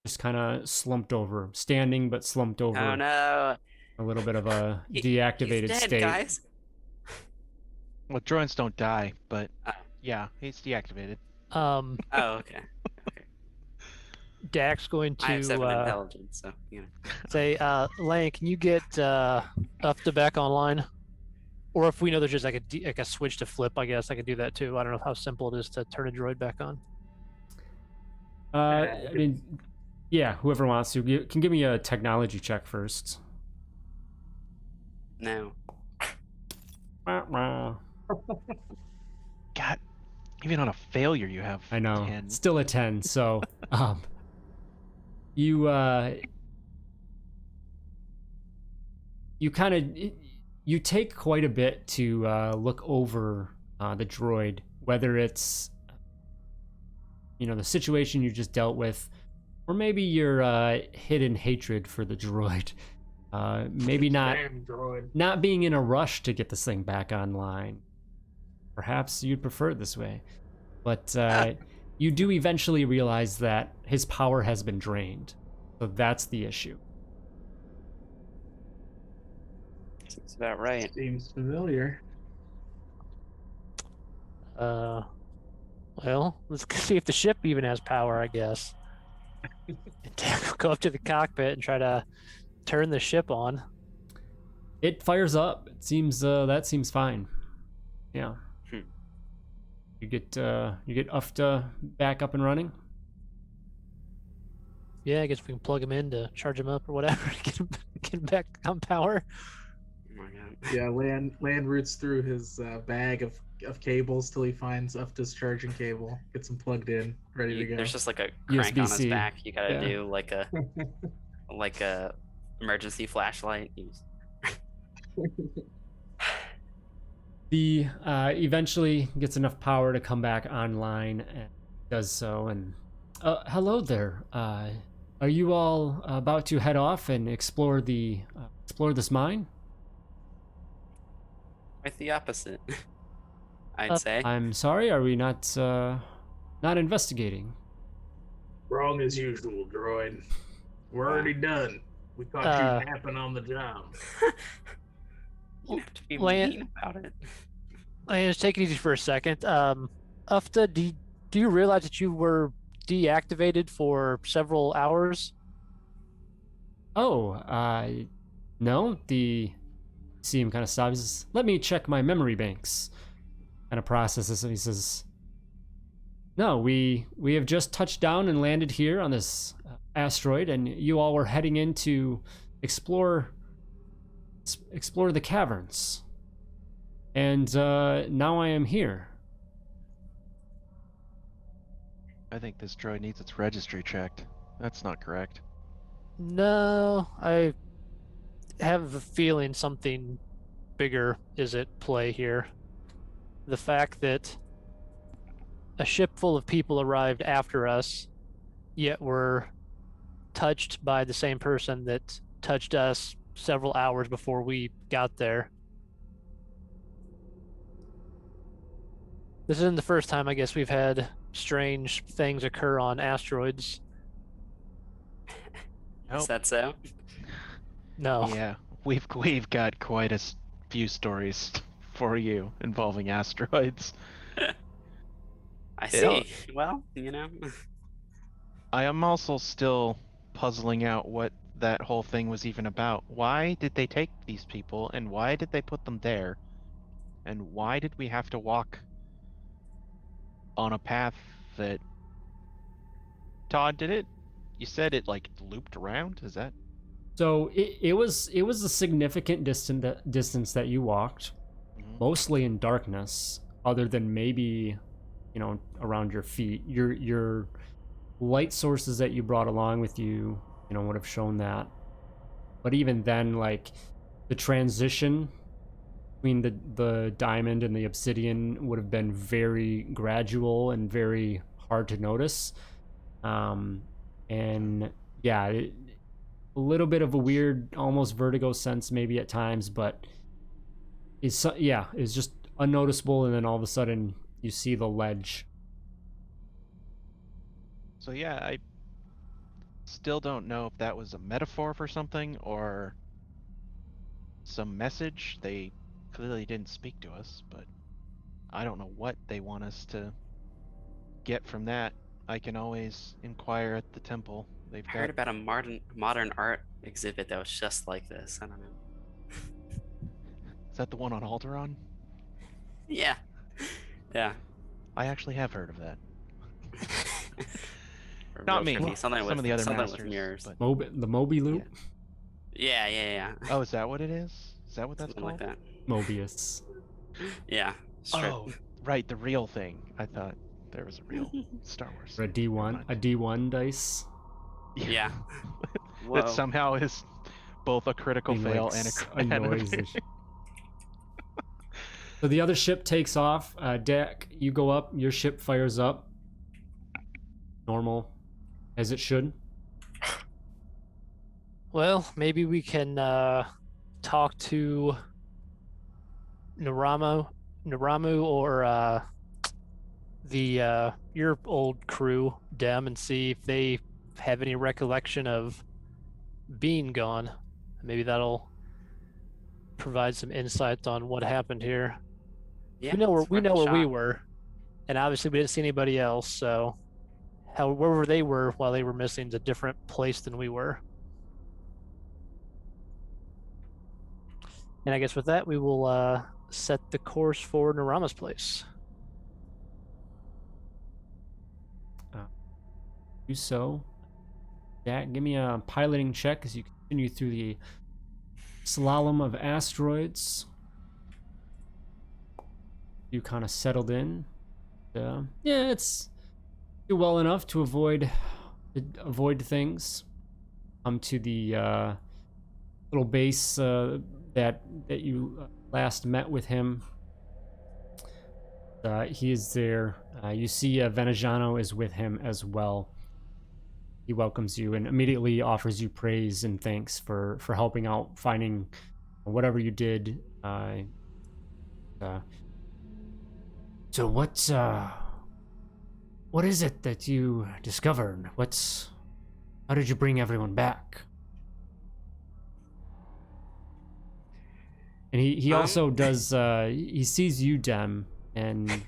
just kind of slumped over, standing but slumped over. Oh no. A little bit of a He's deactivated dead, state. guys. Well, drones don't die, but Oh. yeah, he's deactivated. Oh, okay. Dak's going I have 7 to intelligence, so say, Lane, can you get Ufta back online? Or if we know there's just like a switch to flip, I guess I could do that too. I don't know how simple it is to turn a droid back on. I mean, yeah, whoever wants to can give me a technology check first. No. God, even on a failure, you have. I know. 10. Still a 10. So, you kind of you take quite a bit to look over the droid, whether it's the situation you just dealt with, or maybe your hidden hatred for the droid. Maybe Damn droid. not being in a rush to get this thing back online. Perhaps you'd prefer it this way. But you do eventually realize that his power has been drained. So that's the issue. Seems about right. Seems familiar. Well, let's see if the ship even has power, I guess. Dak will go up to the cockpit and try to turn the ship on. It fires up. It seems that seems fine. Yeah. You get Ufta back up and running. Yeah, I guess we can plug him in to charge him up or whatever to get him back on power. Oh my god. Yeah, Land roots through his bag of cables till he finds Ufta's charging cable, gets him plugged in, ready to go. There's just like a crank on his USB-C. back. You gotta Yeah. do like a emergency flashlight. The eventually gets enough power to come back online and does so. And hello there. Are you all about to head off and explore this mine? Quite the opposite, I'd say. I'm sorry. Are we not investigating? Wrong as usual, droid. We're already done. We caught you napping on the job. You have to be Lan- mean about it. Just take it easy for a second. Ufta, do you realize that you were deactivated for several hours? Oh, no. See him kind of stops. He says, let me check my memory banks. Kind of processes and he says, No, we have just touched down and landed here on this asteroid, and you all were heading in to explore the caverns. And now I am here. I think this droid needs its registry checked. That's not correct. No, I have a feeling something bigger is at play here. The fact that a ship full of people arrived after us, yet were touched by the same person that touched us several hours before we got there. This isn't the first time, I guess, we've had strange things occur on asteroids. Nope. Is that so? No. Yeah, we've got quite a few stories for you involving asteroids. I It'll- see. Well, you know. I am also still puzzling out what that whole thing was even about. Why did they take these people, and why did they put them there? And why did we have to walk on a path that... Todd, did it? You said it like looped around? Is that... So it was a significant distance that you walked, Mhm. mostly in darkness, other than maybe, around your feet. Your light sources that you brought along with you, would have shown that. But even then, like, the transition between the diamond and the obsidian would have been very gradual and very hard to notice. And yeah, a little bit of a weird, almost vertigo sense maybe at times, but it's just unnoticeable, and then all of a sudden you see the ledge. So yeah, I still don't know if that was a metaphor for something or some message. They clearly didn't speak to us, but I don't know what they want us to get from that. I can always inquire at the temple. They've I got... heard about a modern art exhibit that was just like this. I don't know. Is that the one on Alderaan? Yeah. Yeah. I actually have heard of that. Or Not real me. trippy. Something Some with, of the other something masters, with mirrors. but... The Moby loop. Yeah. Oh, is that what it is? Is that what that's Something like called? that. Mobius. Yeah. Strip. Oh, right, the real thing. I thought there was a real Star Wars. Or a D1 dice. Yeah. That Whoa. somehow is both a critical Being, fail like, and a a noise. So the other ship takes off. Dak, you go up. Your ship fires up. Normal, as it should. Well, maybe we can talk to Naramu or your old crew, Dem, and see if they have any recollection of being gone. Maybe that'll provide some insight on what happened here. Yeah, we know it's where worth a we shot. were, and obviously we didn't see anybody else. So, wherever they were while they were missing is a different place than we were. And I guess with that, we will set the course for Narama's place. Do so. Dak, give me a piloting check as you continue through the slalom of asteroids. You kind of settled in. Yeah, it's do well enough to avoid things. Come to the little base that you last met with him. He is there. You see Veneziano is with him as well. He welcomes you and immediately offers you praise and thanks for helping out, finding whatever you did. So what is it that you discovered? How did you bring everyone back? And he also does he sees you, Dem, and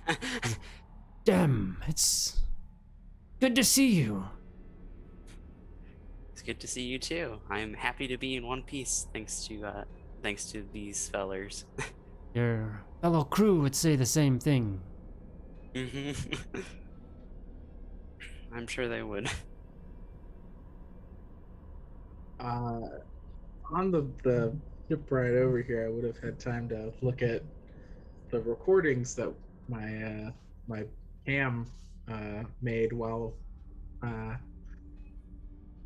Dem, it's good to see you. It's good to see you too. I'm happy to be in one piece thanks to these fellers. Your fellow crew would say the same thing. Mm-hmm. I'm sure they would. On the ship ride over here, I would have had time to look at the recordings that my cam made uh,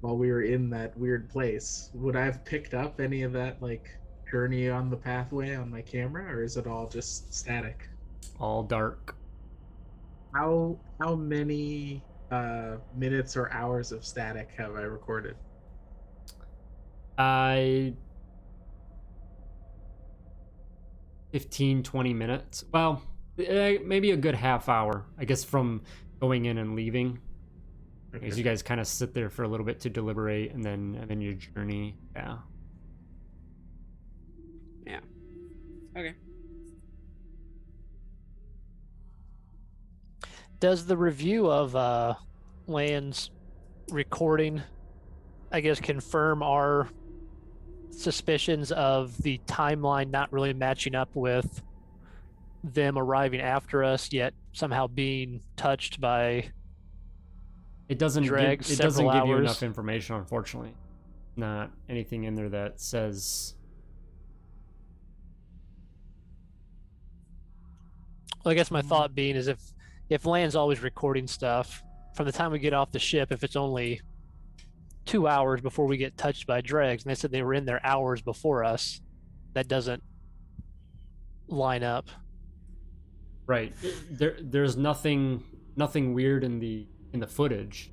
while we were in that weird place. Would I have picked up any of that like journey on the pathway on my camera, or is it all just static? All dark. How many minutes or hours of static have I recorded? I 15, 20 minutes. Well, maybe a good half hour, I guess, from going in and leaving. Because you guys kind of sit there for a little bit to deliberate, and then your journey. Yeah. Yeah. Okay. Does the review of Land's recording, I guess, confirm our suspicions of the timeline not really matching up with them arriving after us, yet somehow being touched by It doesn't Drags give, it several doesn't give you hours? enough information, unfortunately. Not anything in there that says. Well, I guess my thought being is if Land's always recording stuff, from the time we get off the ship, if it's only 2 hours before we get touched by dregs, and they said they were in there hours before us, that doesn't line up. Right. There's nothing weird in the footage,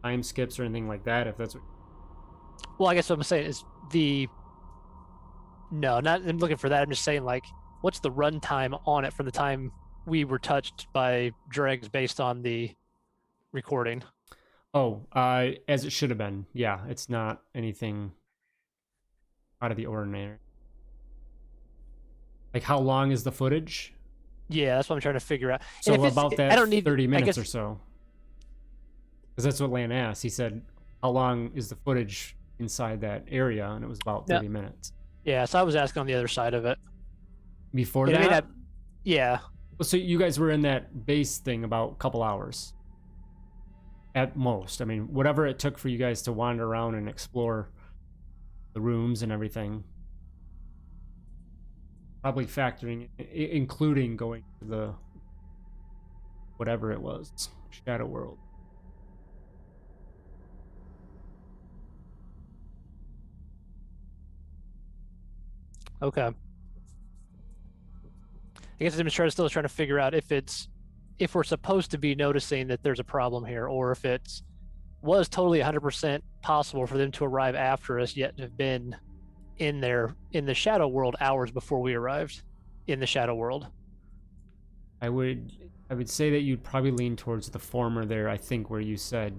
time skips or anything like that. If that's what. Well, I guess what I'm saying is no, not I'm looking for that. I'm just saying, like, what's the runtime on it from the time we were touched by dregs based on the recording? Oh, as it should have been. Yeah, it's not anything out of the ordinary. Like, how long is the footage? Yeah, that's what I'm trying to figure out. So And if about that I don't need 30 I minutes guess, or so. Because that's what Lan asked. He said, how long is the footage inside that area? And it was about 30 minutes. Yeah, so I was asking on the other side of it. Before And I that? mean, yeah. Well, so you guys were in that base thing about a couple hours. At most. I mean, whatever it took for you guys to wander around and explore the rooms and everything. Probably factoring, including going to the whatever it was, Shadow World. Okay. I guess I'm still trying to figure out if we're supposed to be noticing that there's a problem here, or if it was totally 100% possible for them to arrive after us, yet have been in the Shadow World hours before we arrived in the Shadow World. I would say that you'd probably lean towards the former there. I think where you said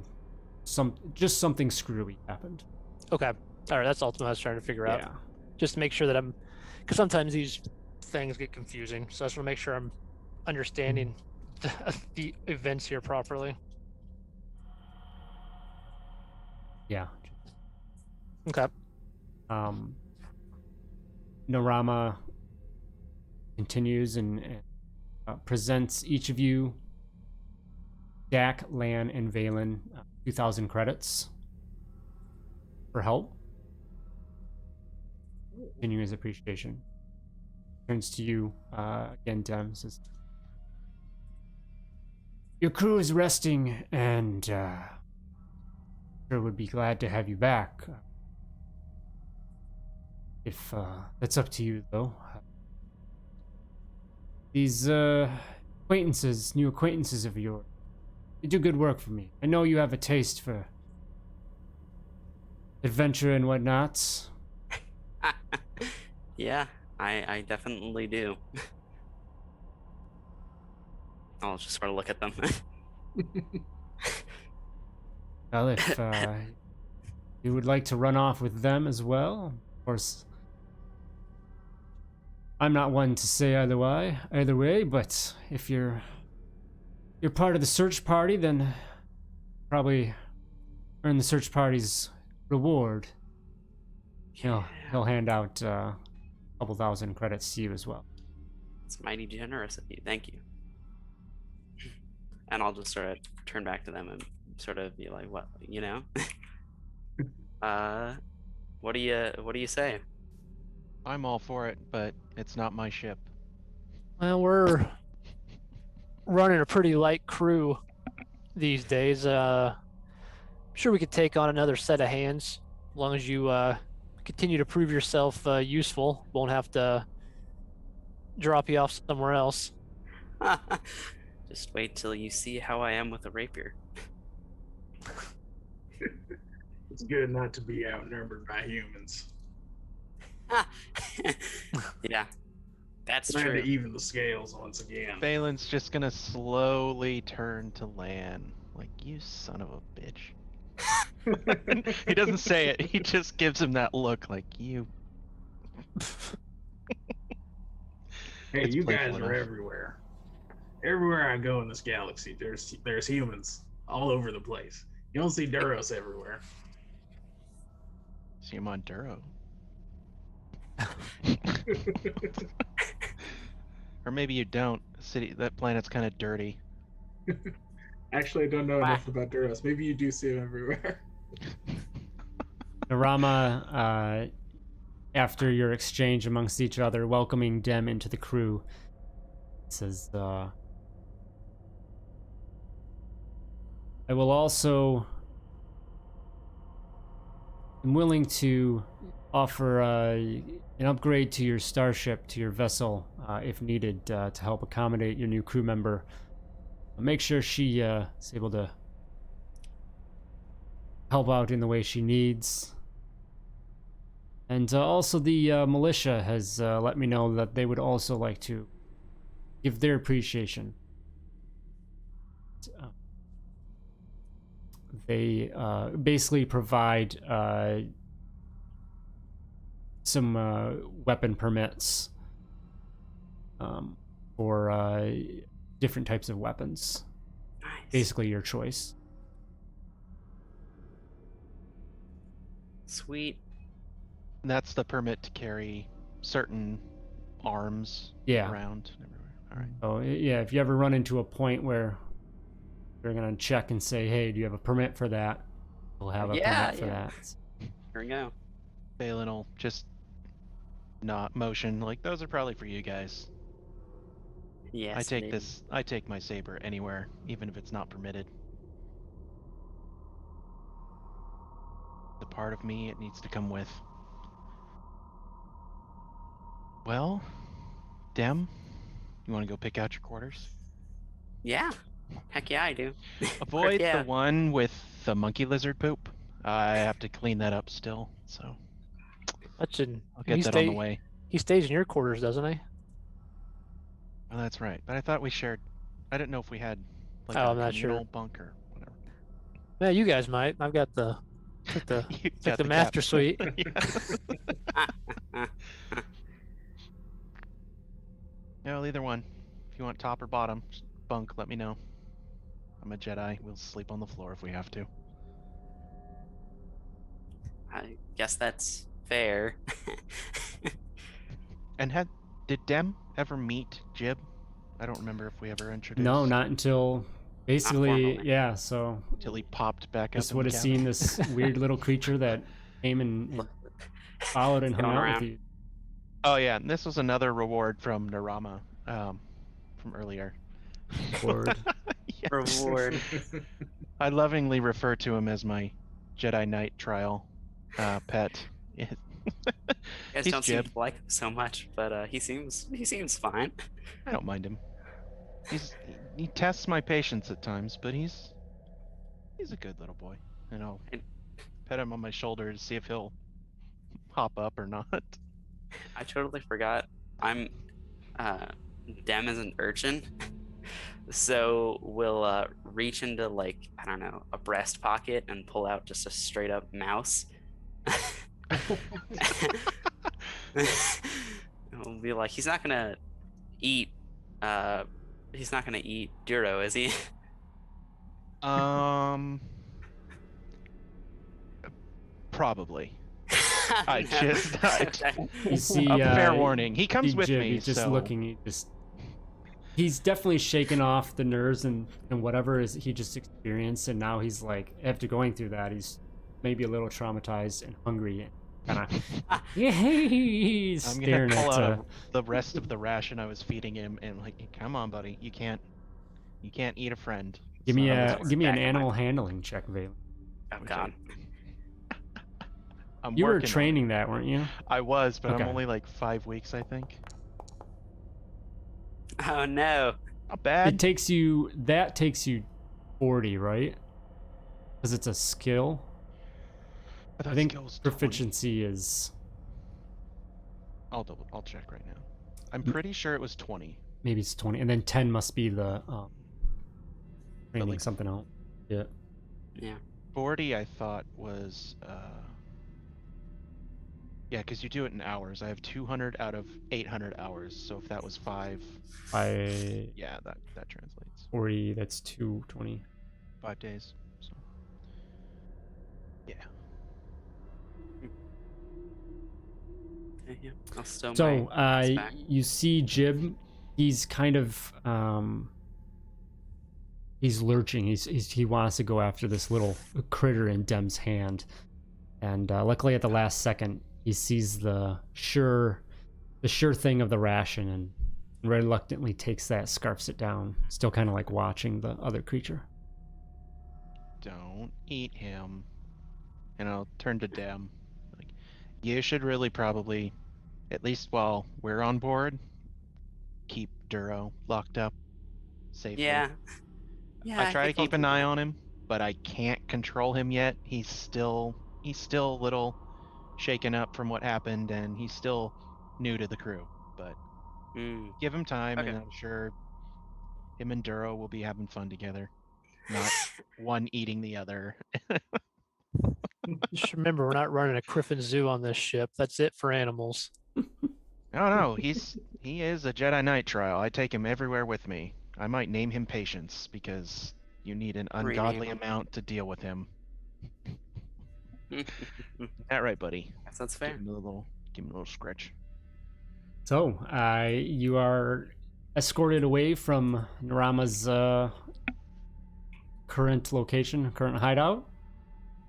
just something screwy happened. Okay. All right. That's ultimately what I was trying to figure out. Yeah. Just to make sure that because sometimes these things get confusing. So I just want to make sure I'm understanding the events here properly. Yeah. Okay. Narama continues and presents each of you, Dak, Lan, and Valen, 2,000 credits for help. Continuing his appreciation. Turns to you again, Dem. Says, your crew is resting, and sure would be glad to have you back. If that's up to you, though. These new acquaintances of yours, they do good work for me. I know you have a taste for adventure and whatnot. Yeah, I definitely do. I'll just sort of look at them. Well, if you would like to run off with them as well, of course, I'm not one to say either way, but if you're part of the search party, then probably earn the search party's reward. He'll hand out a couple thousand credits to you as well. It's mighty generous of you. Thank you. And I'll just sort of turn back to them and sort of be like, what, you know? What do you say? I'm all for it, but it's not my ship. Well, we're running a pretty light crew these days. I'm sure we could take on another set of hands as long as you continue to prove yourself useful. Won't have to drop you off somewhere else. Just wait till you see how I am with a rapier. It's good not to be outnumbered by humans. Yeah, that's Trying true. to even the scales once again. Balin's just gonna slowly turn to Lan. Like, you son of a bitch. He doesn't say it, he just gives him that look like, you. Hey, It's you playful guys are enough. everywhere. Everywhere I go in this galaxy, there's humans all over the place. You don't see Duros everywhere. See him on Duro. Or maybe you don't. That planet's kind of dirty. Actually, I don't know Why? enough about Duros. Maybe you do see him everywhere. Narama, after your exchange amongst each other, welcoming Dem into the crew, says, I will also... I'm willing to offer an upgrade to your starship, to your vessel, if needed, to help accommodate your new crew member. Make sure she is able to help out in the way she needs. And also the militia has let me know that they would also like to give their appreciation. They basically provide some weapon permits for different types of weapons. Nice. Basically your choice. Sweet. And that's the permit to carry certain arms Yeah. around everywhere. Alright. So yeah, if you ever run into a point where they're gonna check and say, hey, do you have a permit for that? We'll have a permit for that. Here we go. Balin will just not motion, like, those are probably for you guys. Yes. I take my saber anywhere, even if it's not permitted. The part of me it needs to come with. Well, Dem, you want to go pick out your quarters? Yeah. Heck yeah, I do. Avoid yeah. the one with the monkey lizard poop. I have to clean that up still, so I'll get that on the way. He stays in your quarters, doesn't he? Oh, that's right. But I thought we shared. I didn't know if we had like Oh, a I'm not sure. communal bunk or whatever. Yeah, you guys might. I've got the You like got the master cap. suite. No, either one. If you want top or bottom bunk, let me know. I'm a Jedi. We'll sleep on the floor if we have to. I guess that's fair. And did Dem ever meet Jib? I don't remember if we ever introduced. No, not until basically, formally. yeah. So Till he popped back up. just in would the have cabin. seen this weird little creature that came and followed and hung Going out around. with you. Oh yeah, and this was another reward from Narama, from earlier. Reward. Yes. Reward. I lovingly refer to him as my Jedi Knight trial pet. You guys He's don't seem Jib. to like him so much, but he seems fine. I don't mind him. He tests my patience at times, but he's a good little boy. And I'll And- pet him on my shoulder to see if he'll hop up or not. I totally forgot. I'm Dem is an urchin. So we'll reach into, like, I don't know, a breast pocket and pull out just a straight up mouse. We'll be like, he's not gonna eat Duro, is he? Probably. No. You see, A fair warning. He comes with Jib, me, he's just so looking. He just he's definitely shaken off the nerves and whatever is he just experienced, and now he's like, after going through that, he's maybe a little traumatized and hungry and kind of yeah, he's I'm gonna staring pull at out the rest of the ration I was feeding him and like, come on, buddy, you can't eat a friend. give me So- a That's give me an back in my animal mind. handling check, Valen. Oh Okay. God. I'm You were working on it. training that, weren't you? I was, but Okay. I'm only like 5 weeks, I think. Oh no. Not bad. It takes you 40, right? Because it's a skill. But I that think skill's 20. proficiency is I'll check right now. I'm pretty sure it was 20. maybe it's 20, and then 10 must be the training like- something else. Yeah. Yeah. 40 I thought was yeah, because you do it in hours. I have 200 out of 800 hours. So if that was 5, By yeah, that translates. 40, that's 220. 5 days. So yeah. Okay, yeah. I'll stow So my axe back. you see Jib, he's kind of he's lurching. He wants to go after this little critter in Dem's hand, and luckily at the last second he sees the sure thing of the ration and reluctantly takes that, scarfs it down, still kind of like watching the other creature. Don't eat him. And I'll turn to Dem. Like, you should really probably, at least while we're on board, keep Duro locked up safely. Yeah. Yeah. I try to think I'll keep an do eye that. on him, but I can't control him yet. He's still a little shaken up from what happened, and he's still new to the crew. But Mm. give him time, Okay. and I'm sure him and Duro will be having fun together. Not one eating the other. Just remember, we're not running a Griffin Zoo on this ship. That's it for animals. No, he is a Jedi Knight trial. I take him everywhere with me. I might name him Patience because you need an Rename ungodly him. amount to deal with him. That right, buddy? Guess that's Give fair. him a little scratch. So you are escorted away from Narama's current location, current hideout,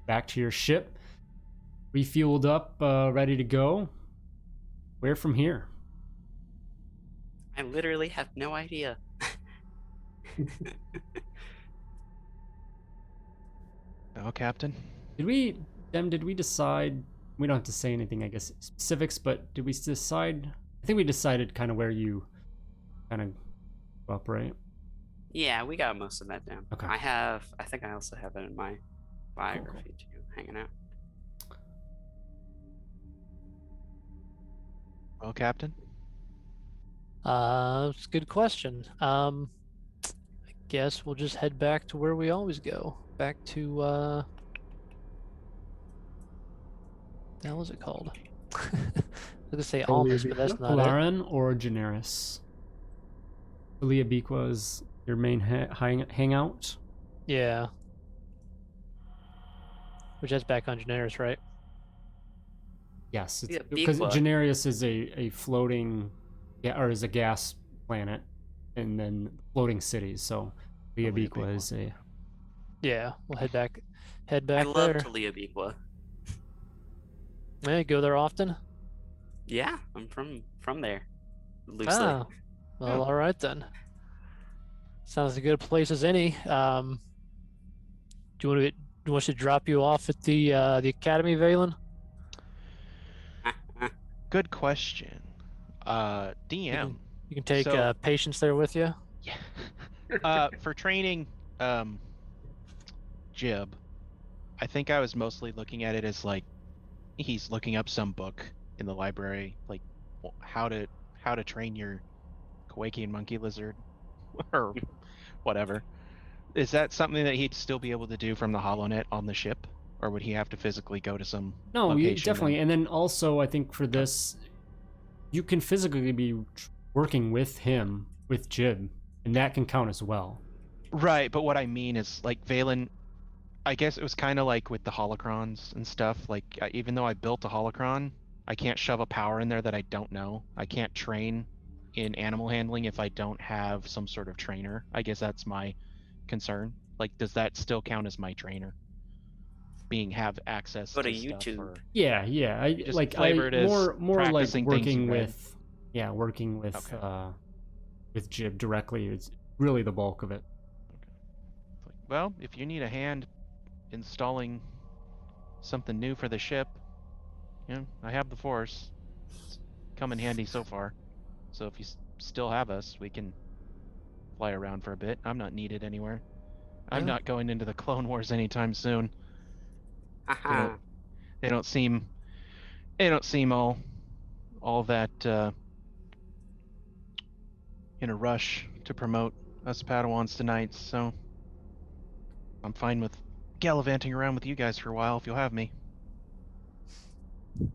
back to your ship, refueled up, ready to go. Where from here? I literally have no idea. Oh, Captain. Did we decide, we don't have to say anything, I guess, specifics, but did we decide, I think we decided kind of where you kind of go up, right? Yeah, we got most of that down. Okay. I think I also have it in my biography too, hanging out. Well, Captain. It's a good question. I guess we'll just head back to where we always go. Back to what the hell is it called? I was gonna say Almas, but that's not it. Polaran or Generis? Liabiqua is your main hangout? Yeah. Which that's back on Generis, right? Yes, Yeah, because Biqua. Generis is a floating, or is a gas planet, and then floating cities. So Liabiqua Liabiqua. is a. Yeah, we'll head back I there. love Talia Biqua. Yeah, you go there often? Yeah, I'm from there. Loosely. Ah, well, all right then. Sounds a good place as any. Do you want us to drop you off at the academy, Valen? Good question. DM. You can take So- Patience there with you. Yeah. For training, Jib, I think I was mostly looking at it as like he's looking up some book in the library, like how to train your Kowakian monkey lizard, or whatever. Is that something that he'd still be able to do from the HoloNet on the ship, or would he have to physically go to some No, you, location definitely. And then also, I think for this, you can physically be working with him, with Jib, and that can count as well. Right, but what I mean is, like, Valen, I guess it was kind of like with the holocrons and stuff. Like, even though I built a holocron, I can't shove a power in there that I don't know. I can't train in animal handling if I don't have some sort of trainer? I guess that's my concern. Like, does that still count as my trainer? Have access Go to to stuff, YouTube. or Yeah, yeah. I just like flavor it as more like practicing things you working read? with, yeah, working Okay. with Jib directly is really the bulk of it. Like, well, if you need a hand installing something new for the ship, I have the Force. It's come in handy so far. So if you still have us, we can fly around for a bit. I'm not needed anywhere. I'm Yeah. not going into the Clone Wars anytime soon. They don't. Haha. They don't seem. They don't seem all that in a rush to promote us Padawans tonight. So I'm fine with gallivanting around with you guys for a while if you'll have me.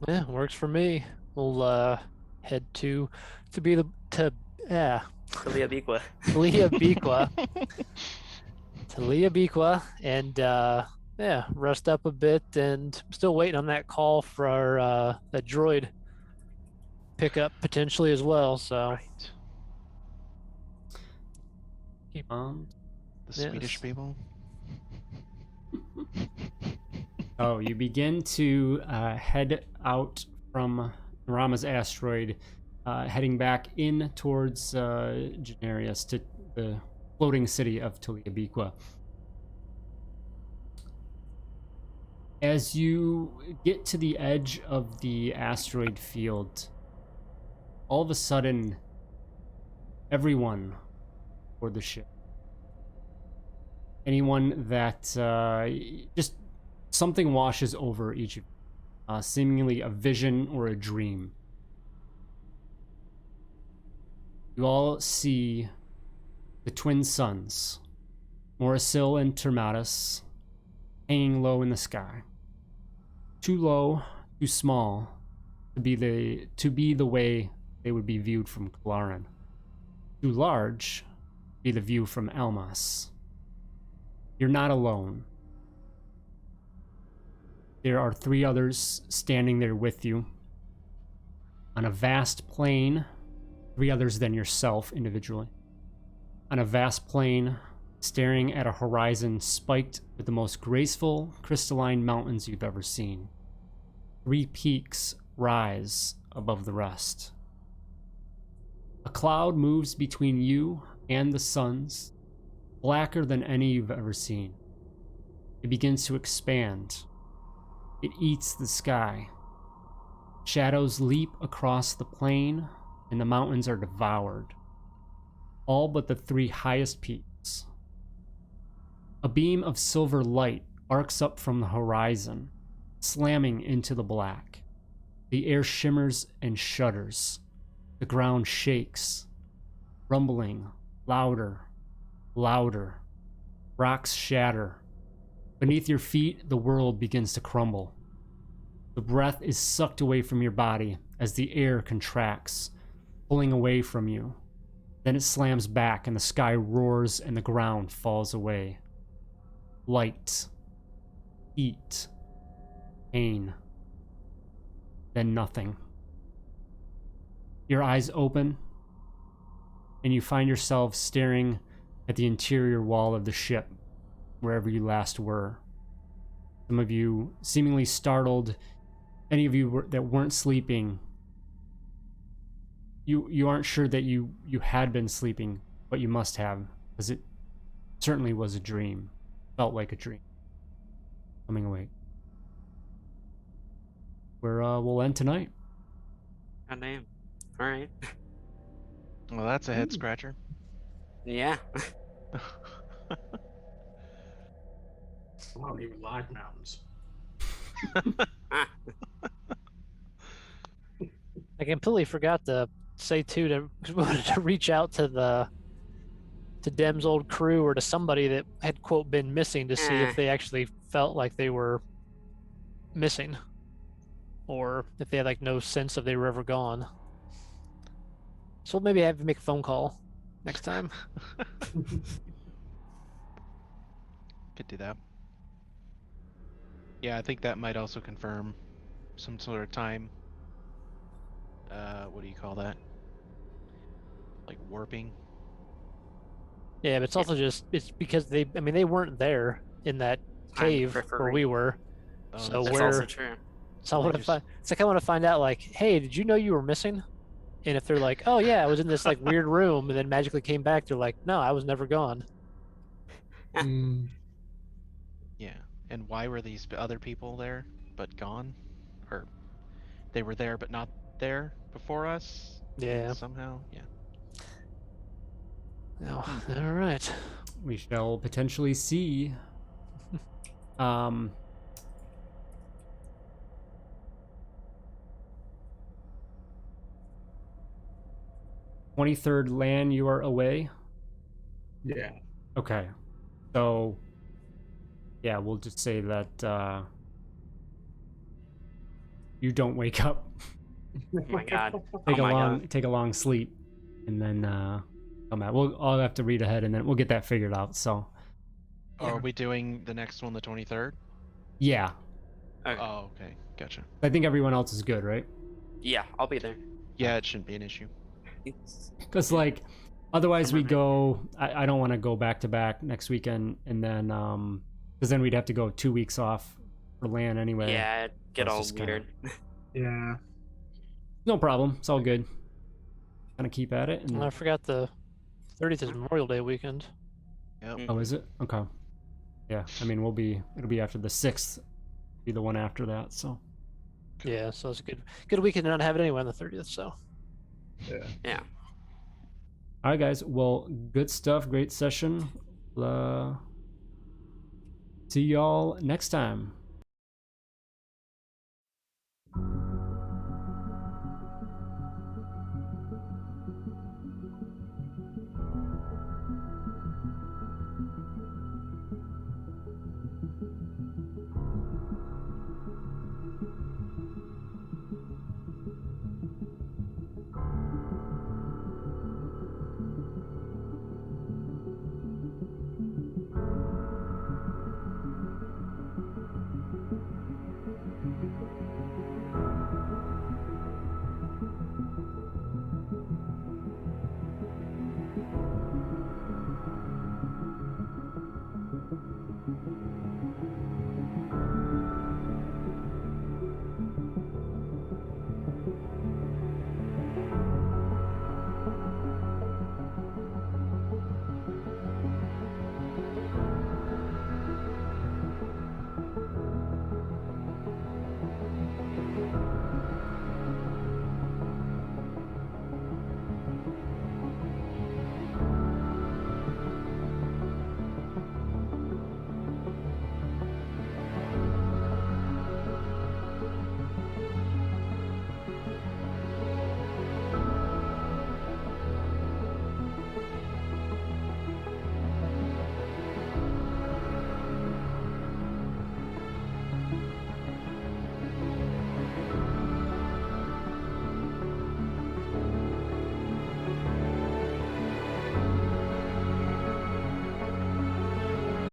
Yeah, works for me. We'll head to be the to yeah Talia Bigua. Talia Bequa Talia Bequa and yeah, rest up a bit, and I'm still waiting on that call for that droid pickup potentially as well. So Right. Um, The Swedish yes. people. oh, you begin to head out from Rama's asteroid, heading back in towards Genarius to the floating city of Taliabiqua. As you get to the edge of the asteroid field, all of a sudden, everyone aboard the ship, anyone that just something washes over each of you, seemingly a vision or a dream. You all see the twin suns, Morisil and Termatus, hanging low in the sky. Too low, too small to be the way they would be viewed from Kalaran. Too large to be the view from Elmas. You're not alone. There are 3 others standing there with you. On a vast plain, 3 others than yourself individually. On a vast plain, staring at a horizon spiked with the most graceful, crystalline mountains you've ever seen. 3 peaks rise above the rest. A cloud moves between you and the suns, blacker than any you've ever seen. It begins to expand. It eats the sky. Shadows leap across the plain, and the mountains are devoured. All but the 3 highest peaks. A beam of silver light arcs up from the horizon, slamming into the black. The air shimmers and shudders. The ground shakes, rumbling, louder, louder. Rocks shatter. Beneath your feet, the world begins to crumble. The breath is sucked away from your body as the air contracts, pulling away from you. Then it slams back and the sky roars and the ground falls away. Light, heat, pain, then nothing. Your eyes open, and you find yourself staring at the interior wall of the ship, wherever you last were. Some of you seemingly startled. Any of you that weren't sleeping, you aren't sure that you had been sleeping, but you must have, because it certainly was a dream. Felt like a dream. Coming awake. We'll end tonight. God damn. All right. Well, that's a head scratcher. Yeah. I don't even like mountains. I completely forgot to say too to reach out to Dem's old crew or to somebody that had quote been missing to see if they actually felt like they were missing, or if they had like no sense of they were ever gone. So maybe I have to make a phone call next time. Could do that. Yeah, I think that might also confirm some sort of time. What do you call that? like warping. Yeah, but it's also just it's because they weren't there in that Time cave where periphery. we were. Oh, So that's That's where also true. so I Well, want to find it's like I want to find out like, hey, did you know you were missing? And if they're like, oh yeah, I was in this like weird room and then magically came back, they're like, no, I was never gone. Yeah. And why were these other people there but gone? Or they were there but not there before us? Yeah. Somehow? Yeah. Oh, all right. We shall potentially see. Um, 23rd land, you are away. Yeah. Okay. So, yeah, we'll just say that you don't wake up. Oh my god. Take Oh a my long God. take a long sleep, and then come out. I'll have to read ahead, and then we'll get that figured out. So, Are we doing the next one the 23rd? yeah, Okay. Oh, okay. Gotcha. I think everyone else is good, right? Yeah, I'll be there. Yeah, it shouldn't be an issue. Because like, otherwise Come we on, go. I don't want to go back to back next weekend, and then because then we'd have to go 2 weeks off for land anyway. Yeah, it'd get it's all just kinda- weird. Yeah. No problem. It's all good. Kind of keep at it. And I forgot the 30th is Memorial Day weekend. Yep. oh, is it? Okay. Yeah. I mean, it'll be after the 6th. Be the one after that. So. Yeah, so it's a good weekend to not have it anyway on the 30th. So Yeah. All right, guys. Well, good stuff. Great session. See y'all next time.